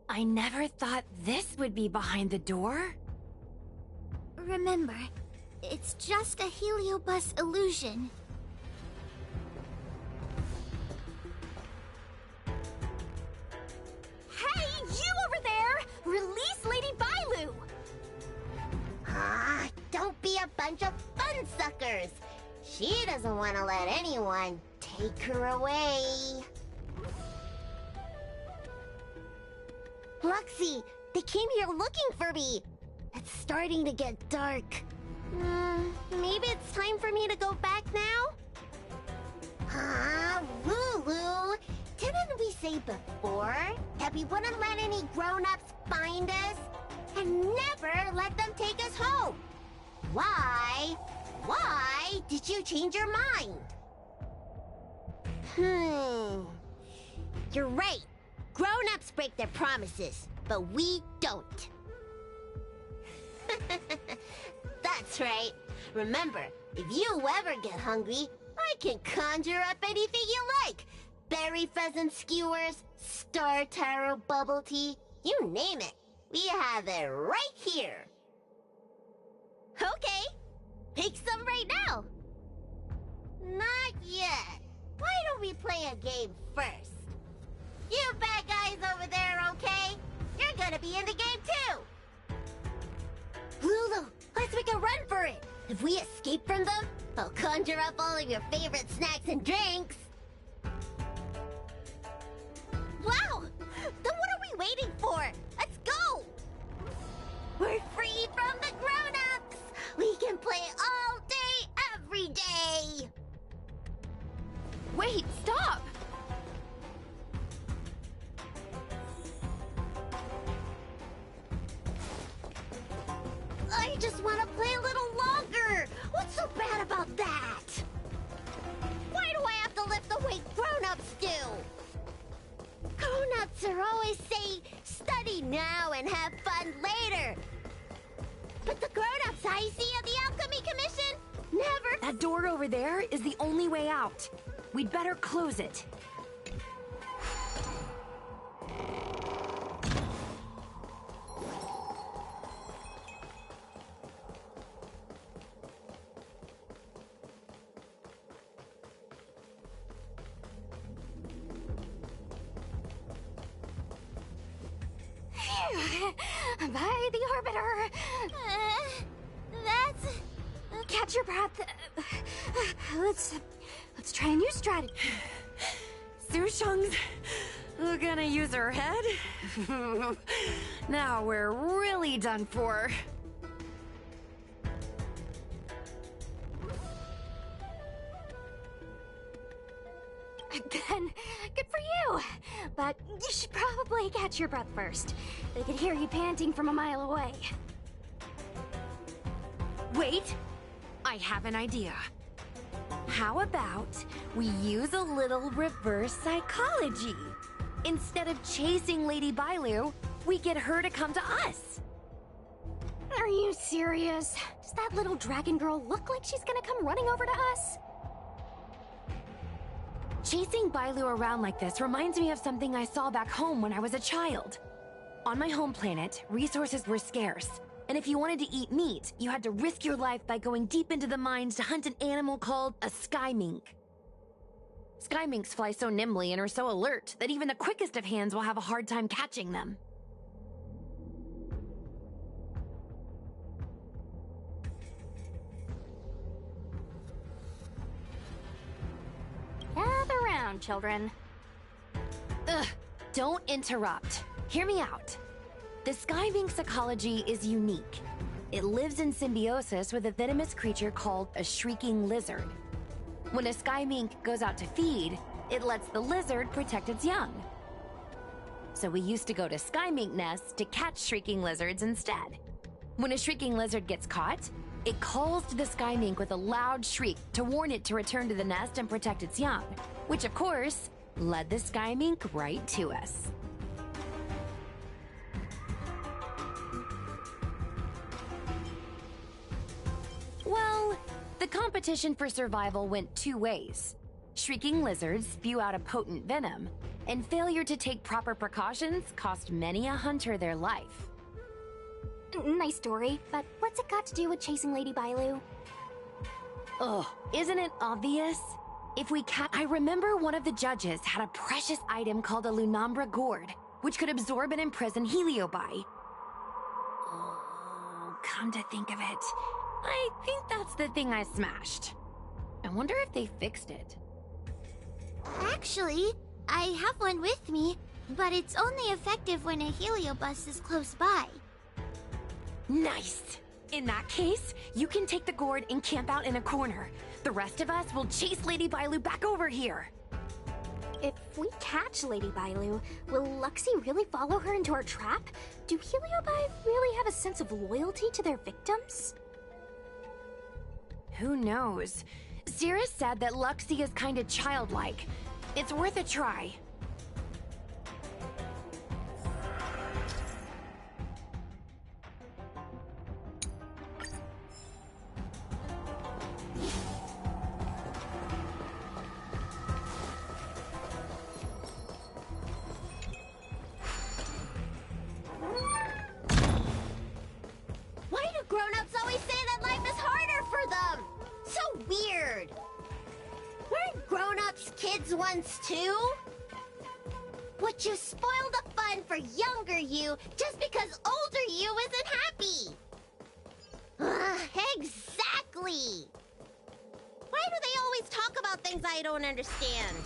I never thought this would be behind the door. Remember, it's just a Heliobus illusion. Hey, you over there! Release Lady Bailu! Ah, don't be a bunch of fun suckers. She doesn't want to let anyone take her away. Luxie, they came here looking for me. It's starting to get dark. Maybe it's time for me to go back now? Huh, Lulu? Didn't we say before that we wouldn't let any grown-ups find us? And never let them take us home? Why? Why did you change your mind? You're right. Grown-ups break their promises, but we don't. That's right. Remember, if you ever get hungry, I can conjure up anything you like. Berry pheasant skewers, star taro bubble tea, you name it. We have it right here. Okay, pick some right now. Not yet. Why don't we play a game first? You bad guys over there, okay? You're gonna be in the game too. Lulu, let's make a run for it. If we escape from them, I'll conjure up all of your favorite snacks and drinks. Wow! Then what are we waiting for? Let's go! We're free from the grown-ups! We can play all day, every day! Wait, stop! I just want to play a little longer! What's so bad about that? Why do I have to lift the weight grown-ups do? Grown-ups are always saying, study now and have fun later. But the grown-ups I see at the Alchemy Commission never... That door over there is the only way out. We'd better close it. By the orbiter. That's... Catch your breath. Let's try a new strategy. Sushang's gonna use her head? Now we're really done for. Then, good for you. But you should probably catch your breath first. They could hear you panting from a mile away. Wait! I have an idea. How about we use a little reverse psychology? Instead of chasing Lady Bailu, we get her to come to us. Are you serious? Does that little dragon girl look like she's gonna come running over to us? Chasing Bailu around like this reminds me of something I saw back home when I was a child. On my home planet, resources were scarce, and if you wanted to eat meat, you had to risk your life by going deep into the mines to hunt an animal called a sky mink. Sky minks fly so nimbly and are so alert that even the quickest of hands will have a hard time catching them. Gather round, children. Ugh, don't interrupt. Hear me out. The sky mink's ecology is unique. It lives in symbiosis with a venomous creature called a shrieking lizard. When a sky mink goes out to feed, it lets the lizard protect its young. So we used to go to sky mink nests to catch shrieking lizards instead. When a shrieking lizard gets caught, it calls to the sky mink with a loud shriek to warn it to return to the nest and protect its young, which of course led the sky mink right to us. Well, the competition for survival went two ways. Shrieking lizards spew out a potent venom, and failure to take proper precautions cost many a hunter their life. Nice story, but what's it got to do with chasing Lady Bailu? Ugh, isn't it obvious? If we I remember one of the judges had a precious item called a Lunambra gourd, which could absorb and imprison Heliobi. Oh, come to think of it, I think that's the thing I smashed. I wonder if they fixed it. Actually, I have one with me, but it's only effective when a heliobus is close by. Nice! In that case, you can take the gourd and camp out in a corner. The rest of us will chase Lady Bailu back over here. If we catch Lady Bailu, will Luxie really follow her into our trap? Do Heliobi really have a sense of loyalty to their victims? Who knows? Cirrus said that Luxie is kinda childlike. It's worth a try. kids once too? Would you spoil the fun for younger you just because older you isn't happy? Exactly! Why do they always talk about things I don't understand?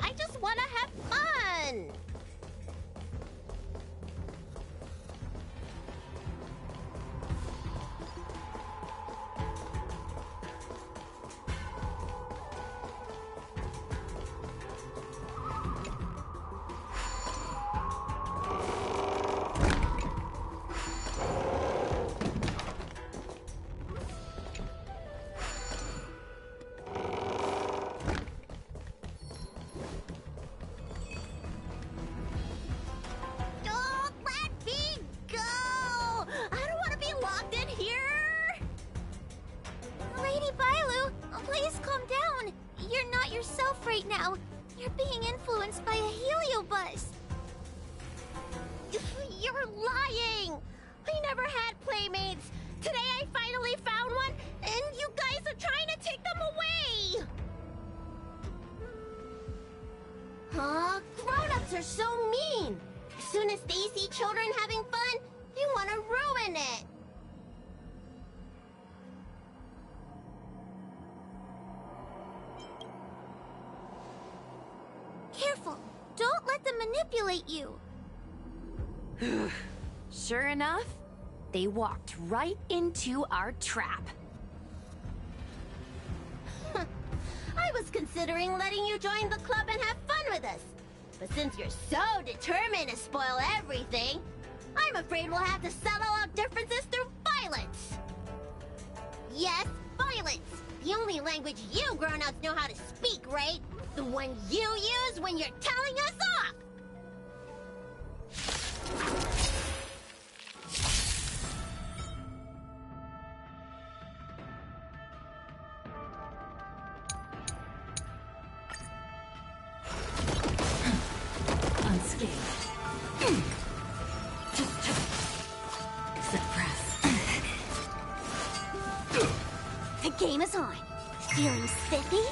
I just want to have fun! Right now, you're being influenced by a heliobus. You're lying! I never had playmates. Today I finally found one, and you guys are trying to take them away! Huh? Grown-ups are so mean! As soon as they see children having fun, they want to ruin it! Careful! Don't let them manipulate you! Sure enough, they walked right into our trap. I was considering letting you join the club and have fun with us. But since you're so determined to spoil everything, I'm afraid we'll have to settle our differences through violence. Yes, violence. The only language you grown-ups know how to speak, right? The one you use when you're telling us off! Unscathed. Suppress. The game is on. Feeling spiffy?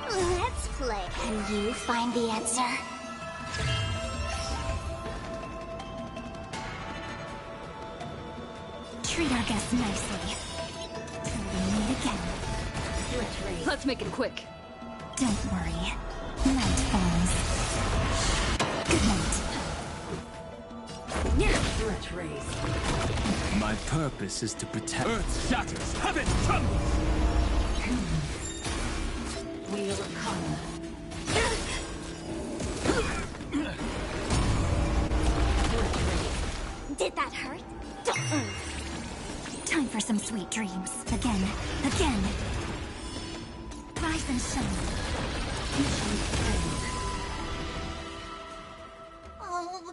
Let's play. Can you find the answer? Treat our guests nicely. Till we meet again. Let's make it quick. Don't worry. Night falls. Good night. Threat raised. My purpose is to protect. Earth shatters, heaven trembles! Wheel of Karma. Did that hurt? Don't move. Time for some sweet dreams. Again. Rise and shine. Oh,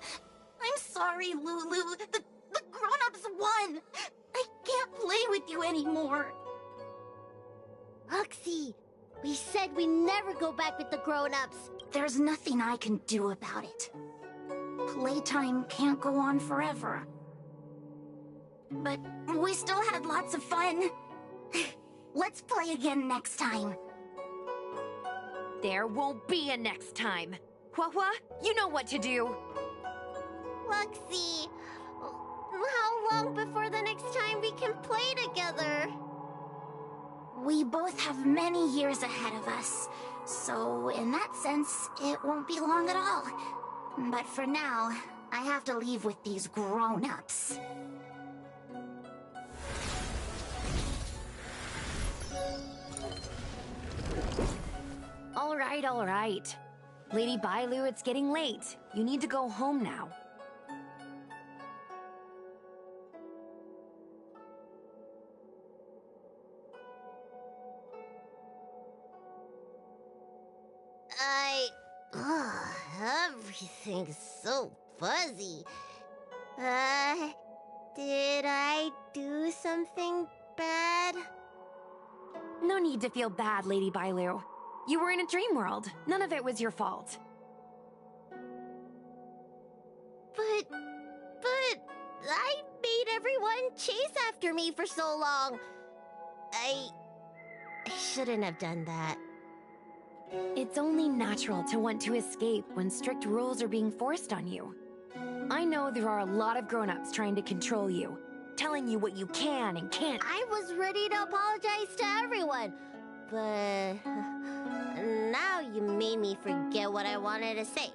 I'm sorry, Lulu. The grown-ups won. I can't play with you anymore. Luxie, we said we never go back with the grown-ups. There's nothing I can do about it. Playtime can't go on forever. But we still had lots of fun. Let's play again next time. There won't be a next time. Hua, you know what to do. Luxie, how long before the next time we can play together? We both have many years ahead of us, so in that sense, it won't be long at all. But for now, I have to leave with these grown-ups. All right. Lady Bailu, it's getting late. You need to go home now. Everything's so fuzzy. Did I do something bad? No need to feel bad, Lady Bailu. You were in a dream world. None of it was your fault. But I made everyone chase after me for so long. I shouldn't have done that. It's only natural to want to escape when strict rules are being forced on you. I know there are a lot of grown-ups trying to control you, telling you what you can and can't. I was ready to apologize to everyone, but now you made me forget what I wanted to say.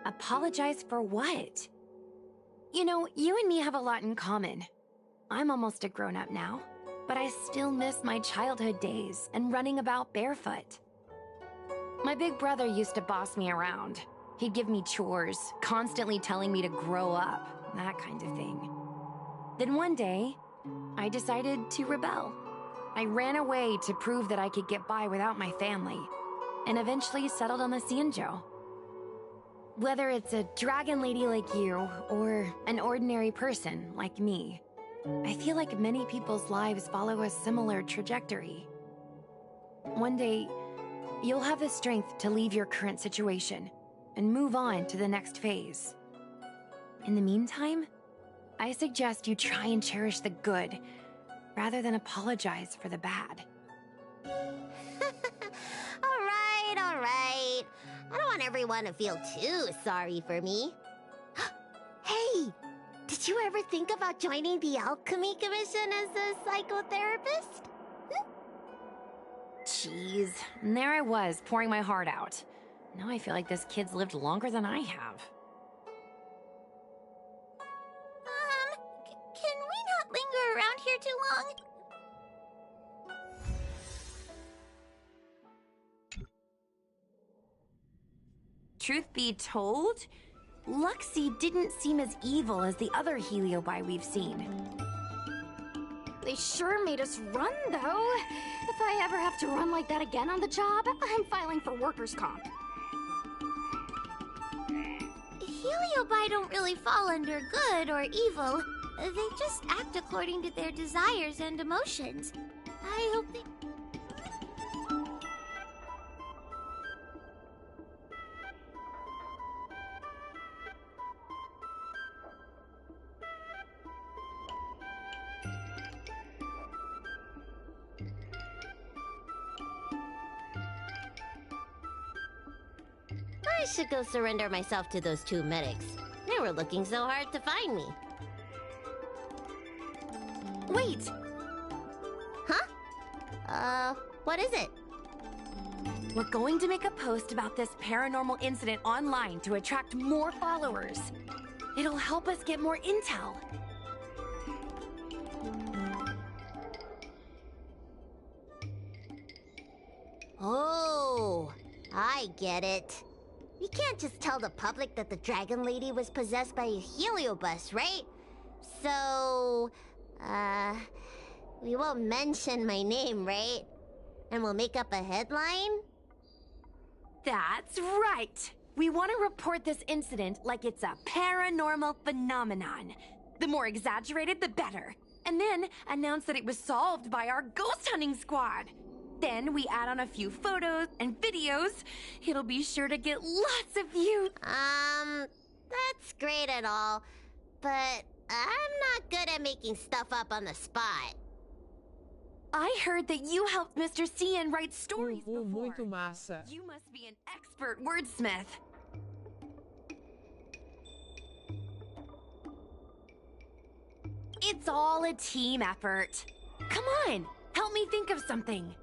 Apologize for what? You know, you and me have a lot in common. I'm almost a grown-up now, but I still miss my childhood days and running about barefoot. My big brother used to boss me around. He'd give me chores, constantly telling me to grow up, that kind of thing. Then one day, I decided to rebel. I ran away to prove that I could get by without my family, and eventually settled on the Xianzhou. Whether it's a dragon lady like you, or an ordinary person like me, I feel like many people's lives follow a similar trajectory. One day, you'll have the strength to leave your current situation and move on to the next phase. In the meantime, I suggest you try and cherish the good rather than apologize for the bad. All right. I don't want everyone to feel too sorry for me. Hey, did you ever think about joining the Alchemy Commission as a psychotherapist? Jeez, and there I was, pouring my heart out. Now I feel like this kid's lived longer than I have. Can we not linger around here too long? Truth be told, Luxie didn't seem as evil as the other Heliobi we've seen. They sure made us run, though. If I ever have to run like that again on the job, I'm filing for workers' comp. Heliobi don't really fall under good or evil. They just act according to their desires and emotions. I hope they... I should go surrender myself to those two medics. They were looking so hard to find me. Wait! Huh? What is it? We're going to make a post about this paranormal incident online to attract more followers. It'll help us get more intel. Oh, I get it. You can't just tell the public that the Dragon Lady was possessed by a heliobus, right? So, we won't mention my name, right? And we'll make up a headline? That's right! We want to report this incident like it's a paranormal phenomenon. The more exaggerated, the better. And then announce that it was solved by our ghost hunting squad. Then we add on a few photos and videos. It'll be sure to get lots of views. That's great and all, but I'm not good at making stuff up on the spot. I heard that you helped Mr. Cian write stories before. Muito massa. You must be an expert wordsmith. It's all a team effort. Come on, help me think of something.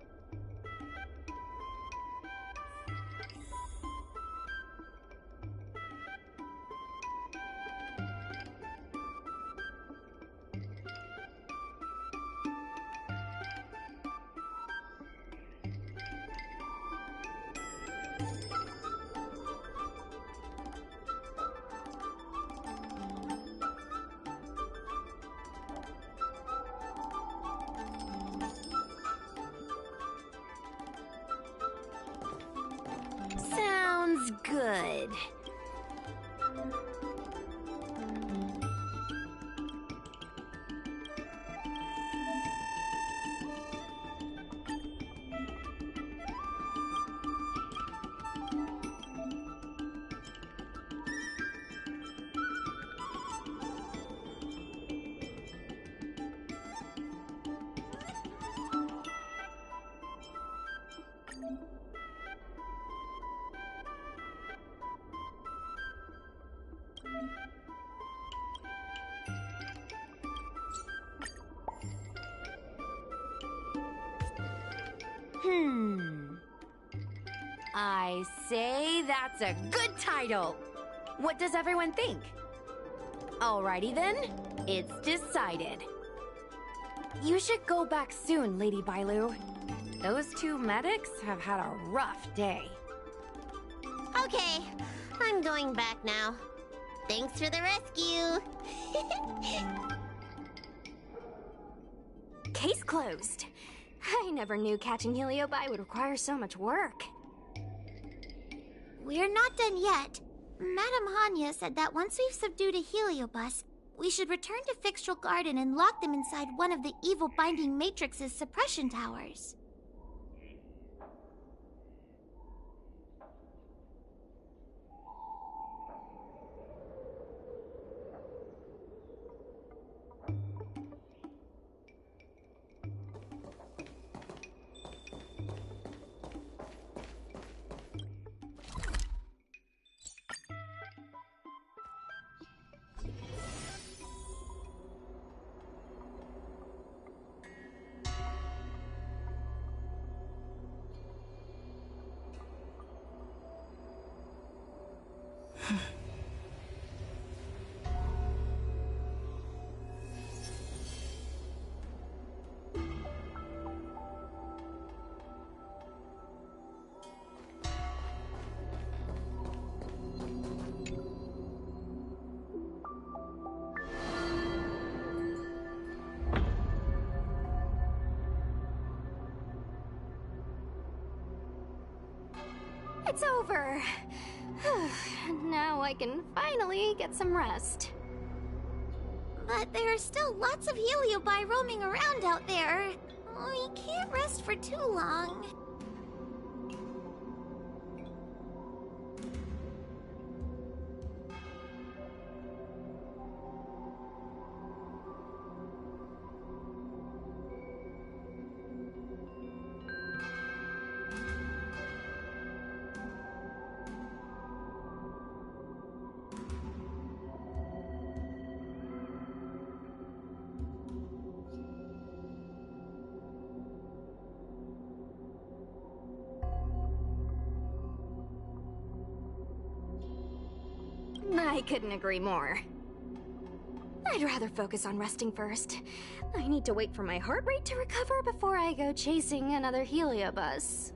I say that's a good title. What does everyone think? Alrighty then, it's decided. You should go back soon, Lady Bailu. Those two medics have had a rough day. Okay, I'm going back now. Thanks for the rescue. Case closed. I never knew catching Heliobi would require so much work. We're not done yet. Madame Hanya said that once we've subdued a Heliobus, we should return to Fixtral Garden and lock them inside one of the evil Binding Matrix's suppression towers. It's over. Now I can finally get some rest. But there are still lots of Heliobi roaming around out there. We can't rest for too long. I couldn't agree more. I'd rather focus on resting first. I need to wait for my heart rate to recover before I go chasing another Heliobus.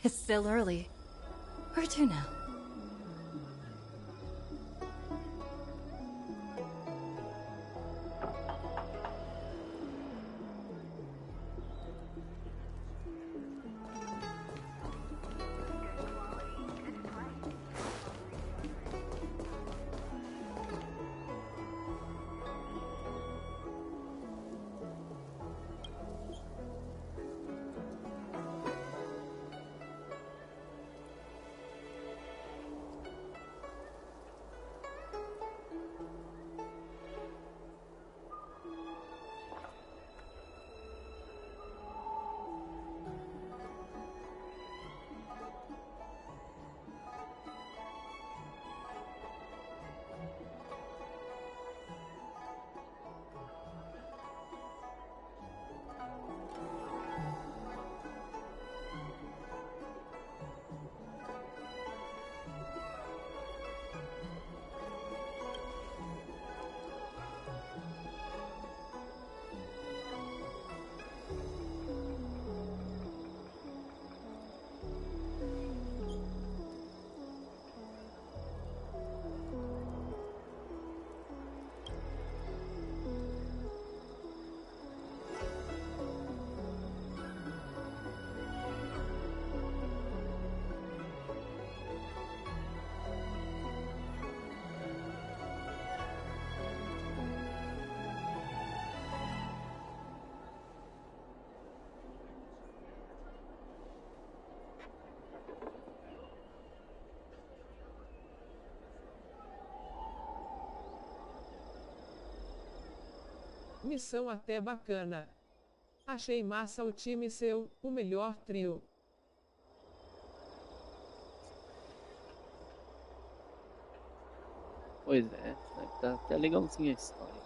It's still early. Where to now? Missão até bacana. Achei massa o time seu, o melhor trio. Pois é, tá até legalzinha a história.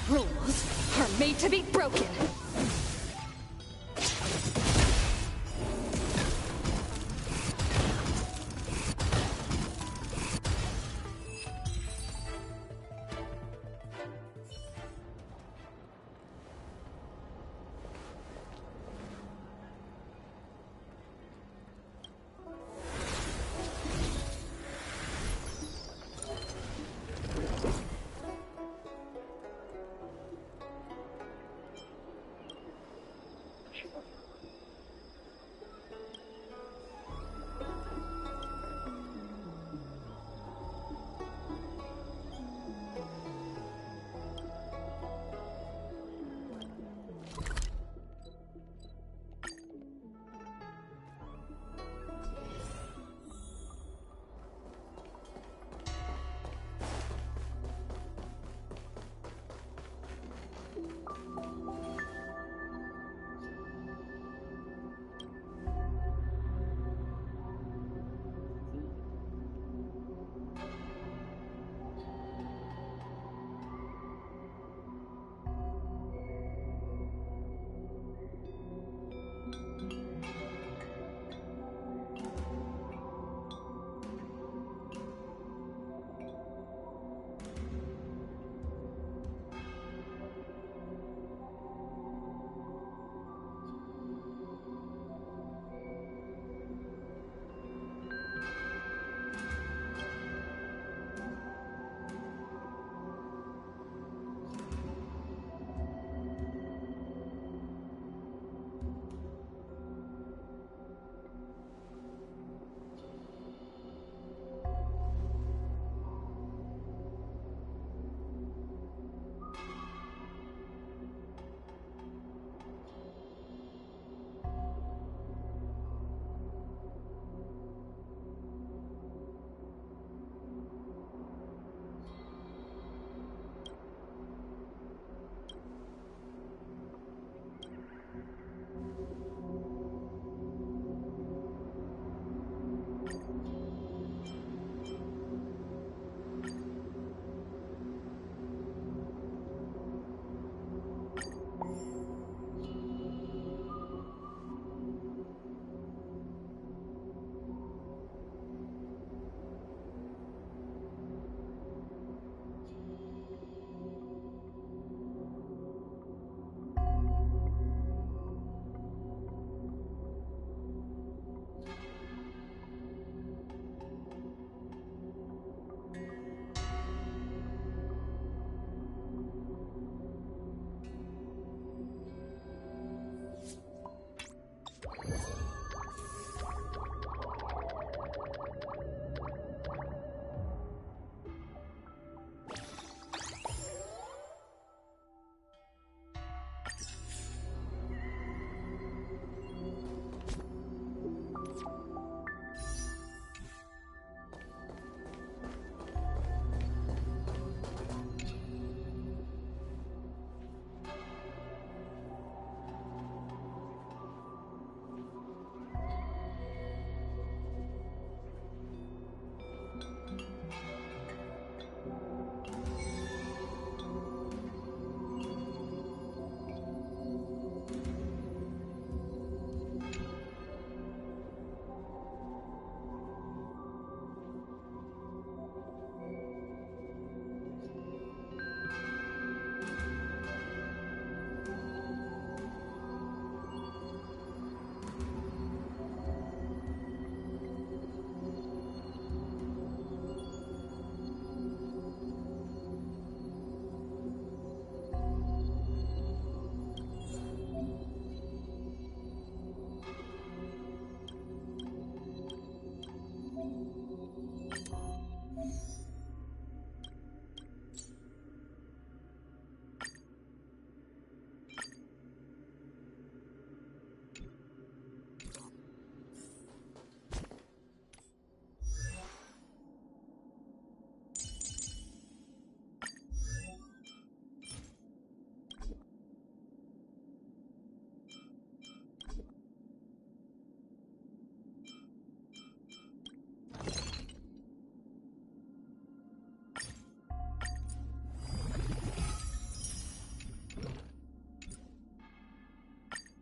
Rules are made to be broken.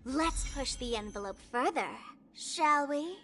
Let's push the envelope further, shall we?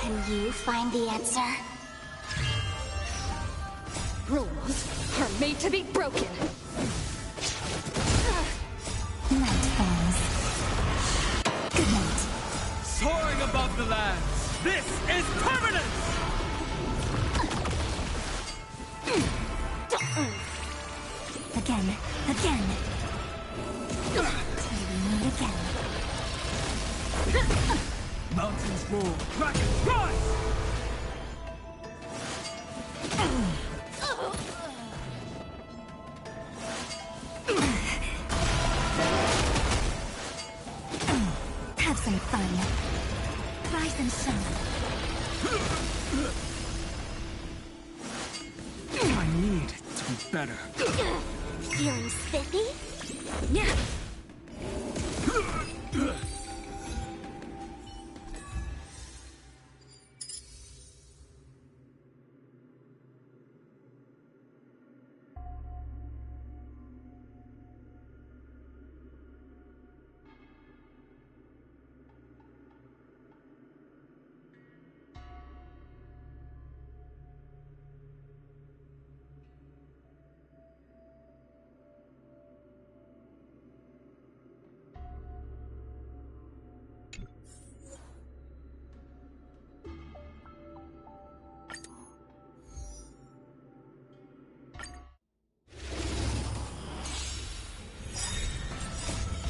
Can you find the answer? Rules are made to be broken. Night falls. Good night. Soaring above the lands, this is permanence! Again. Till we meet again. Mountains roar, dragons rise! Have some fun. Rise and shine. I need to be better. Feeling spiffy? Yeah.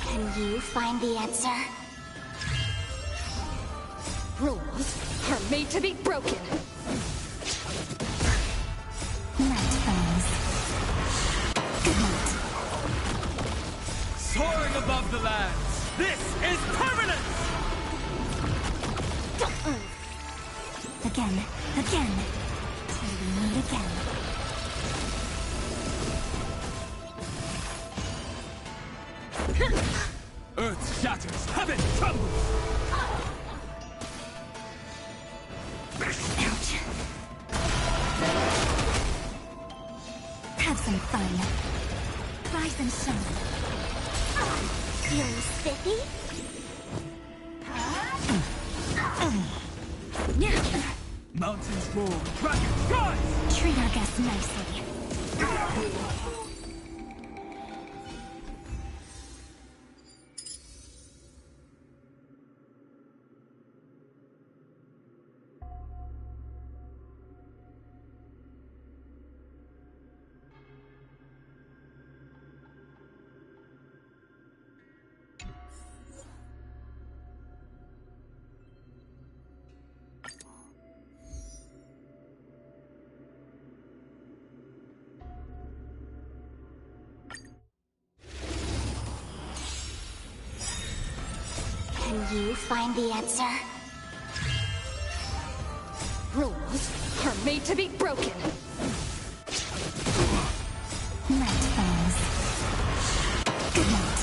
Can you find the answer? Rules are made to be broken. Night falls. Good night. Soaring above the lands, this is permanence! Again. Till we meet again. Earth shatters, heaven trembles! Ouch. Have some fun. Rise and shine. Feeling spiffy? Mountains roar, dragons rise! Treat our guests nicely. Can you find the answer? Rules are made to be broken. Night falls. Good night.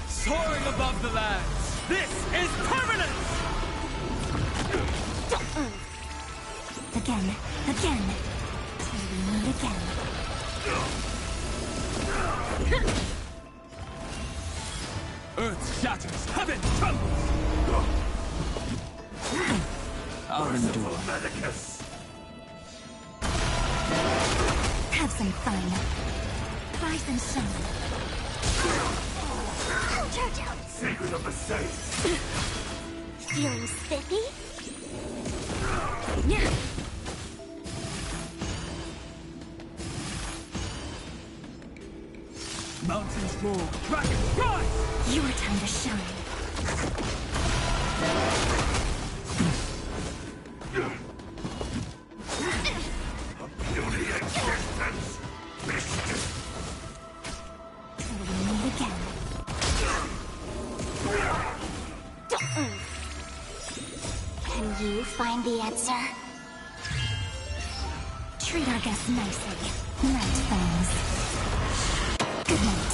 Soaring above the lands, this is permanence! Again. Till we meet again. Earth shatters, heaven trembles! I'll endure. Have some fun. Rise and shine. Charge out. Secret of the saints. Feeling spiffy? Yeah. Mountains fall, dragons rise! Your time to shine. Beauty existence. Till we meet again. Can you find the answer? Treat our guests nicely. Night things. Good night.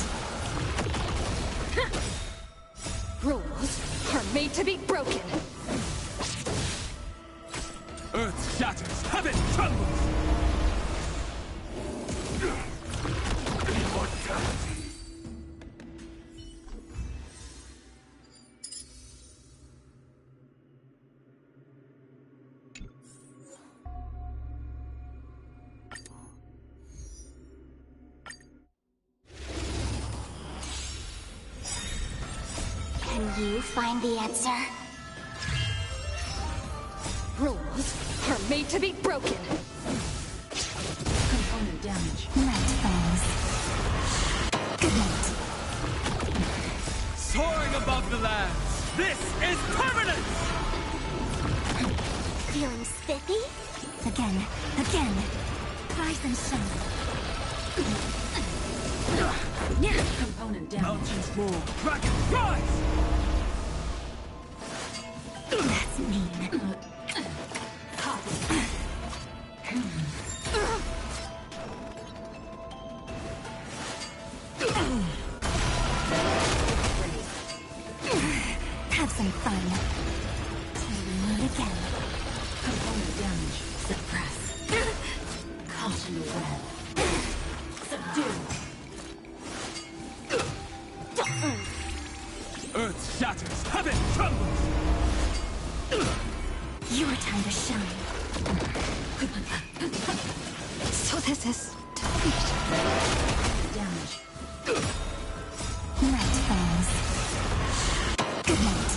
Rules are made to be broken. Earth shatters, heaven trembles! Immortality. Can you find the answer? Rules are made to be broken. Component damage. Night things. Good night. Soaring above the lands, this is permanent! Feeling spiffy? Again. Rise and shine. Component damage. Mountains fall, dragons rise! That's mean. Have some fun. Till we meet again. Component damage. Suppress. Caution the web. Subdue. Earth shatters, heaven trembles! Your time to shine. So this is defeat. Damage. Night things. Good night.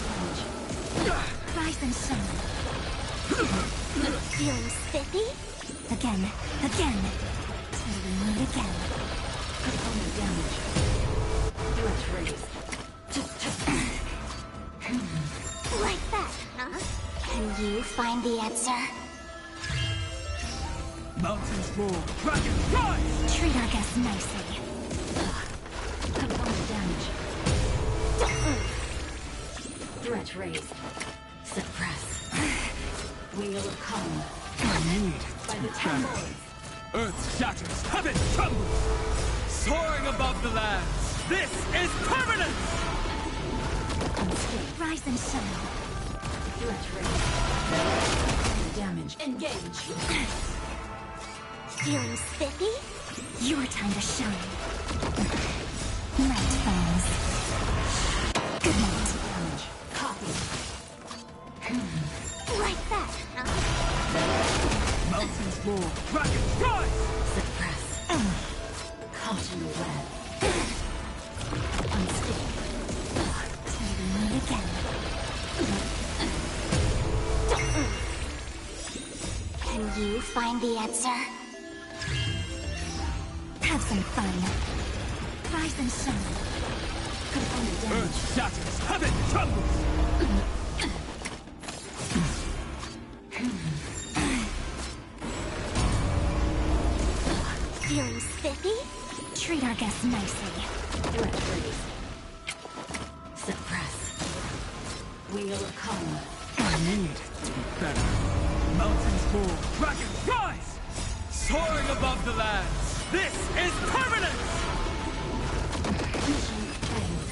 Rise and shine. Feeling spiffy? Again. Till we meet again. Component damage. Threat raised. Like that, huh? Can you find the answer? Mountains fall, dragons rise! Treat our guests nicely. Component damage. Threat raised. Suppress. Wheel of calm. I need By the Ten Lords. Earth shatters, heaven trembles! Soaring above the lands, this is permanent! Rise and shine. Threat raised. Damage. Engage. Feeling spiffy? Your time to shine. Night things. Good night. Damage. Copy. Like that, huh? Mountains fall, dragons rise! Suppress. Caught in the web. Unstick. Till we meet again. Can you find the answer? Have some fun. Rise and shine. Component damage. Earth shatters, heaven trembles! Feeling spiffy? Treat our guests nicely. Threat raised. Suppress. Wheel of calm. I need to be better. Mountains fall, dragons rise! Soaring above the lands, this is permanent! Mission failed.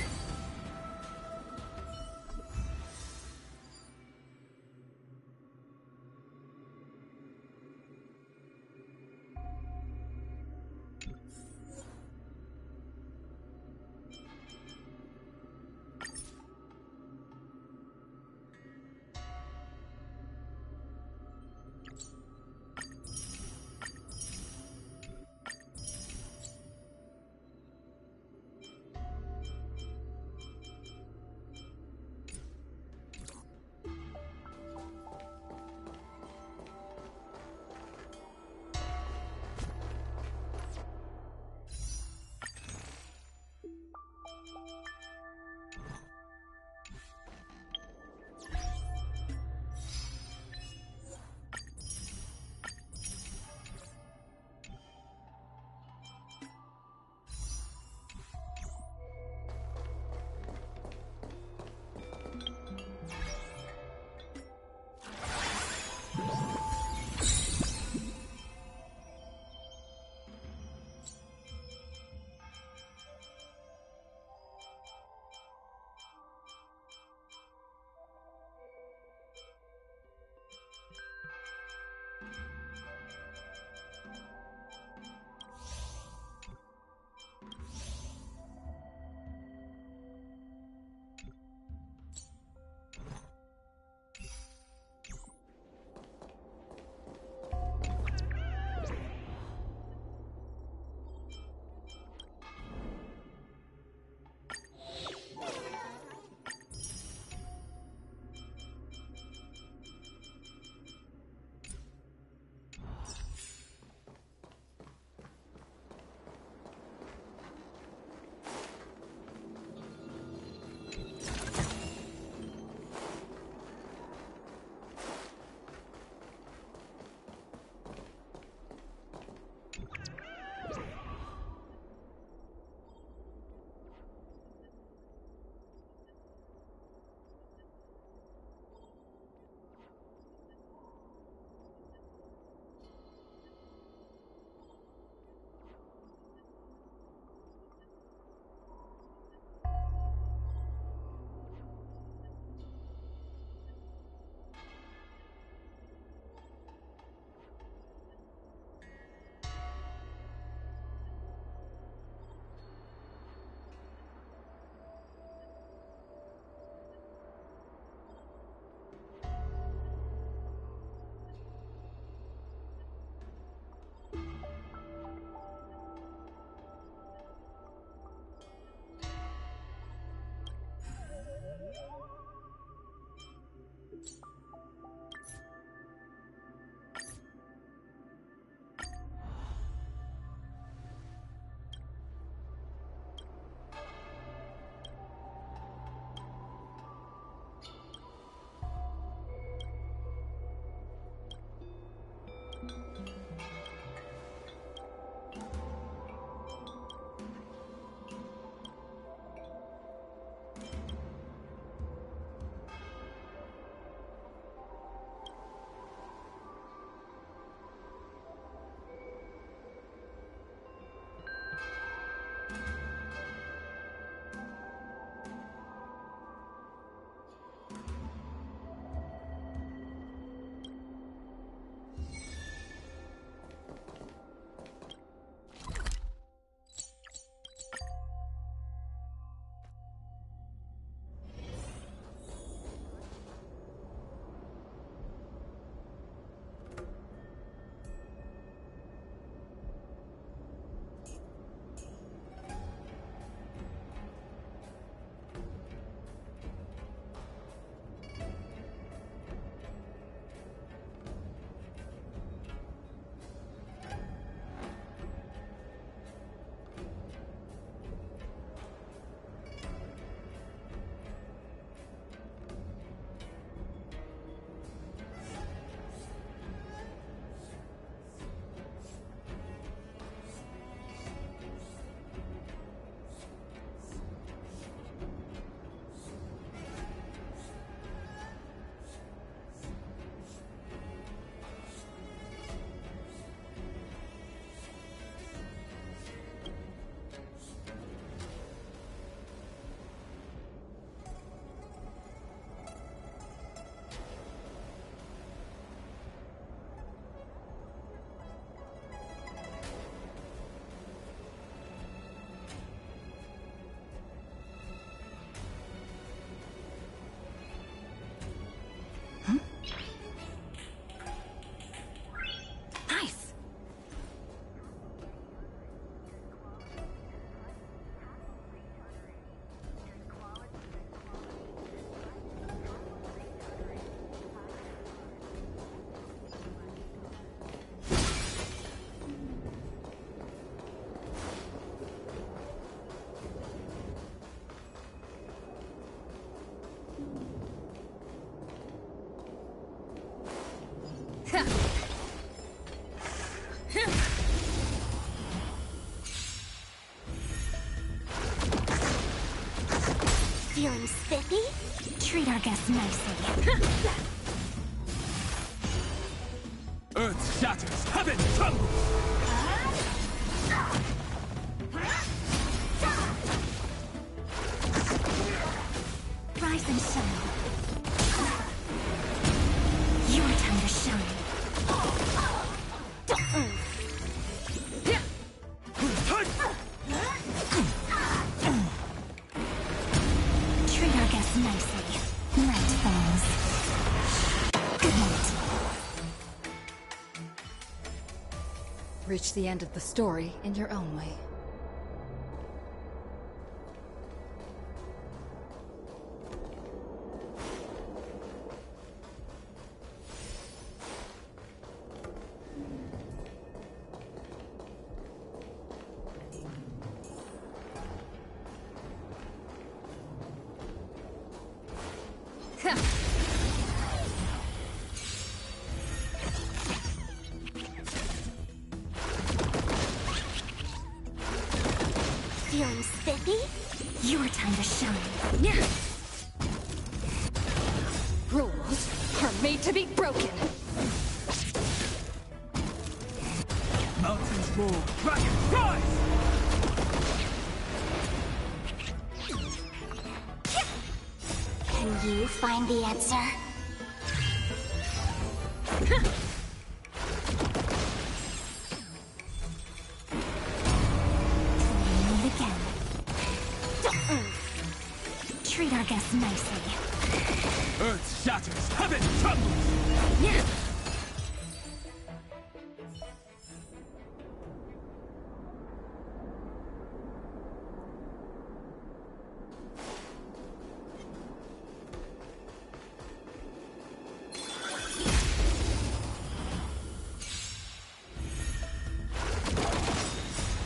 Feeling spiffy? Treat our guests nicely. Earth shatters, heaven trembles! Rise and shine. Your time to shine. Treat our guests nicely. Night falls. Good night. Reach the end of the story in your own way. Feeling spiffy? Your time to shine. Rules are made to be broken. Mountains move, dragons rise! Can you find the answer? Meet again. Treat our guests nicely. Earth shatters, heaven trembles!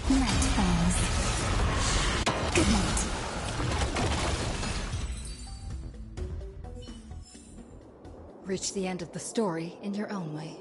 Night falls. Good night. Reach the end of the story in your own way.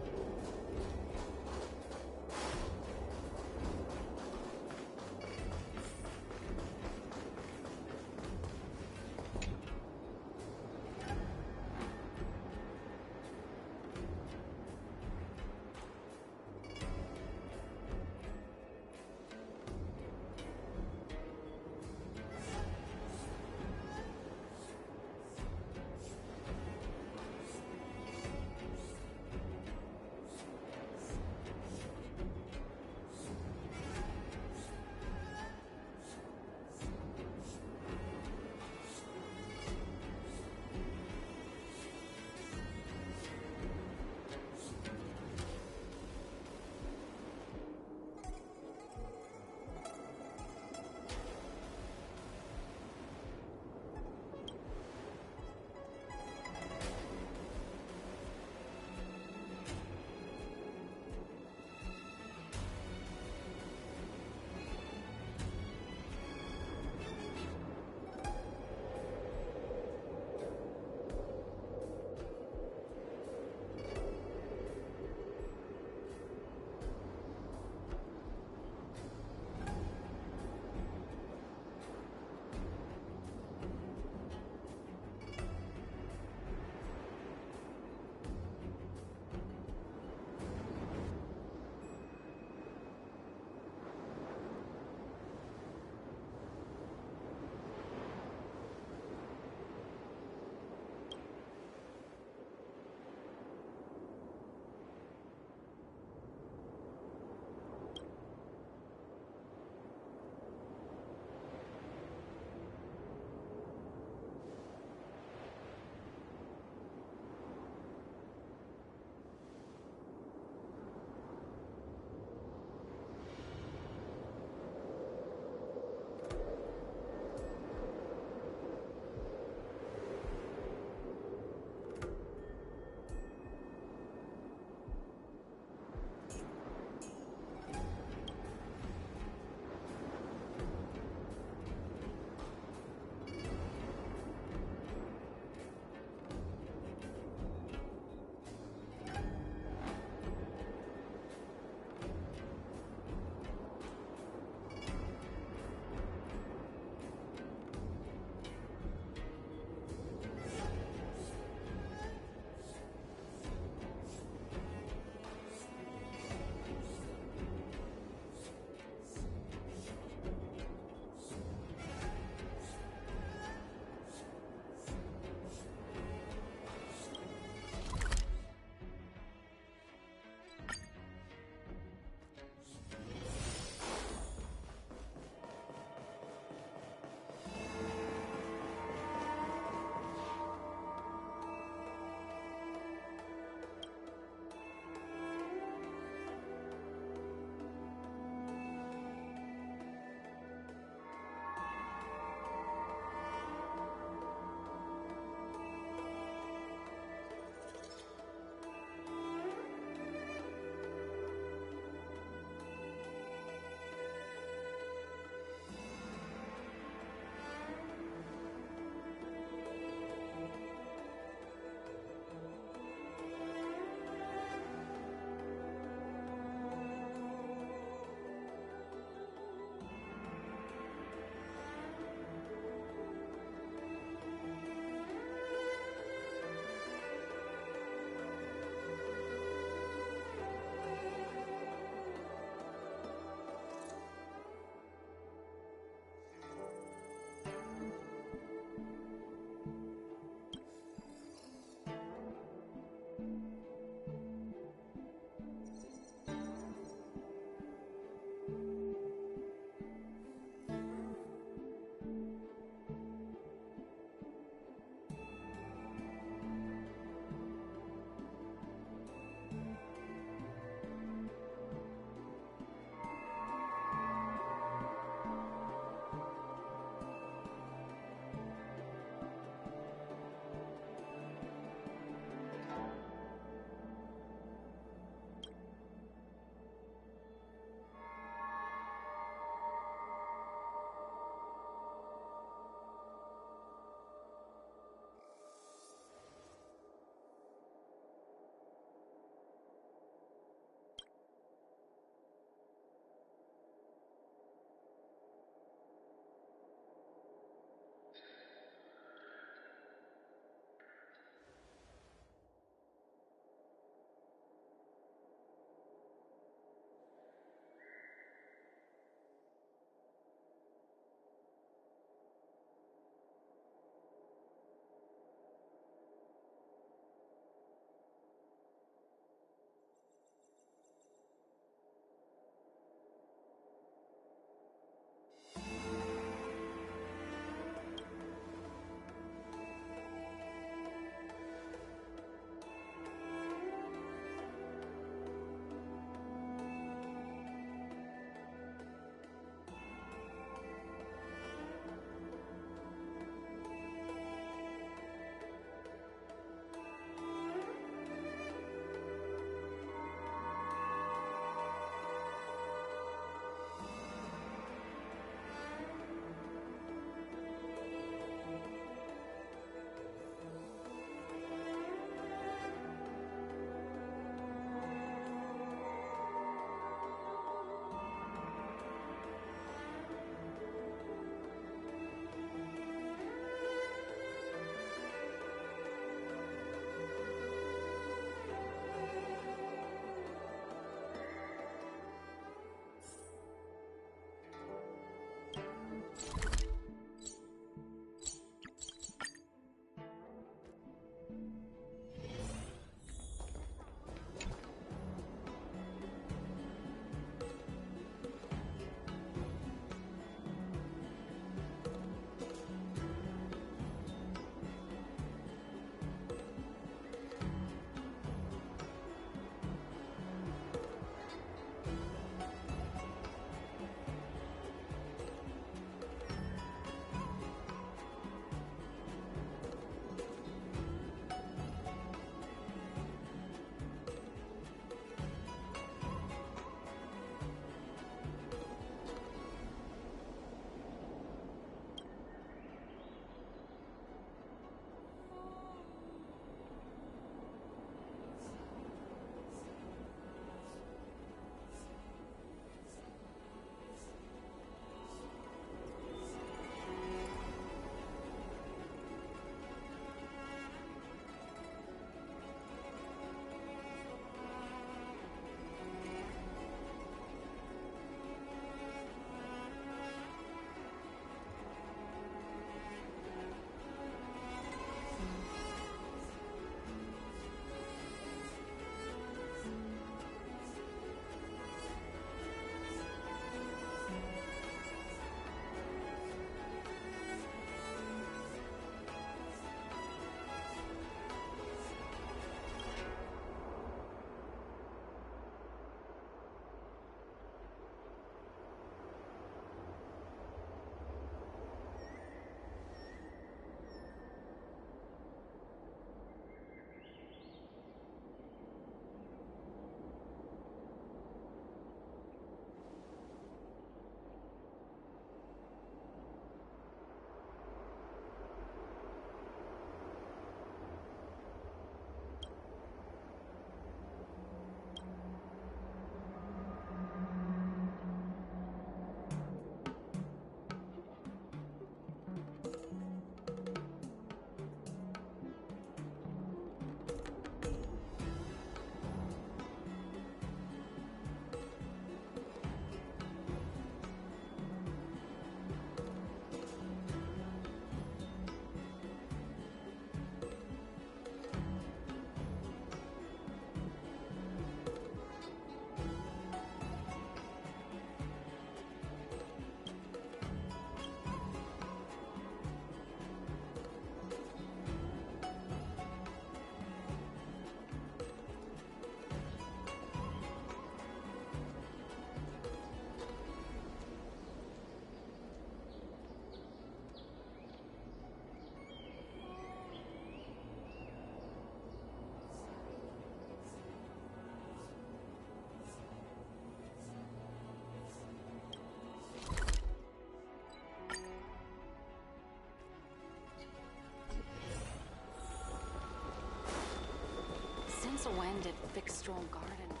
know when did Fixstral Garden become?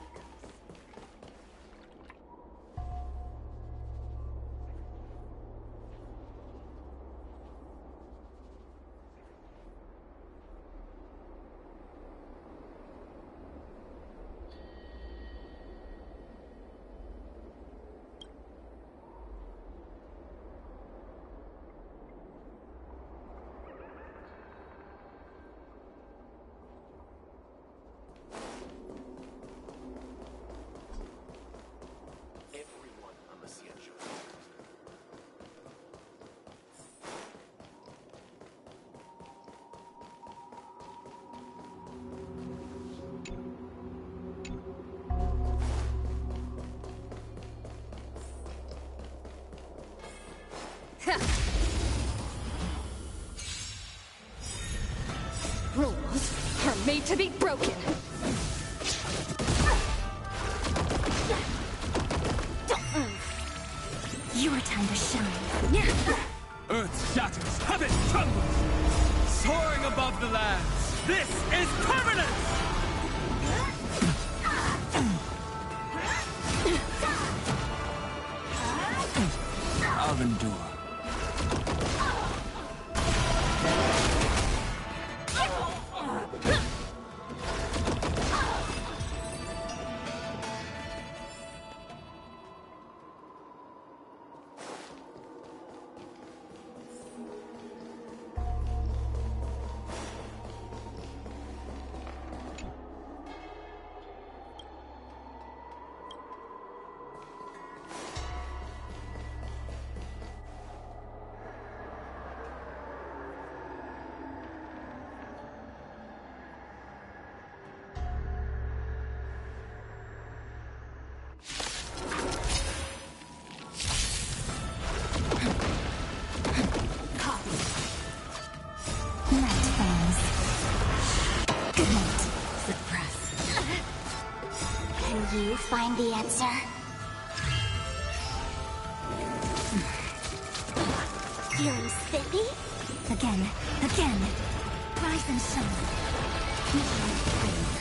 Rules are made to be broken. Your time to shine. Earth shatters, heaven trembles! Soaring above the lands, this is permanence! I'll endure. You find the answer? Feeling spiffy? Again. Rise and shine. Mission failed.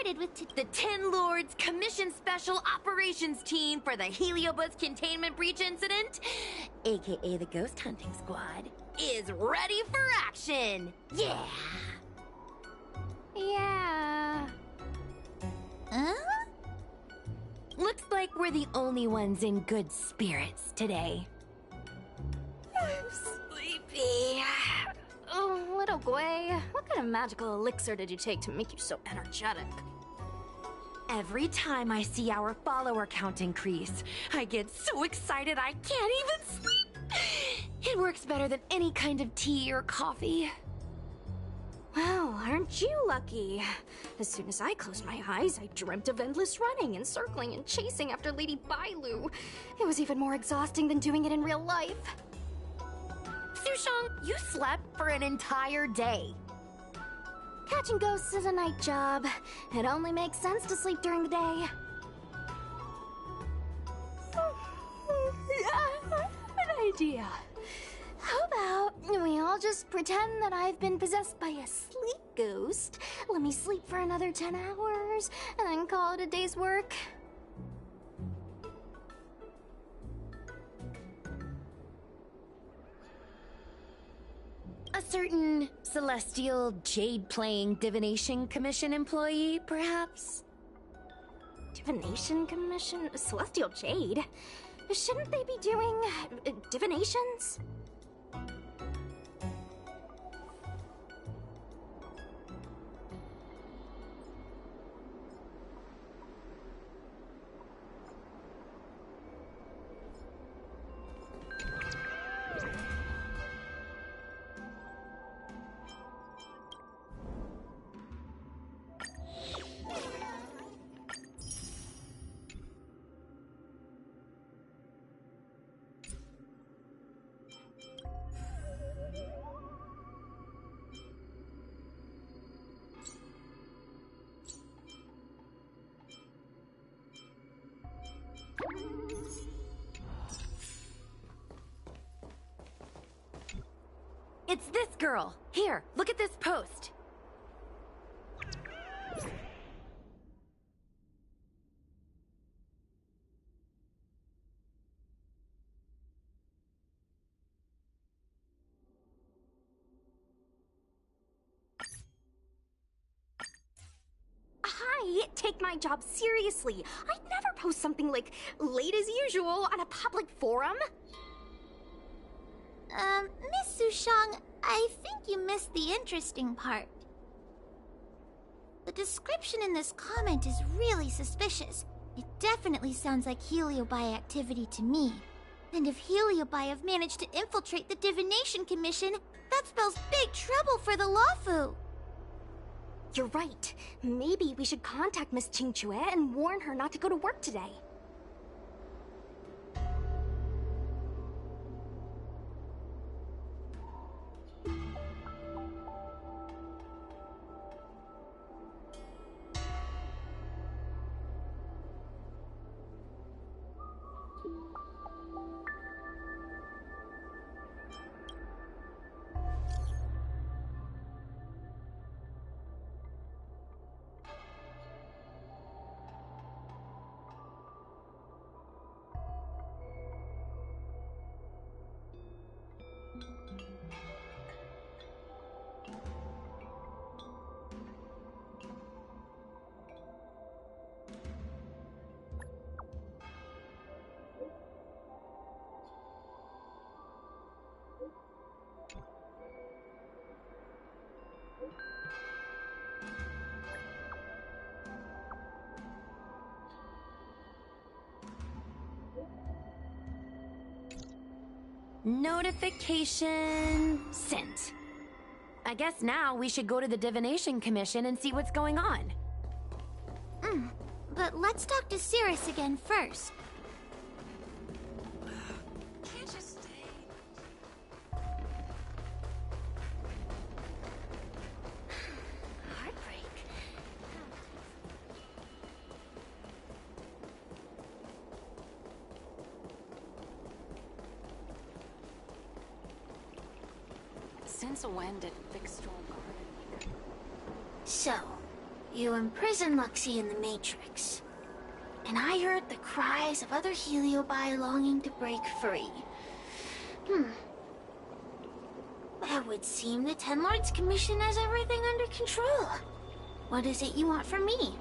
started with the Ten Lords Commission Special Operations Team for the Heliobus Containment Breach Incident, aka the Ghost Hunting Squad, is ready for action! Yeah! Yeah. Huh? Looks like we're the only ones in good spirits today. I'm sleepy. Oh, little Gwei, what kind of magical elixir did you take to make you so energetic? Every time I see our follower count increase, I get so excited I can't even sleep. It works better than any kind of tea or coffee. Well, aren't you lucky? As soon as I closed my eyes, I dreamt of endless running and circling and chasing after Lady Bailu. It was even more exhausting than doing it in real life. Sushang, you slept for an entire day. Catching ghosts is a night job. It only makes sense to sleep during the day. An idea. How about we all just pretend that I've been possessed by a sleep ghost? Let me sleep for another 10 hours, and then call it a day's work. A certain celestial jade-playing divination commission employee, perhaps? Divination commission? Celestial Jade? Shouldn't they be doing divinations? It's this girl. Here, look at this post. Hi, take my job seriously. I'd never post something like late as usual on a public forum. Miss Sushang, I think you missed the interesting part. The description in this comment is really suspicious. It definitely sounds like Heliobi activity to me. And if Heliobi have managed to infiltrate the Divination Commission, that spells big trouble for the Lawfu. You're right. Maybe we should contact Miss Qingchue and warn her not to go to work today. Notification sent. I guess now we should go to the Divination Commission and see what's going on. But let's talk to Cirrus again first. Can't you stay? Heartbreak. Since when did Fixed Garden? So, You imprisoned Luxie in the Matrix. And I heard the cries of other Heliobi longing to break free. It would seem the Ten Lords Commission has everything under control. What is it you want from me?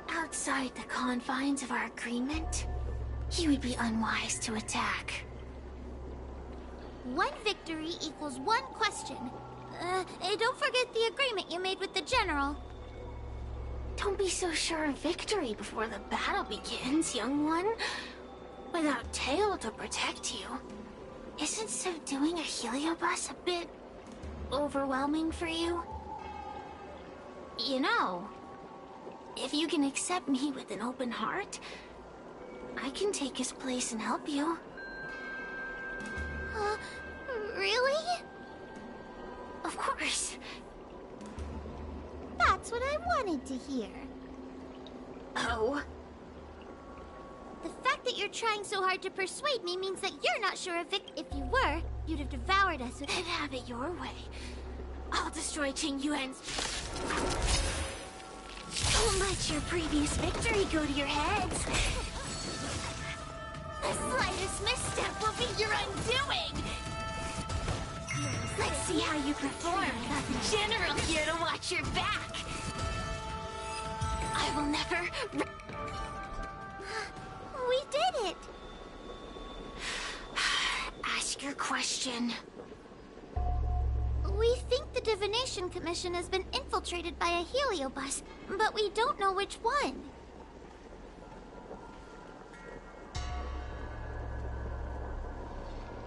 Outside the confines of our agreement, you would be unwise to attack. One victory equals one question. Don't forget the agreement you made with the General. Don't be so sure of victory before the battle begins, young one. Without Tail to protect you, isn't subduing a Heliobus a bit overwhelming for you? You know, if you can accept me with an open heart, I can take his place and help you. Really? Of course. That's what I wanted to hear. Oh? The fact that you're trying so hard to persuade me means that you're not sure of If you were, you'd have devoured us with— Then have it your way. I'll destroy Qing Yuan's— Don't let your previous victory go to your heads. The slightest misstep will be your undoing. Let's see how you perform without the General here to watch your back. I will never— We did it! Ask your question. We think the Divination Commission has been infiltrated by a Heliobus, but we don't know which one.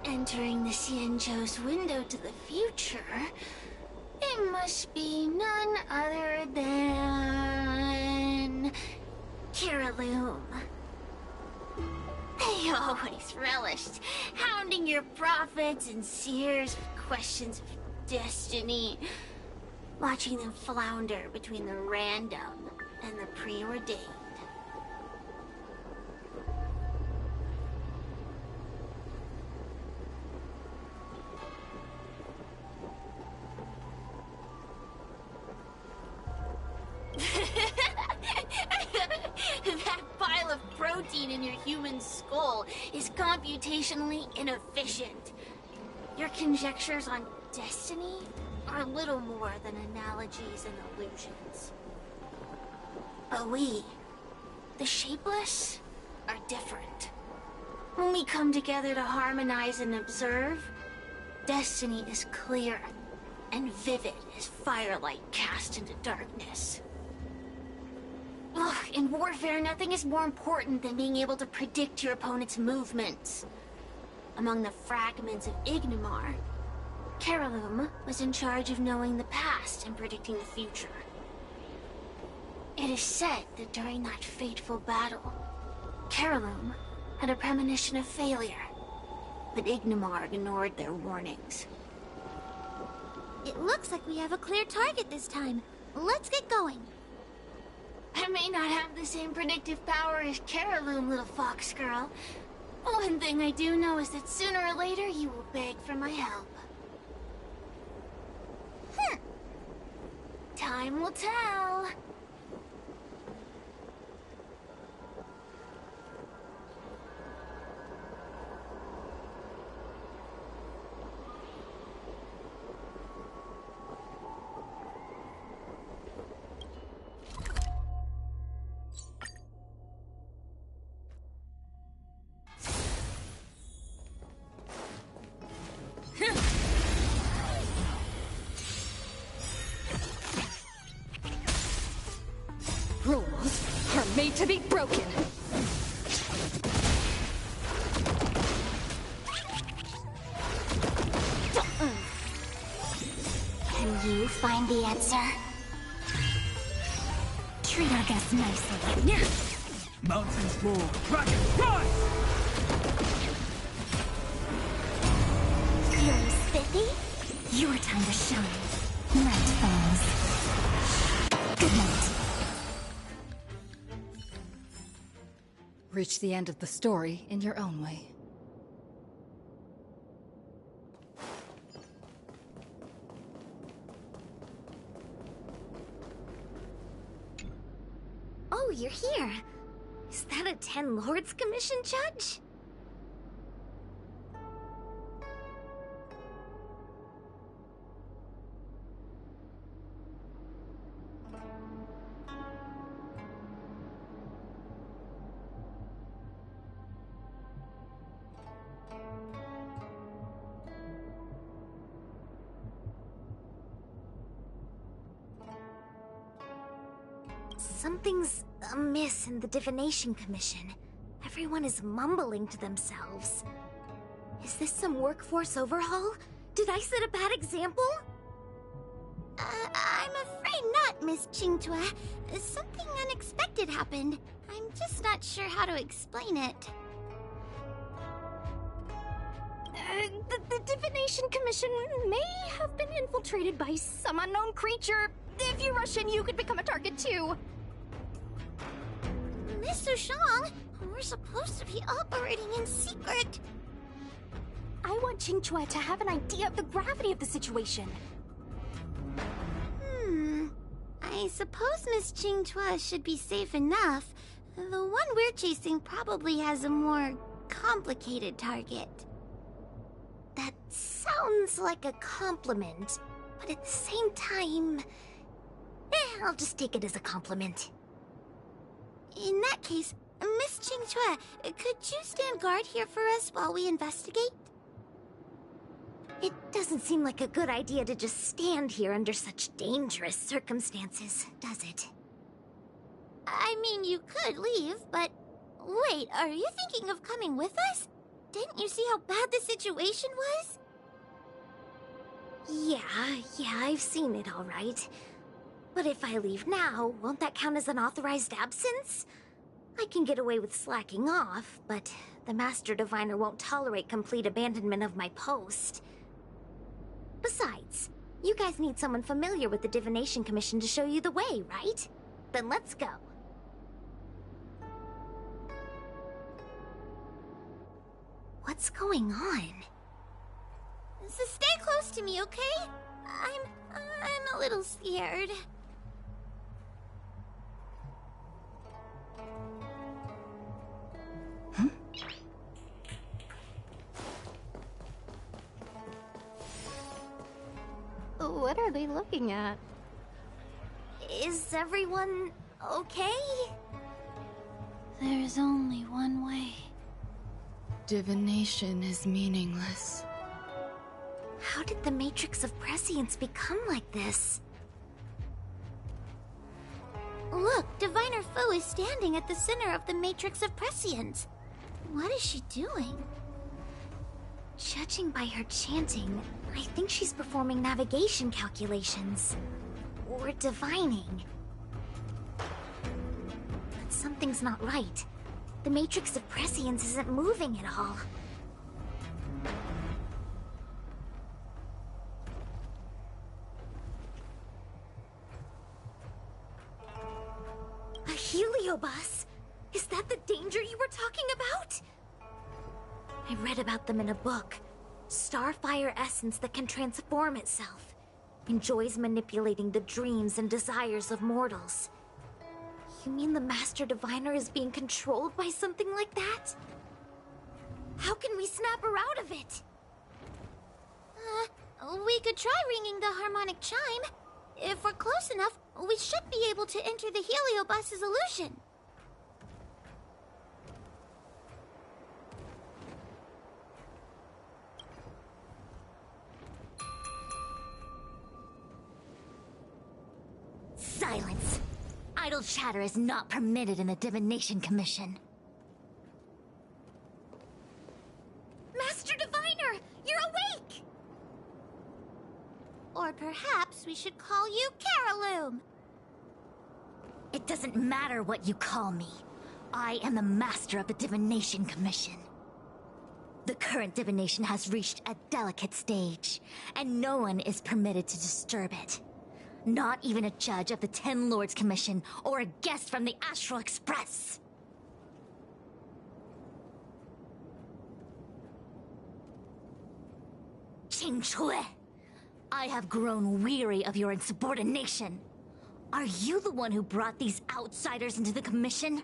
Entering the Xianzhou's window to the future, it must be none other than Kiraloom. They always relished hounding your prophets and seers with questions of destiny, watching them flounder between the random and the preordained. That pile of protein in your human skull is computationally inefficient. Your conjectures on destiny are little more than analogies and illusions. But we, the Shapeless, are different. When we come together to harmonize and observe, destiny is clear and vivid as firelight cast into darkness. Ugh, in warfare, nothing is more important than being able to predict your opponent's movements. Among the fragments of Ignimar, Kiraloom was in charge of knowing the past and predicting the future. It is said that during that fateful battle, Kiraloom had a premonition of failure, but Ignimar ignored their warnings. It looks like we have a clear target this time. Let's get going. I may not have the same predictive power as Kiraloom, little fox girl. One thing I do know is that sooner or later you will beg for my help. Time will tell. Rules are made to be broken. Can you find the answer. Treat our guests nicely. Mountains fall, dragons rise! Furious Spiffy, your time to shine. Night falls. Good night. Reach the end of the story in your own way. Oh, you're here. Is that a Ten Lords Commission judge? Something's amiss in the Divination Commission. Everyone is mumbling to themselves. Is this some workforce overhaul? Did I set a bad example? I'm afraid not, Miss Qingtua. Something unexpected happened. I'm just not sure how to explain it. The Divination Commission may have been infiltrated by some unknown creature. If you rush in, you could become a target too. Miss Sushang, we're supposed to be operating in secret. I want Qingtua to have an idea of the gravity of the situation. I suppose Miss Qingtua should be safe enough. The one we're chasing probably has a more complicated target. That sounds like a compliment, but at the same time... I'll just take it as a compliment. In that case, Miss Qingtua, could you stand guard here for us while we investigate? It doesn't seem like a good idea to just stand here under such dangerous circumstances, does it? I mean, you could leave, but... Wait, are you thinking of coming with us? Didn't you see how bad the situation was? Yeah, I've seen it all right. But if I leave now, won't that count as an authorized absence? I can get away with slacking off, but the Master Diviner won't tolerate complete abandonment of my post. Besides, you guys need someone familiar with the Divination Commission to show you the way, right? Then let's go. What's going on? So stay close to me, okay? I'm a little scared. What are they looking at? Is everyone okay? There's only one way. Divination is meaningless. How did the Matrix of Prescience become like this? Look, Diviner Fu is standing at the center of the Matrix of Prescience. What is she doing? Judging by her chanting, I think she's performing navigation calculations. Or divining. But something's not right. The Matrix of Prescience isn't moving at all. A heliobus? Is that the danger you were talking about? I read about them in a book. Starfire essence that can transform itself. Enjoys manipulating the dreams and desires of mortals. You mean the Master Diviner is being controlled by something like that? How can we snap her out of it? We could try ringing the harmonic chime. If we're close enough, we should be able to enter the heliobus's illusion. Silence! Idle chatter is not permitted in the Divination Commission. Master Diviner! You're awake! Or perhaps we should call you Caraloom. It doesn't matter what you call me. I am the master of the Divination Commission. The current divination has reached a delicate stage, and no one is permitted to disturb it. Not even a judge of the Ten Lords Commission or a guest from the Astral Express. Qing Chui, I have grown weary of your insubordination. Are you the one who brought these outsiders into the Commission?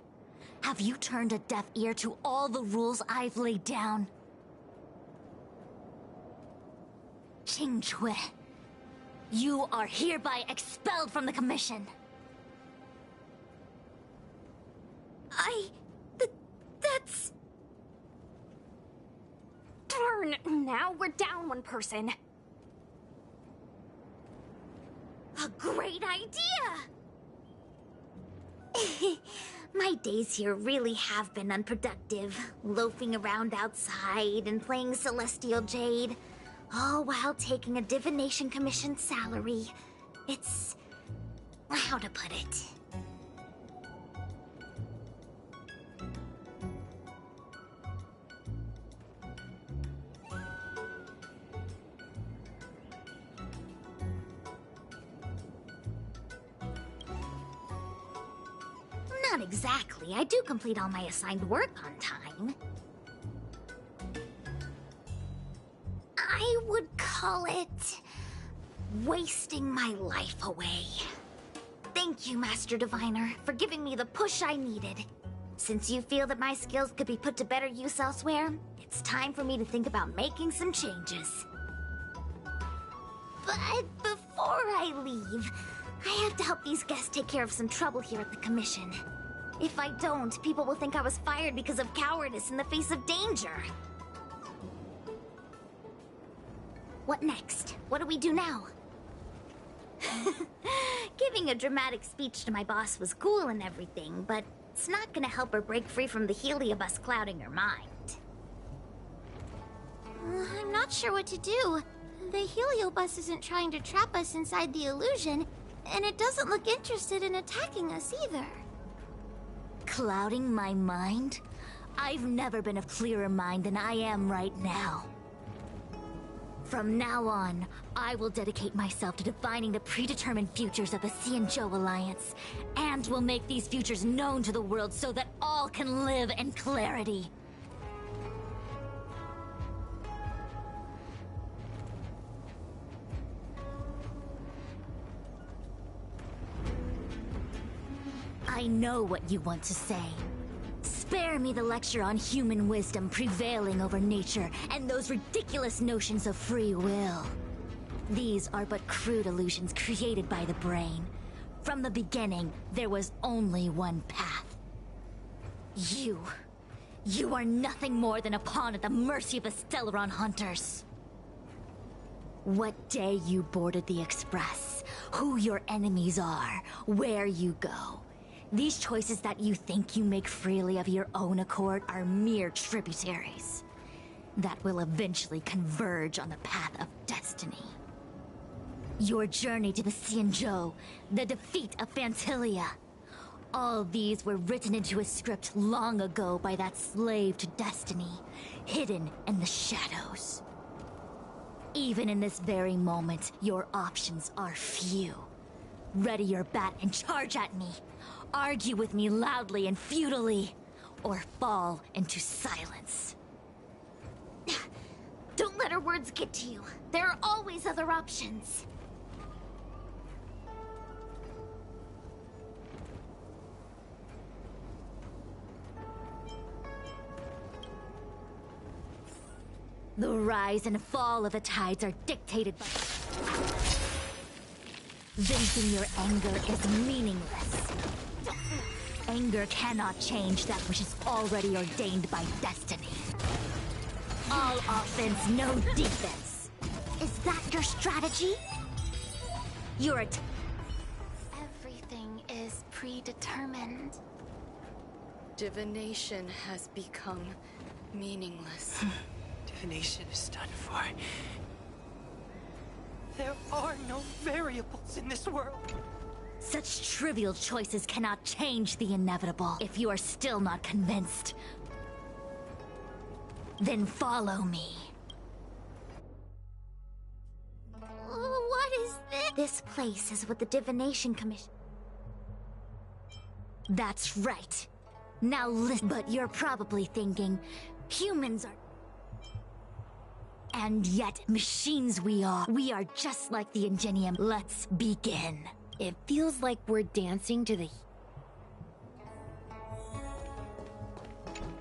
Have you turned a deaf ear to all the rules I've laid down? Qing Chui, you are hereby expelled from the Commission. That's... Darn, now we're down one person. A great idea! My days here really have been unproductive, loafing around outside and playing Celestial Jade, all while taking a Divination Commission salary. It's... how to put it? Not exactly. I do complete all my assigned work on time. I would call it... wasting my life away. Thank you, Master Diviner, for giving me the push I needed. Since you feel that my skills could be put to better use elsewhere, it's time for me to think about making some changes. But before I leave, I have to help these guests take care of some trouble here at the Commission. If I don't, people will think I was fired because of cowardice in the face of danger. What next? What do we do now? Giving a dramatic speech to my boss was cool and everything, but it's not gonna help her break free from the heliobus clouding her mind. I'm not sure what to do. The heliobus isn't trying to trap us inside the illusion, and it doesn't look interested in attacking us either. Clouding my mind? I've never been of clearer mind than I am right now. From now on, I will dedicate myself to defining the predetermined futures of the Xianzhou Alliance, and will make these futures known to the world so that all can live in clarity. I know what you want to say. Spare me the lecture on human wisdom prevailing over nature and those ridiculous notions of free will. These are but crude illusions created by the brain. From the beginning, there was only one path. You are nothing more than a pawn at the mercy of the Stellaron hunters. What day you boarded the Express, who your enemies are, where you go. These choices that you think you make freely of your own accord are mere tributaries that will eventually converge on the path of destiny. Your journey to the Xianzhou, the defeat of Phantilia, all these were written into a script long ago by that slave to destiny, hidden in the shadows. Even in this very moment, your options are few. Ready your bat and charge at me. Argue with me loudly and futilely, or fall into silence. Don't let her words get to you. There are always other options. The rise and fall of the tides are dictated by... Venting your anger is meaningless. Anger cannot change that which is already ordained by destiny. All offense, no defense. Is that your strategy? You're a... Everything is predetermined. Divination has become meaningless. Divination is done for. There are no variables in this world. Such trivial choices cannot change the inevitable. If you are still not convinced, then follow me. What is this? This place is what the Divination Commission... That's right. Now listen, but you're probably thinking, humans are... And yet, machines we are. We are just like the Ingenium. Let's begin. It feels like we're dancing to the...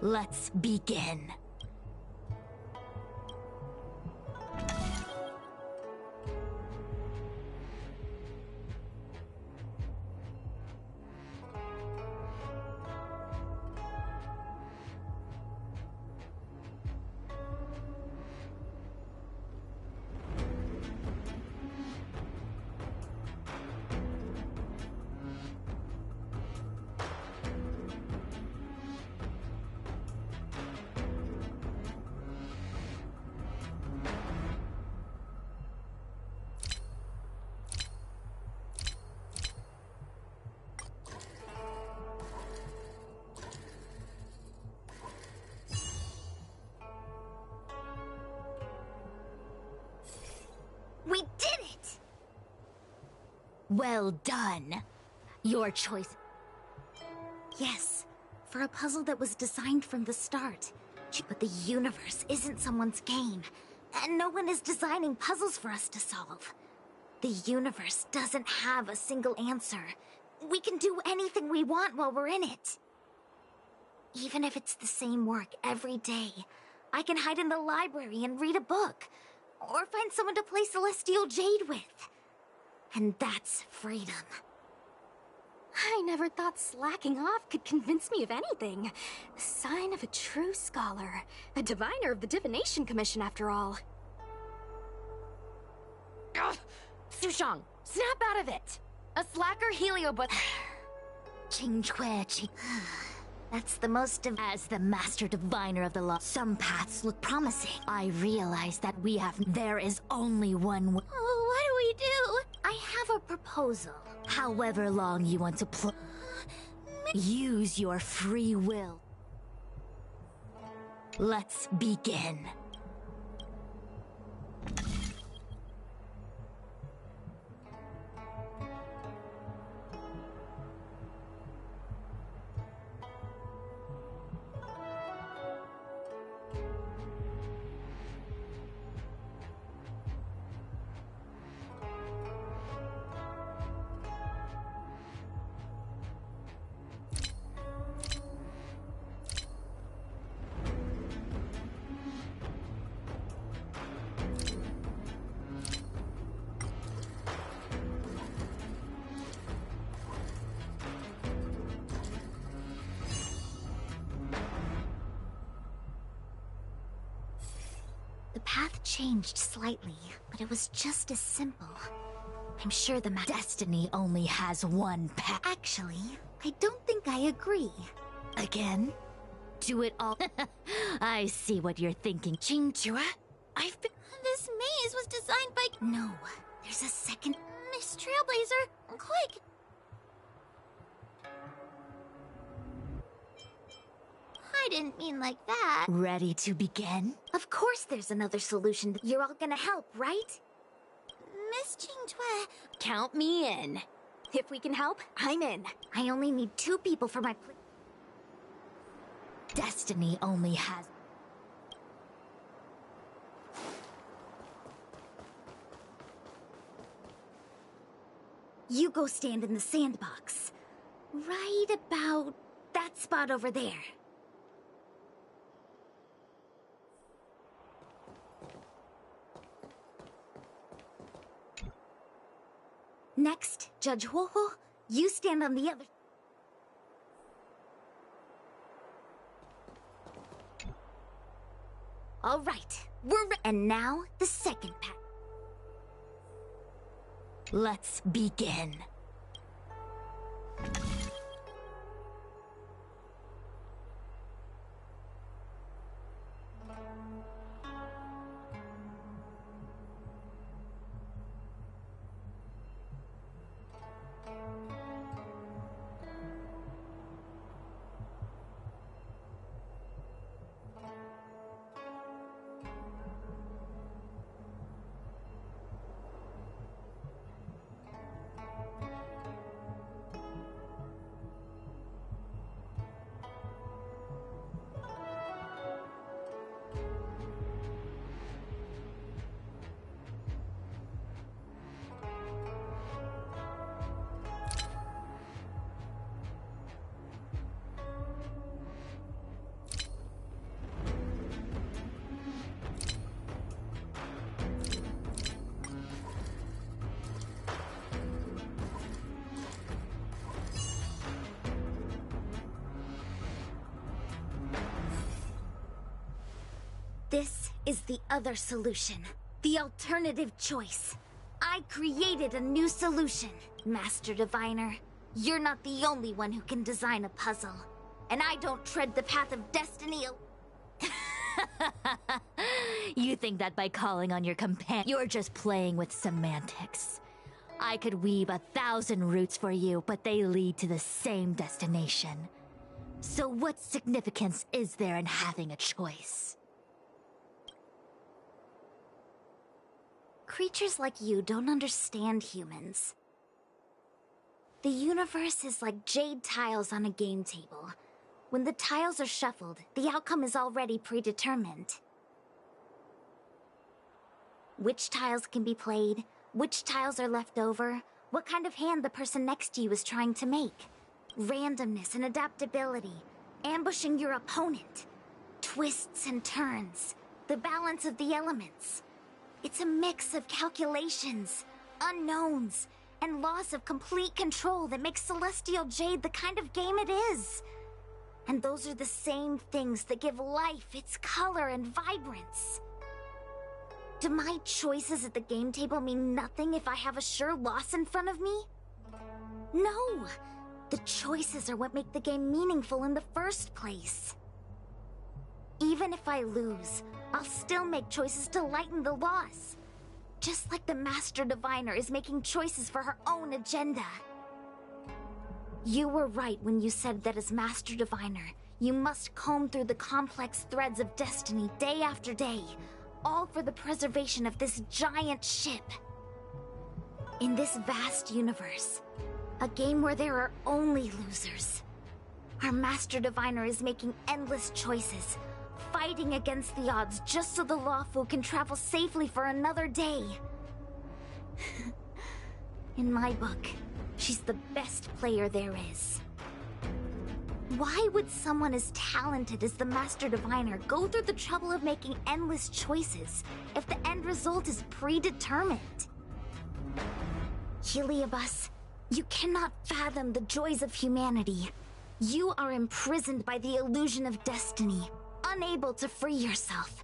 Let's begin. We did it! Well done. Your choice. Yes, for a puzzle that was designed from the start. But the universe isn't someone's game, and no one is designing puzzles for us to solve. The universe doesn't have a single answer. We can do anything we want while we're in it. Even if it's the same work every day, I can hide in the library and read a book, or find someone to play Celestial Jade with. And that's freedom. I never thought slacking off could convince me of anything. The sign of a true scholar. A diviner of the Divination Commission, after all. Ugh! Sushang, snap out of it! A slacker Heliobus... That's the most as the master diviner of the law. Some paths look promising. I realize that there is only one way. Oh, what do we do? I have a proposal. However long you want to use your free will. Let's begin. The path changed slightly, but it was just as simple. I'm sure the destiny only has one path. Actually, I don't think I agree. Again? Do it all. I see what you're thinking. Qingzhua? I've been... This maze was designed by... No, there's a second... Miss Trailblazer, quick! I didn't mean like that. Ready to begin? Of course there's another solution. You're all gonna help, right? Miss Qingzhua... Count me in. If we can help, I'm in. I only need 2 people for my... Destiny only has... You go stand in the sandbox. Right about that spot over there. Next, Judge Huohuo, you stand on the other... All right, and now, the second pack. Let's begin. This is the other solution. The alternative choice. I created a new solution. Master Diviner, you're not the only one who can design a puzzle. And I don't tread the path of destiny. You think that by calling on your companion, you're just playing with semantics. I could weave 1,000 routes for you, but they lead to the same destination. So what significance is there in having a choice? Creatures like you don't understand humans. The universe is like jade tiles on a game table. When the tiles are shuffled, the outcome is already predetermined. Which tiles can be played, which tiles are left over, what kind of hand the person next to you is trying to make. Randomness and adaptability, ambushing your opponent, twists and turns, the balance of the elements. It's a mix of calculations, unknowns, and loss of complete control that makes Celestial Jade the kind of game it is. And those are the same things that give life its color and vibrance. Do my choices at the game table mean nothing if I have a sure loss in front of me? No! The choices are what make the game meaningful in the first place. Even if I lose, I'll still make choices to lighten the loss. Just like the Master Diviner is making choices for her own agenda. You were right when you said that as Master Diviner, you must comb through the complex threads of destiny day after day, all for the preservation of this giant ship. In this vast universe, a game where there are only losers, our Master Diviner is making endless choices, fighting against the odds just so the Lawfu can travel safely for another day. In my book, she's the best player there is. Why would someone as talented as the Master Diviner go through the trouble of making endless choices if the end result is predetermined? Heliobus, you cannot fathom the joys of humanity. You are imprisoned by the illusion of destiny, unable to free yourself.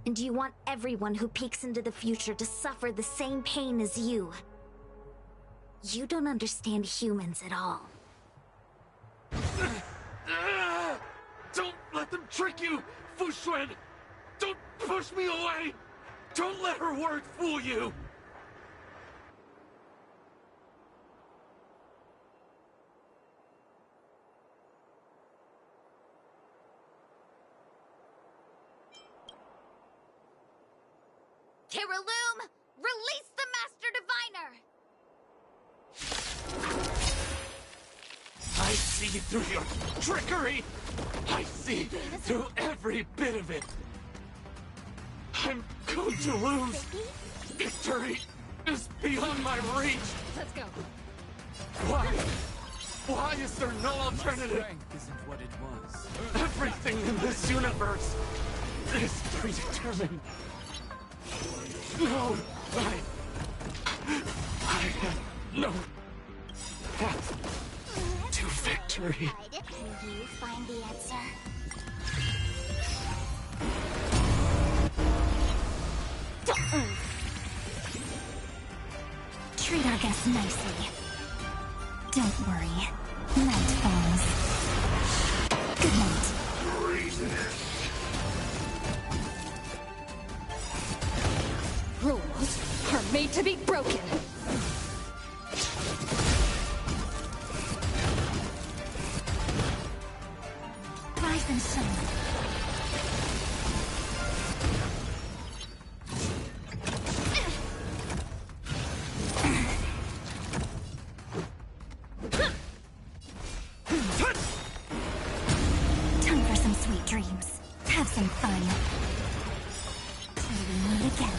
And you want everyone who peeks into the future to suffer the same pain as you. You don't understand humans at all. Don't let them trick you, Fu Xuan! Don't push me away! Don't let her words fool you! Kiriloom, release the Master Diviner! I see through your trickery! I see through every bit of it! I'm going to lose! Victory is beyond my reach! Let's go. Why? Why is there no alternative? Strength isn't what it was. Everything in this universe is predetermined. No, I have no path to victory. Will you find the answer? Treat our guests nicely. Don't worry. Night falls. Good night. Rules are made to be broken. Rise and shine. Time for some sweet dreams. Have some fun. Till we meet again.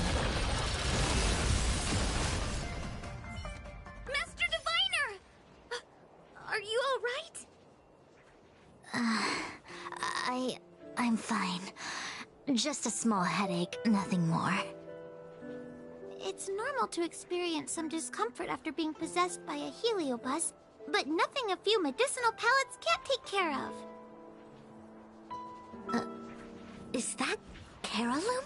Master Diviner! Are you all right? I'm fine. Just a small headache, nothing more. It's normal to experience some discomfort after being possessed by a heliobus, but nothing a few medicinal pellets can't take care of. Is that Carolum?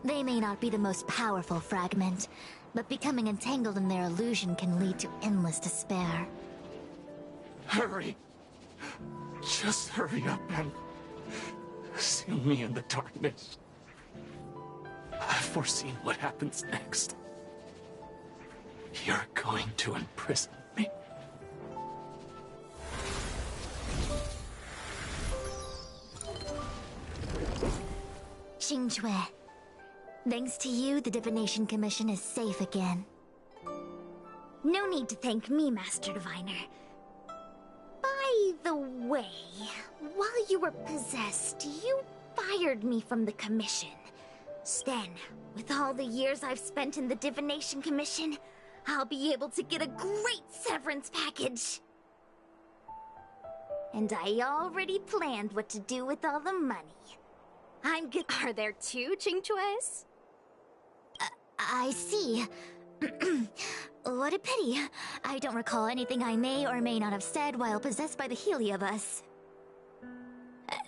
They may not be the most powerful fragment, but becoming entangled in their illusion can lead to endless despair. Hurry! Just hurry up and seal me in the darkness. I've foreseen what happens next. You're going to imprison me. Xingque. Thanks to you, the Divination Commission is safe again. No need to thank me, Master Diviner. By the way, while you were possessed, you fired me from the Commission. Then, with all the years I've spent in the Divination Commission, I'll be able to get a great severance package. And I already planned what to do with all the money. I'm good. Are there two Xingques? I see. What a pity. I don't recall anything I may or may not have said while possessed by the Heliobus.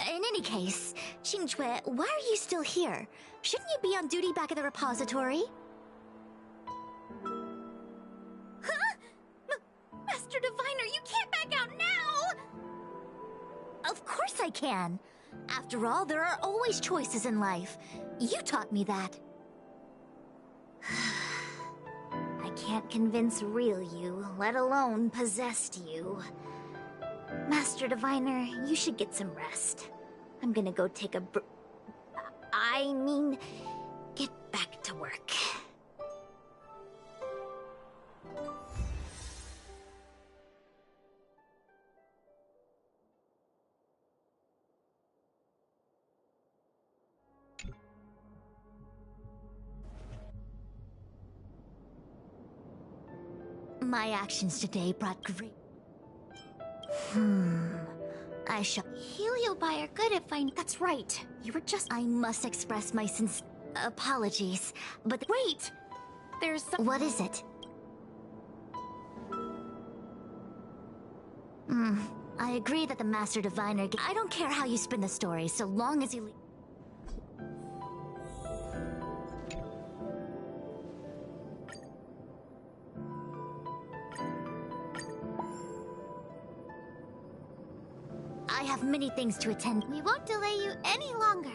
In any case, Xingque, why are you still here? Shouldn't you be on duty back at the repository? Huh? Master Diviner, you can't back out now! Of course I can. After all, there are always choices in life. You taught me that. I can't convince real you, let alone possessed you. Master Diviner, you should get some rest. I'm gonna go take a get back to work. My actions today brought great... I shall... Heliobi are good at finding... That's right. You were just... I must express my apologies, but... Wait! There's some... What is it? I agree that the Master Diviner... I don't care how you spin the story, so long as you... I have many things to attend. We won't delay you any longer.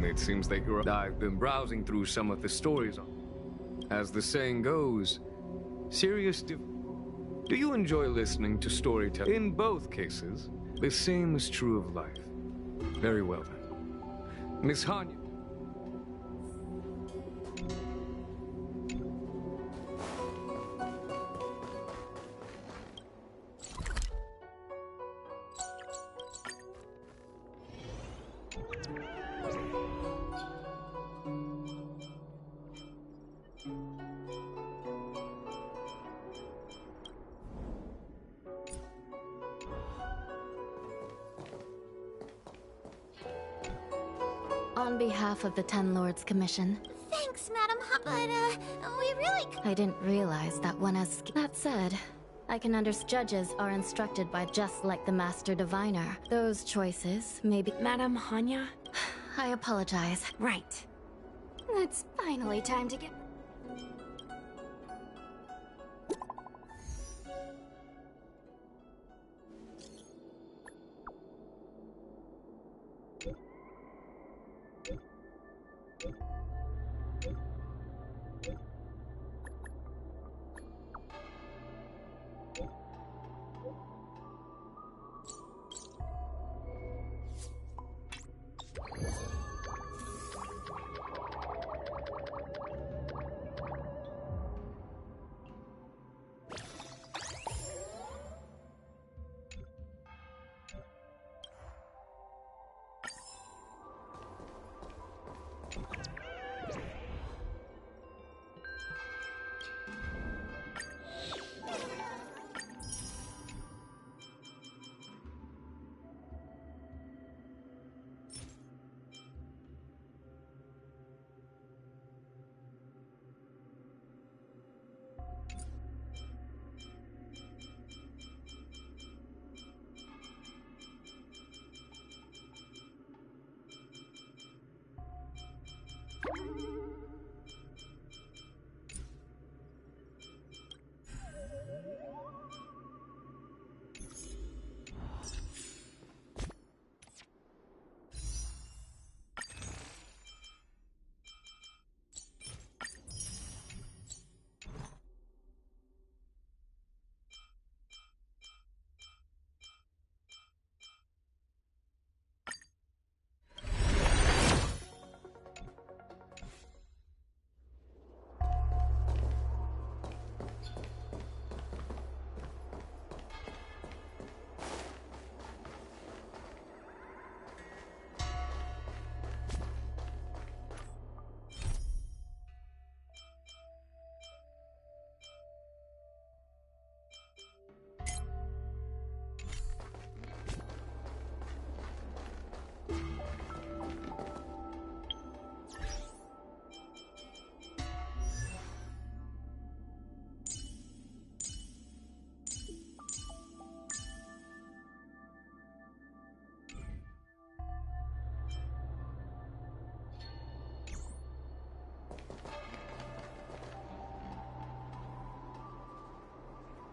It seems that I've been browsing through some of the stories. As the saying goes, do you enjoy listening to storytelling? In both cases, the same is true of life. Very well then. Miss Hanya. On behalf of the Ten Lords Commission. Thanks, Madam but, we really... I didn't realize that one has... That said, I can understand judges are instructed by just like the Master Diviner. Those choices may be... Madam Hanya? I apologize. Right. It's finally time to get...